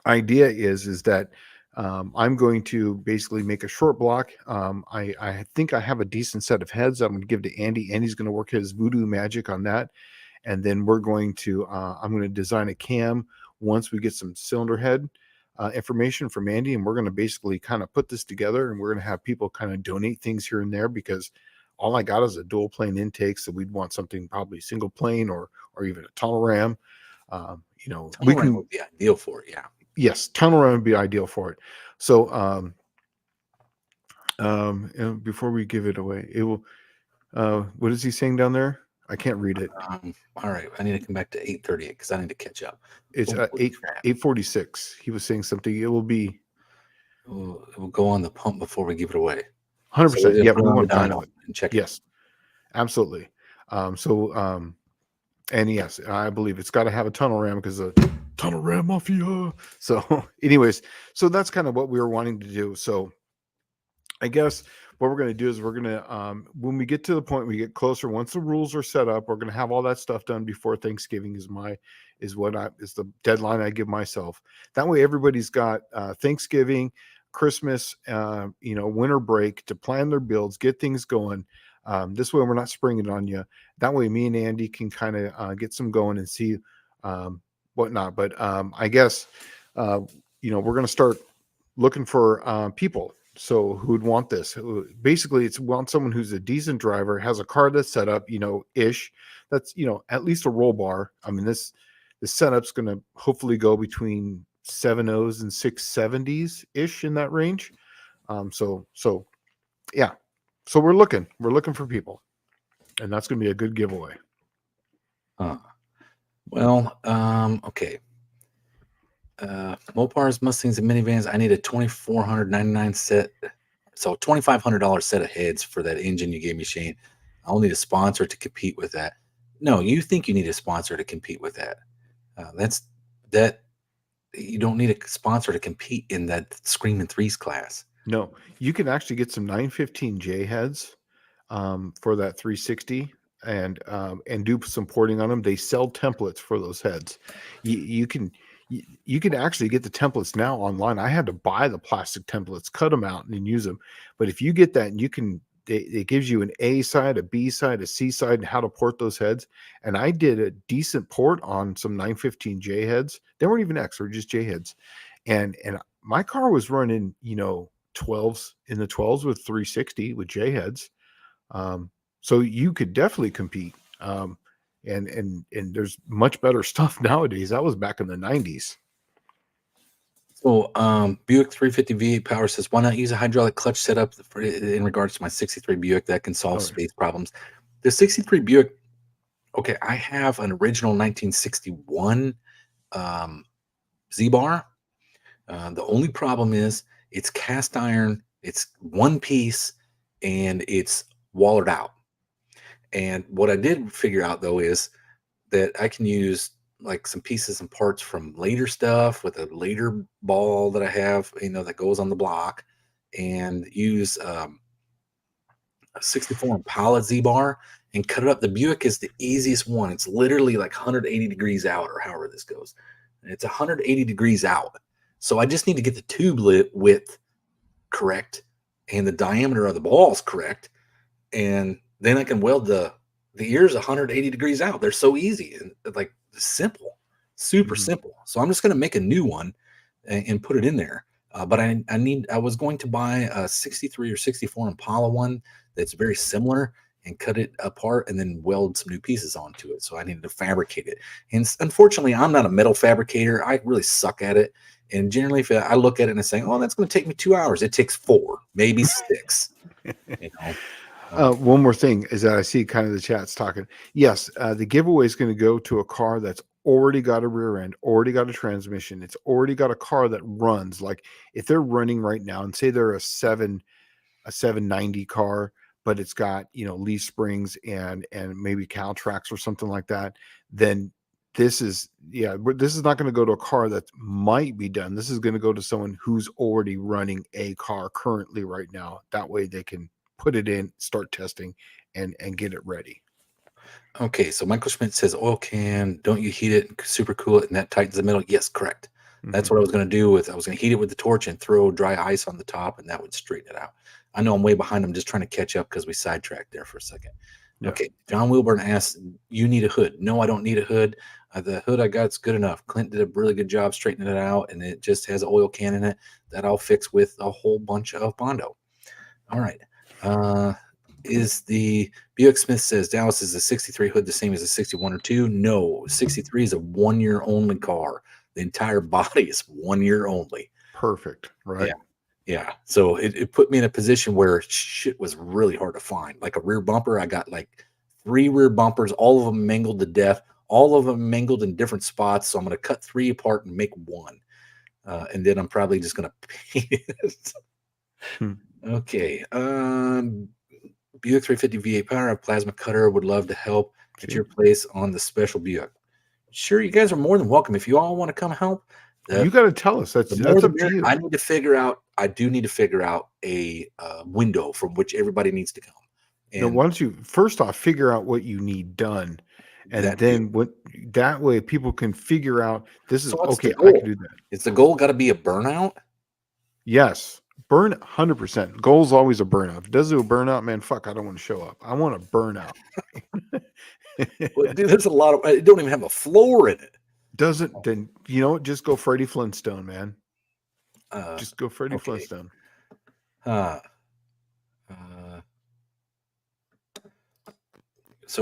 idea is that I'm going to basically make a short block. I think I have a decent set of heads I'm going to give to Andy. Andy's going to work his voodoo magic on that. And then we're going to, I'm going to design a cam once we get some cylinder head information from Andy. And we're going to basically kind of put this together, and we're going to have people kind of donate things here and there, because all I got is a dual plane intake. So we'd want something probably single plane or even a tunnel ram. Tunnel ram would be ideal for it. Yeah. Yes, tunnel ram would be ideal for it. So and before we give it away, it will. What is he saying down there? I can't read it. All right, I need to come back to 8:38 because I need to catch up. It's 8:46. He was saying something. It will be. It will go on the pump before we give it away. 100%. Yeah, we want to dyno and check. Yes, absolutely. And yes, I believe it's got to have a tunnel ram, because the tunnel ram mafia. So, anyways, so that's kind of what we were wanting to do. So, I guess what we're going to do is we're going to, when we get to the point we get closer, once the rules are set up, we're going to have all that stuff done before Thanksgiving is the deadline I give myself. That way everybody's got Thanksgiving, Christmas, winter break to plan their builds, get things going. This way we're not springing it on you. That way me and Andy can kind of get some going and see whatnot. But I guess, we're going to start looking for people. So who would want this? Basically, it's want someone who's a decent driver, has a car that's set up, ish. That's, at least a roll bar. I mean, this setup's going to hopefully go between 7.0s and 670s ish, in that range. So yeah. So we're looking for people, and that's going to be a good giveaway. Well, okay. Mopars, Mustangs, and minivans. I need a $2,499 set. So $2,500 set of heads for that engine you gave me, Shane. I'll need a sponsor to compete with that. No, you think you need a sponsor to compete with that. You don't need a sponsor to compete in that Screaming Threes class. No, you can actually get some 915J heads for that 360 and do some porting on them. They sell templates for those heads. You can actually get the templates now online. I had to buy the plastic templates, cut them out, and then use them. But if you get that, and it gives you an A side, a B side, a C side, and how to port those heads. And I did a decent port on some 915J heads. They weren't even X, they were just J heads. And my car was running, 12s in the 12s with 360 with J heads. So you could definitely compete. And there's much better stuff nowadays. That was back in the 90s. So Buick 350 V8 Power says, why not use a hydraulic clutch setup in regards to my 63 Buick that can solve space problems? The 63 Buick, okay, I have an original 1961 Z-Bar. The only problem is it's cast iron, it's one piece, and it's wallered out. And what I did figure out, though, is that I can use like some pieces and parts from later stuff with a later ball that I have, that goes on the block, and use a 64 Impala Z-Bar and cut it up. The Buick is the easiest one. It's literally like 180 degrees out, or however this goes. And it's 180 degrees out. So I just need to get the tube width correct and the diameter of the balls correct. And then I can weld the ears 180 degrees out. They're so easy and like simple, super simple. So I'm just going to make a new one and put it in there. But I was going to buy a 63 or 64 Impala one that's very similar and cut it apart and then weld some new pieces onto it. So I needed to fabricate it. And unfortunately, I'm not a metal fabricator. I really suck at it. And generally, if I look at it and I say, oh, that's going to take me 2 hours, it takes 4, maybe 6. One more thing is that I see kind of the chat's talking. Yes, the giveaway is going to go to a car that's already got a rear end, already got a transmission. It's already got a car that runs. Like if they're running right now, and say they're a 790 car, but it's got leaf springs and maybe cow tracks or something like that, then this is this is not going to go to a car that might be done. This is going to go to someone who's already running a car currently right now. That way they can put it in, start testing, and get it ready. Okay, so Michael Schmidt says oil can, don't you heat it and super cool it and that tightens the middle? Yes, correct. That's what I was going to do with, I was going to heat it with the torch and throw dry ice on the top and that would straighten it out. I know I'm way behind. I'm just trying to catch up because we sidetracked there for a second. Yeah. Okay, John Wilburn asks, you need a hood. No, I don't need a hood. The hood I got is good enough. Clint did a really good job straightening it out and it just has an oil can in it that I'll fix with a whole bunch of Bondo. All right. Is the Buick Smith says Dallas is a 63 hood the same as a 61 or 2? No, 63 is a 1 year only car. The entire body is 1 year only. Perfect, right? Yeah. So it put me in a position where shit was really hard to find. Like a rear bumper, I got like 3 rear bumpers, all of them mangled to death, all of them mangled in different spots. So I'm going to cut 3 apart and make 1. And then I'm probably just going to paint it. Okay. Buick 350 V8 power plasma cutter would love to help at your place on the special Buick. Sure, you guys are more than welcome. If you all want to come help, you got to tell us. That's up to you. I need to figure out. I do need to figure out a window from which everybody needs to come. And now, why don't you first off figure out what you need done, and then that way people can figure out this is okay. I can do that. Is the goal got to be a burnout? Yes. Burn 100%. Goal's always a burnout. If it doesn't do a burnout, man, fuck, I don't want to show up. I want a burnout. Well, dude, there's a lot of it don't even have a floor in it. Doesn't then you know what? Just go Freddie Flintstone, man. Just go Freddie Flintstone. So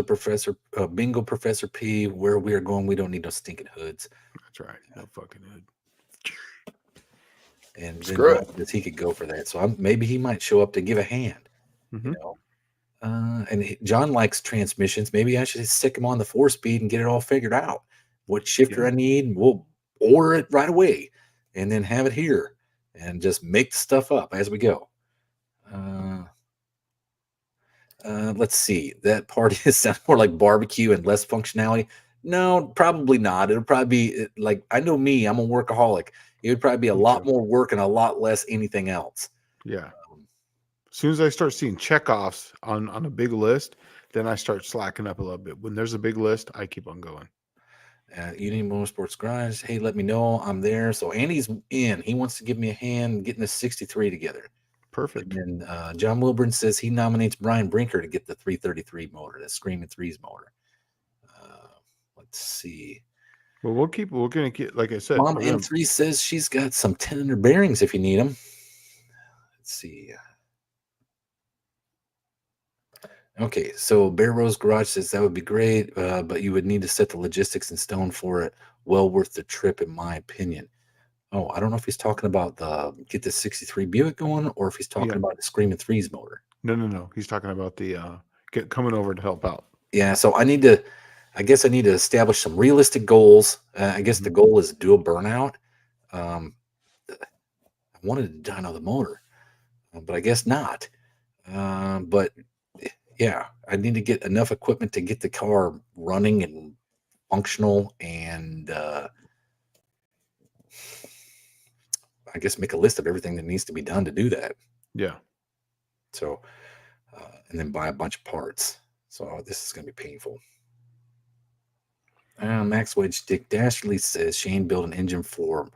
Professor Bingo Professor P, where we are going, we don't need no stinking hoods. That's right. No fucking hood. And then he could go for that. So maybe he might show up to give a hand. You know. And John likes transmissions. Maybe I should stick him on the 4-speed and get it all figured out. What shifter I need, and we'll order it right away, and then have it here, and just make the stuff up as we go. Let's see. That part is sound more like barbecue and less functionality. No, probably not. It'll probably be like, I know me. I'm a workaholic. It would probably be a lot more work and a lot less anything else. Yeah. As soon as I start seeing checkoffs on a big list, then I start slacking up a little bit. When there's a big list, I keep on going. Union Motorsports Garage. Hey, let me know I'm there. So Andy's in. He wants to give me a hand getting the 63 together. Perfect. And John Wilburn says he nominates Brian Brinker to get the 333 motor, the Screaming Threes motor. Let's see. Well, we're going to get, like I said. Mom M3 says she's got some tender bearings if you need them. Let's see. Okay, so Bear Rose Garage says that would be great, but you would need to set the logistics in stone for it. Well worth the trip, in my opinion. Oh, I don't know if he's talking about get the 63 Buick going, or if he's talking about the Screaming Threes motor. No. He's talking about the coming over to help out. Yeah, so I guess I need to establish some realistic goals. I guess the goal is to do a burnout. I wanted to dyno the motor, but I guess not. But yeah, I need to get enough equipment to get the car running and functional, and I guess make a list of everything that needs to be done to do that. Yeah. So, and then buy a bunch of parts. So this is going to be painful. Max Wedge Dick Dashley says Shane build an engine for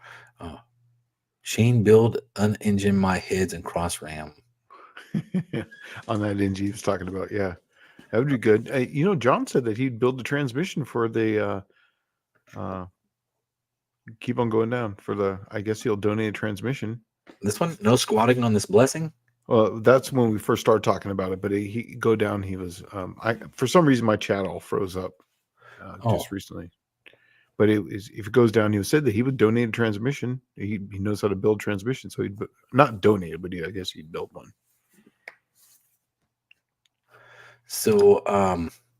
Shane build an engine my heads and cross ram. On that engine he was talking about. Yeah, that would be good. John said that he'd build the transmission for the keep on going down for the, I guess he'll donate a transmission. This one, no squatting on this blessing. Well, that's when we first started talking about it, but he go down. He was for some reason my chat all froze up just recently. But if it goes down, he said that he would donate a transmission. He knows how to build transmission, so he'd not donate it, but I guess he'd build one. So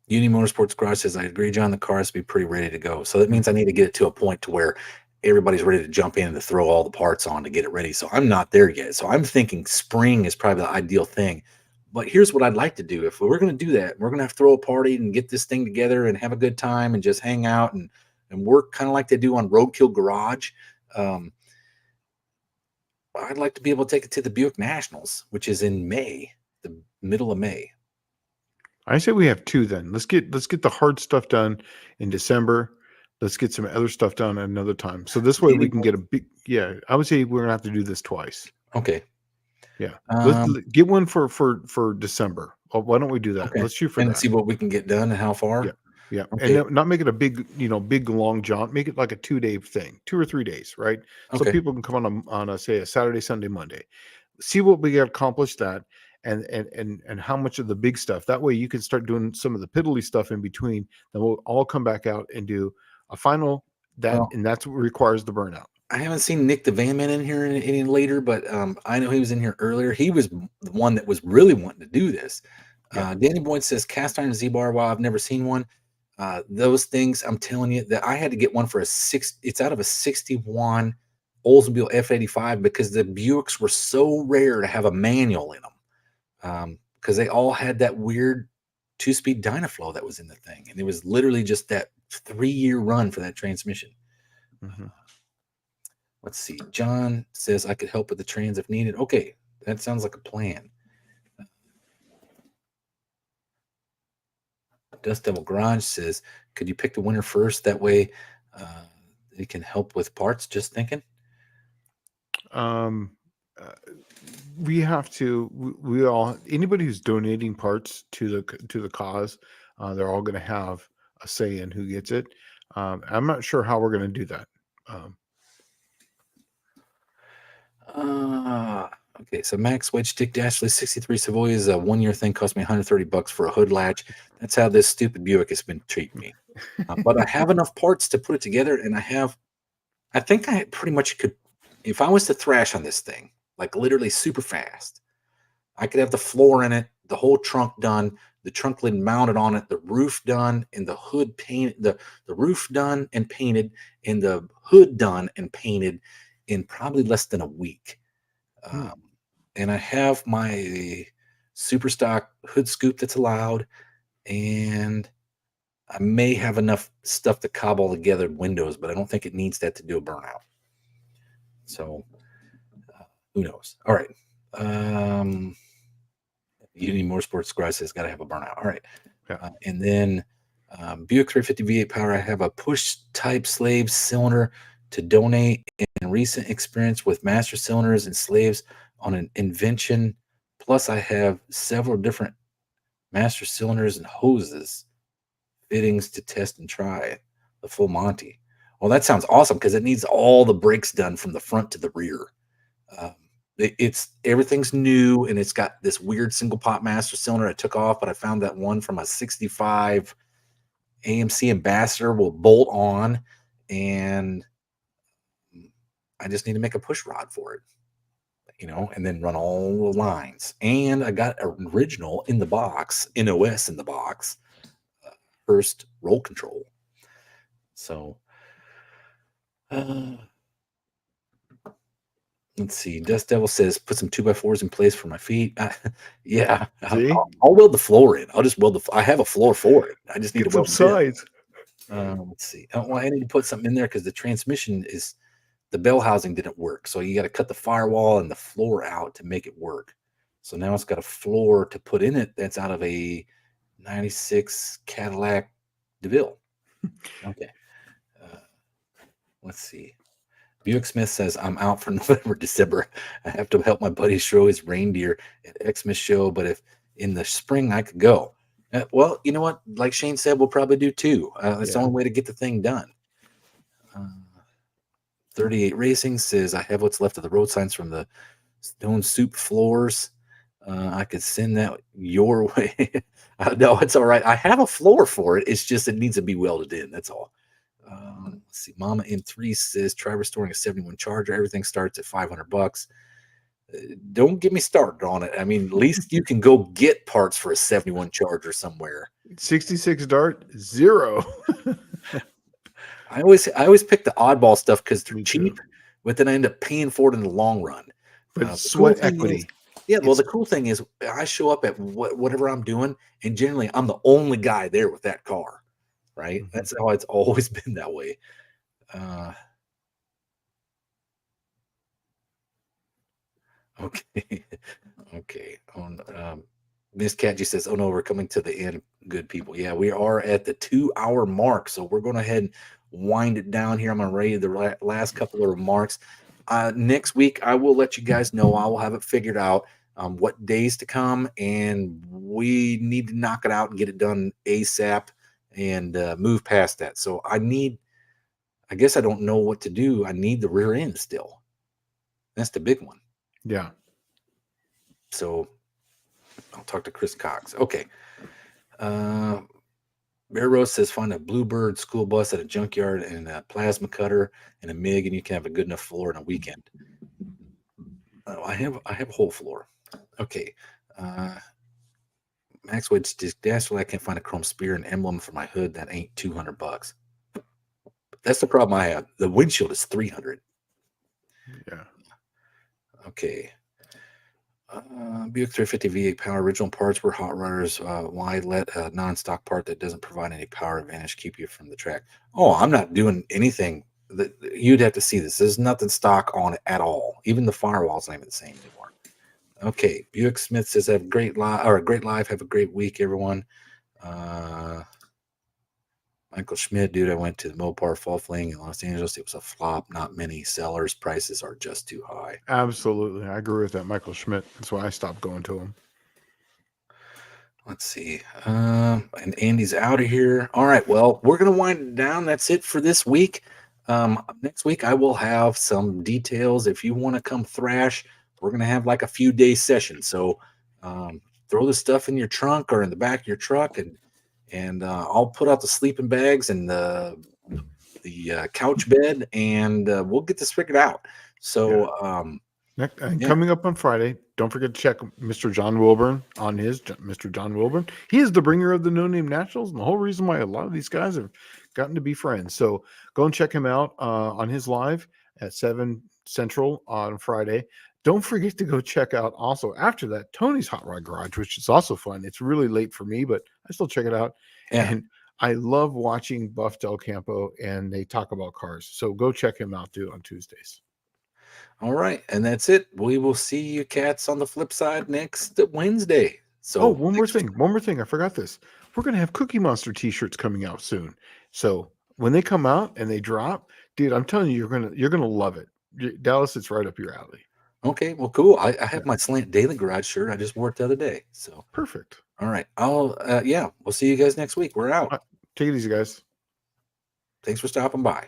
Uni Motorsports Garage says, I agree, John, the car has to be pretty ready to go. So that means I need to get it to a point to where everybody's ready to jump in and to throw all the parts on to get it ready. So I'm not there yet. So I'm thinking spring is probably the ideal thing. But here's what I'd like to do. If we're going to do that, we're going to have to throw a party and get this thing together and have a good time and just hang out and and work kind of like they do on Roadkill Garage. Um, I'd like to be able to take it to the Buick Nationals, which is in May, the middle of May. I say we have 2 then. Let's get the hard stuff done in December. Let's get some other stuff done at another time. So this way we can get a big, I would say we're gonna have to do this twice. Okay. Yeah. Let's get one for December. Why don't we do that? Okay. Let's shoot for and that. see what we can get done and how far. Yeah. Yeah. Okay. And not make it a big, big long jaunt. Make it like a 2-day thing, 2 or 3 days, right? So Okay. people can come on a say a Saturday, Sunday, Monday. See what we get accomplished that and how much of the big stuff. That way you can start doing some of the piddly stuff in between. Then we'll all come back out and do a final and that's what requires the burnout. I haven't seen Nick the Van Man in here any later, but I know he was in here earlier. He was the one that was really wanting to do this. Yeah. Danny Boyd says cast iron Z-bar. While I've never seen one, those things, I'm telling you that I had to get one for it's out of a 61 Oldsmobile F85 because the Buicks were so rare to have a manual in them. Because they all had that weird 2-speed Dynaflow that was in the thing. And it was literally just that 3-year run for that transmission. Mm-hmm. Let's see. John says I could help with the trans if needed. Okay, that sounds like a plan. Dust Devil Garage says, could you pick the winner first? That way they can help with parts. Just thinking. We have to. We all. Anybody who's donating parts to the cause, they're all going to have a say in who gets it. I'm not sure how we're going to do that. Okay, so Max Wedge Stick Dashley 63 Savoy's a 1-year thing cost me $130 for a hood latch. That's how this stupid Buick has been treating me. But I have enough parts to put it together, and I think I pretty much could, if I was to thrash on this thing, like literally super fast, I could have the floor in it, the whole trunk done, the trunk lid mounted on it, the roof done, and the hood painted, the roof done and painted, and the hood done and painted in probably less than a week. And I have my super stock hood scoop that's allowed, and I may have enough stuff to cobble together windows, but I don't think it needs that to do a burnout. So who knows? All right. Unity Motorsports Garage says got to have a burnout. All right. Yeah. And then Buick 350 V8 Power. I have a push type slave cylinder to donate in recent experience with master cylinders and slaves on an invention. Plus, I have several different master cylinders and hoses fittings to test and try the full Monty. Well, that sounds awesome because it needs all the brakes done from the front to the rear. It's everything's new, and it's got this weird single pot master cylinder I took off, but I found that one from a 65 AMC Ambassador will bolt on, and I just need to make a push rod for it, and then run all the lines. And I got an original in the box, NOS in the box, first roll control. So, let's see. Dust Devil says, put some 2x4s in place for my feet. Yeah, I'll weld the floor in. I'll just weld I have a floor for it. I just need to weld some sides. Let's see. Well, I need to put something in there because the transmission the bell housing didn't work. So you got to cut the firewall and the floor out to make it work. So now it's got a floor to put in it that's out of a 96 Cadillac DeVille. Okay. Let's see. Buick Smith says, I'm out for November, December. I have to help my buddy show his reindeer at Xmas show, but if in the spring I could go. Well, you know what? Like Shane said, we'll probably do too. It's the only way to get the thing done. 38 Racing says, I have what's left of the road signs from the stone soup floors. I could send that your way. No, it's all right. I have a floor for it. It's just it needs to be welded in. That's all. Let's see. Mama M3 says, try restoring a 71 Charger. Everything starts at $500. Don't get me started on it. I mean, at least you can go get parts for a 71 Charger somewhere. 66 Dart, 0. I always pick the oddball stuff because they're cheap, but then I end up paying for it in the long run. But sweat equity. Well, the cool thing is I show up at whatever I'm doing, and generally I'm the only guy there with that car. right? Mhm. That's how it's always been that way. Uh, okay. Okay. On Miss Cat says, "Oh no, we're coming to the end, good people." Yeah, we are at the 2 hour mark, so we're going to ahead and wind it down here. I'm going to read the last couple of remarks. Next week, I will let you guys know. I will have it figured out what days to come, and we need to knock it out and get it done ASAP and move past that. So I guess I don't know what to do. I need the rear end still. That's the big one. Yeah. So I'll talk to Chris Cox. Okay. Uh, Bear Rose says find a Bluebird school bus at a junkyard and a plasma cutter and a MIG, and you can have a good enough floor in a weekend. Oh, I have a whole floor. Okay. Uh, Max Woods just dashed I can't find a chrome spear and emblem for my hood. That ain't $200. That's the problem I have. The windshield is 300. Yeah. Okay. Buick 350 V8 power. Original parts were hot runners. Why let a non-stock part that doesn't provide any power advantage keep you from the track? Oh, I'm not doing anything. You'd have to see this. There's nothing stock on it at all. Even the firewall's not even the same anymore. Okay. Buick Smith says, "Have a great life or a great life. Have a great week, everyone." Michael Schmidt, dude, I went to the Mopar Fall Fling in Los Angeles. It was a flop. Not many sellers. Prices are just too high. Absolutely. I agree with that, Michael Schmidt. That's why I stopped going to him. Let's see. And Andy's out of here. All right. Well, we're going to wind it down. That's it for this week. Next week, I will have some details. If you want to come thrash, we're going to have like a few day session. So throw the stuff in your trunk or in the back of your truck, and I'll put out the sleeping bags and the couch bed, and we'll get this figured out. So, And yeah. coming up on Friday, don't forget to check Mr. John Wilburn on his Mr. John Wilburn. He is the bringer of the No Name Nationals, and the whole reason why a lot of these guys have gotten to be friends. So go and check him out on his live at 7 Central on Friday. Don't forget to go check out also after that Tony's Hot Rod Garage, which is also fun. It's really late for me, but I still check it out. Yeah. And I love watching Buff Del Campo, and they talk about cars. So go check him out too on Tuesdays. All right, and that's it. We will see you cats on the flip side next Wednesday. So, One more thing. I forgot this. We're going to have Cookie Monster t-shirts coming out soon. So when they come out and they drop, dude, I'm telling you, you're going to love it. Dallas, it's right up your alley. Okay, well, cool. I have my Slant Daily Garage shirt. I just wore it the other day. So Perfect. all right. We'll see you guys next week. We're out. Take it easy, guys. Thanks for stopping by.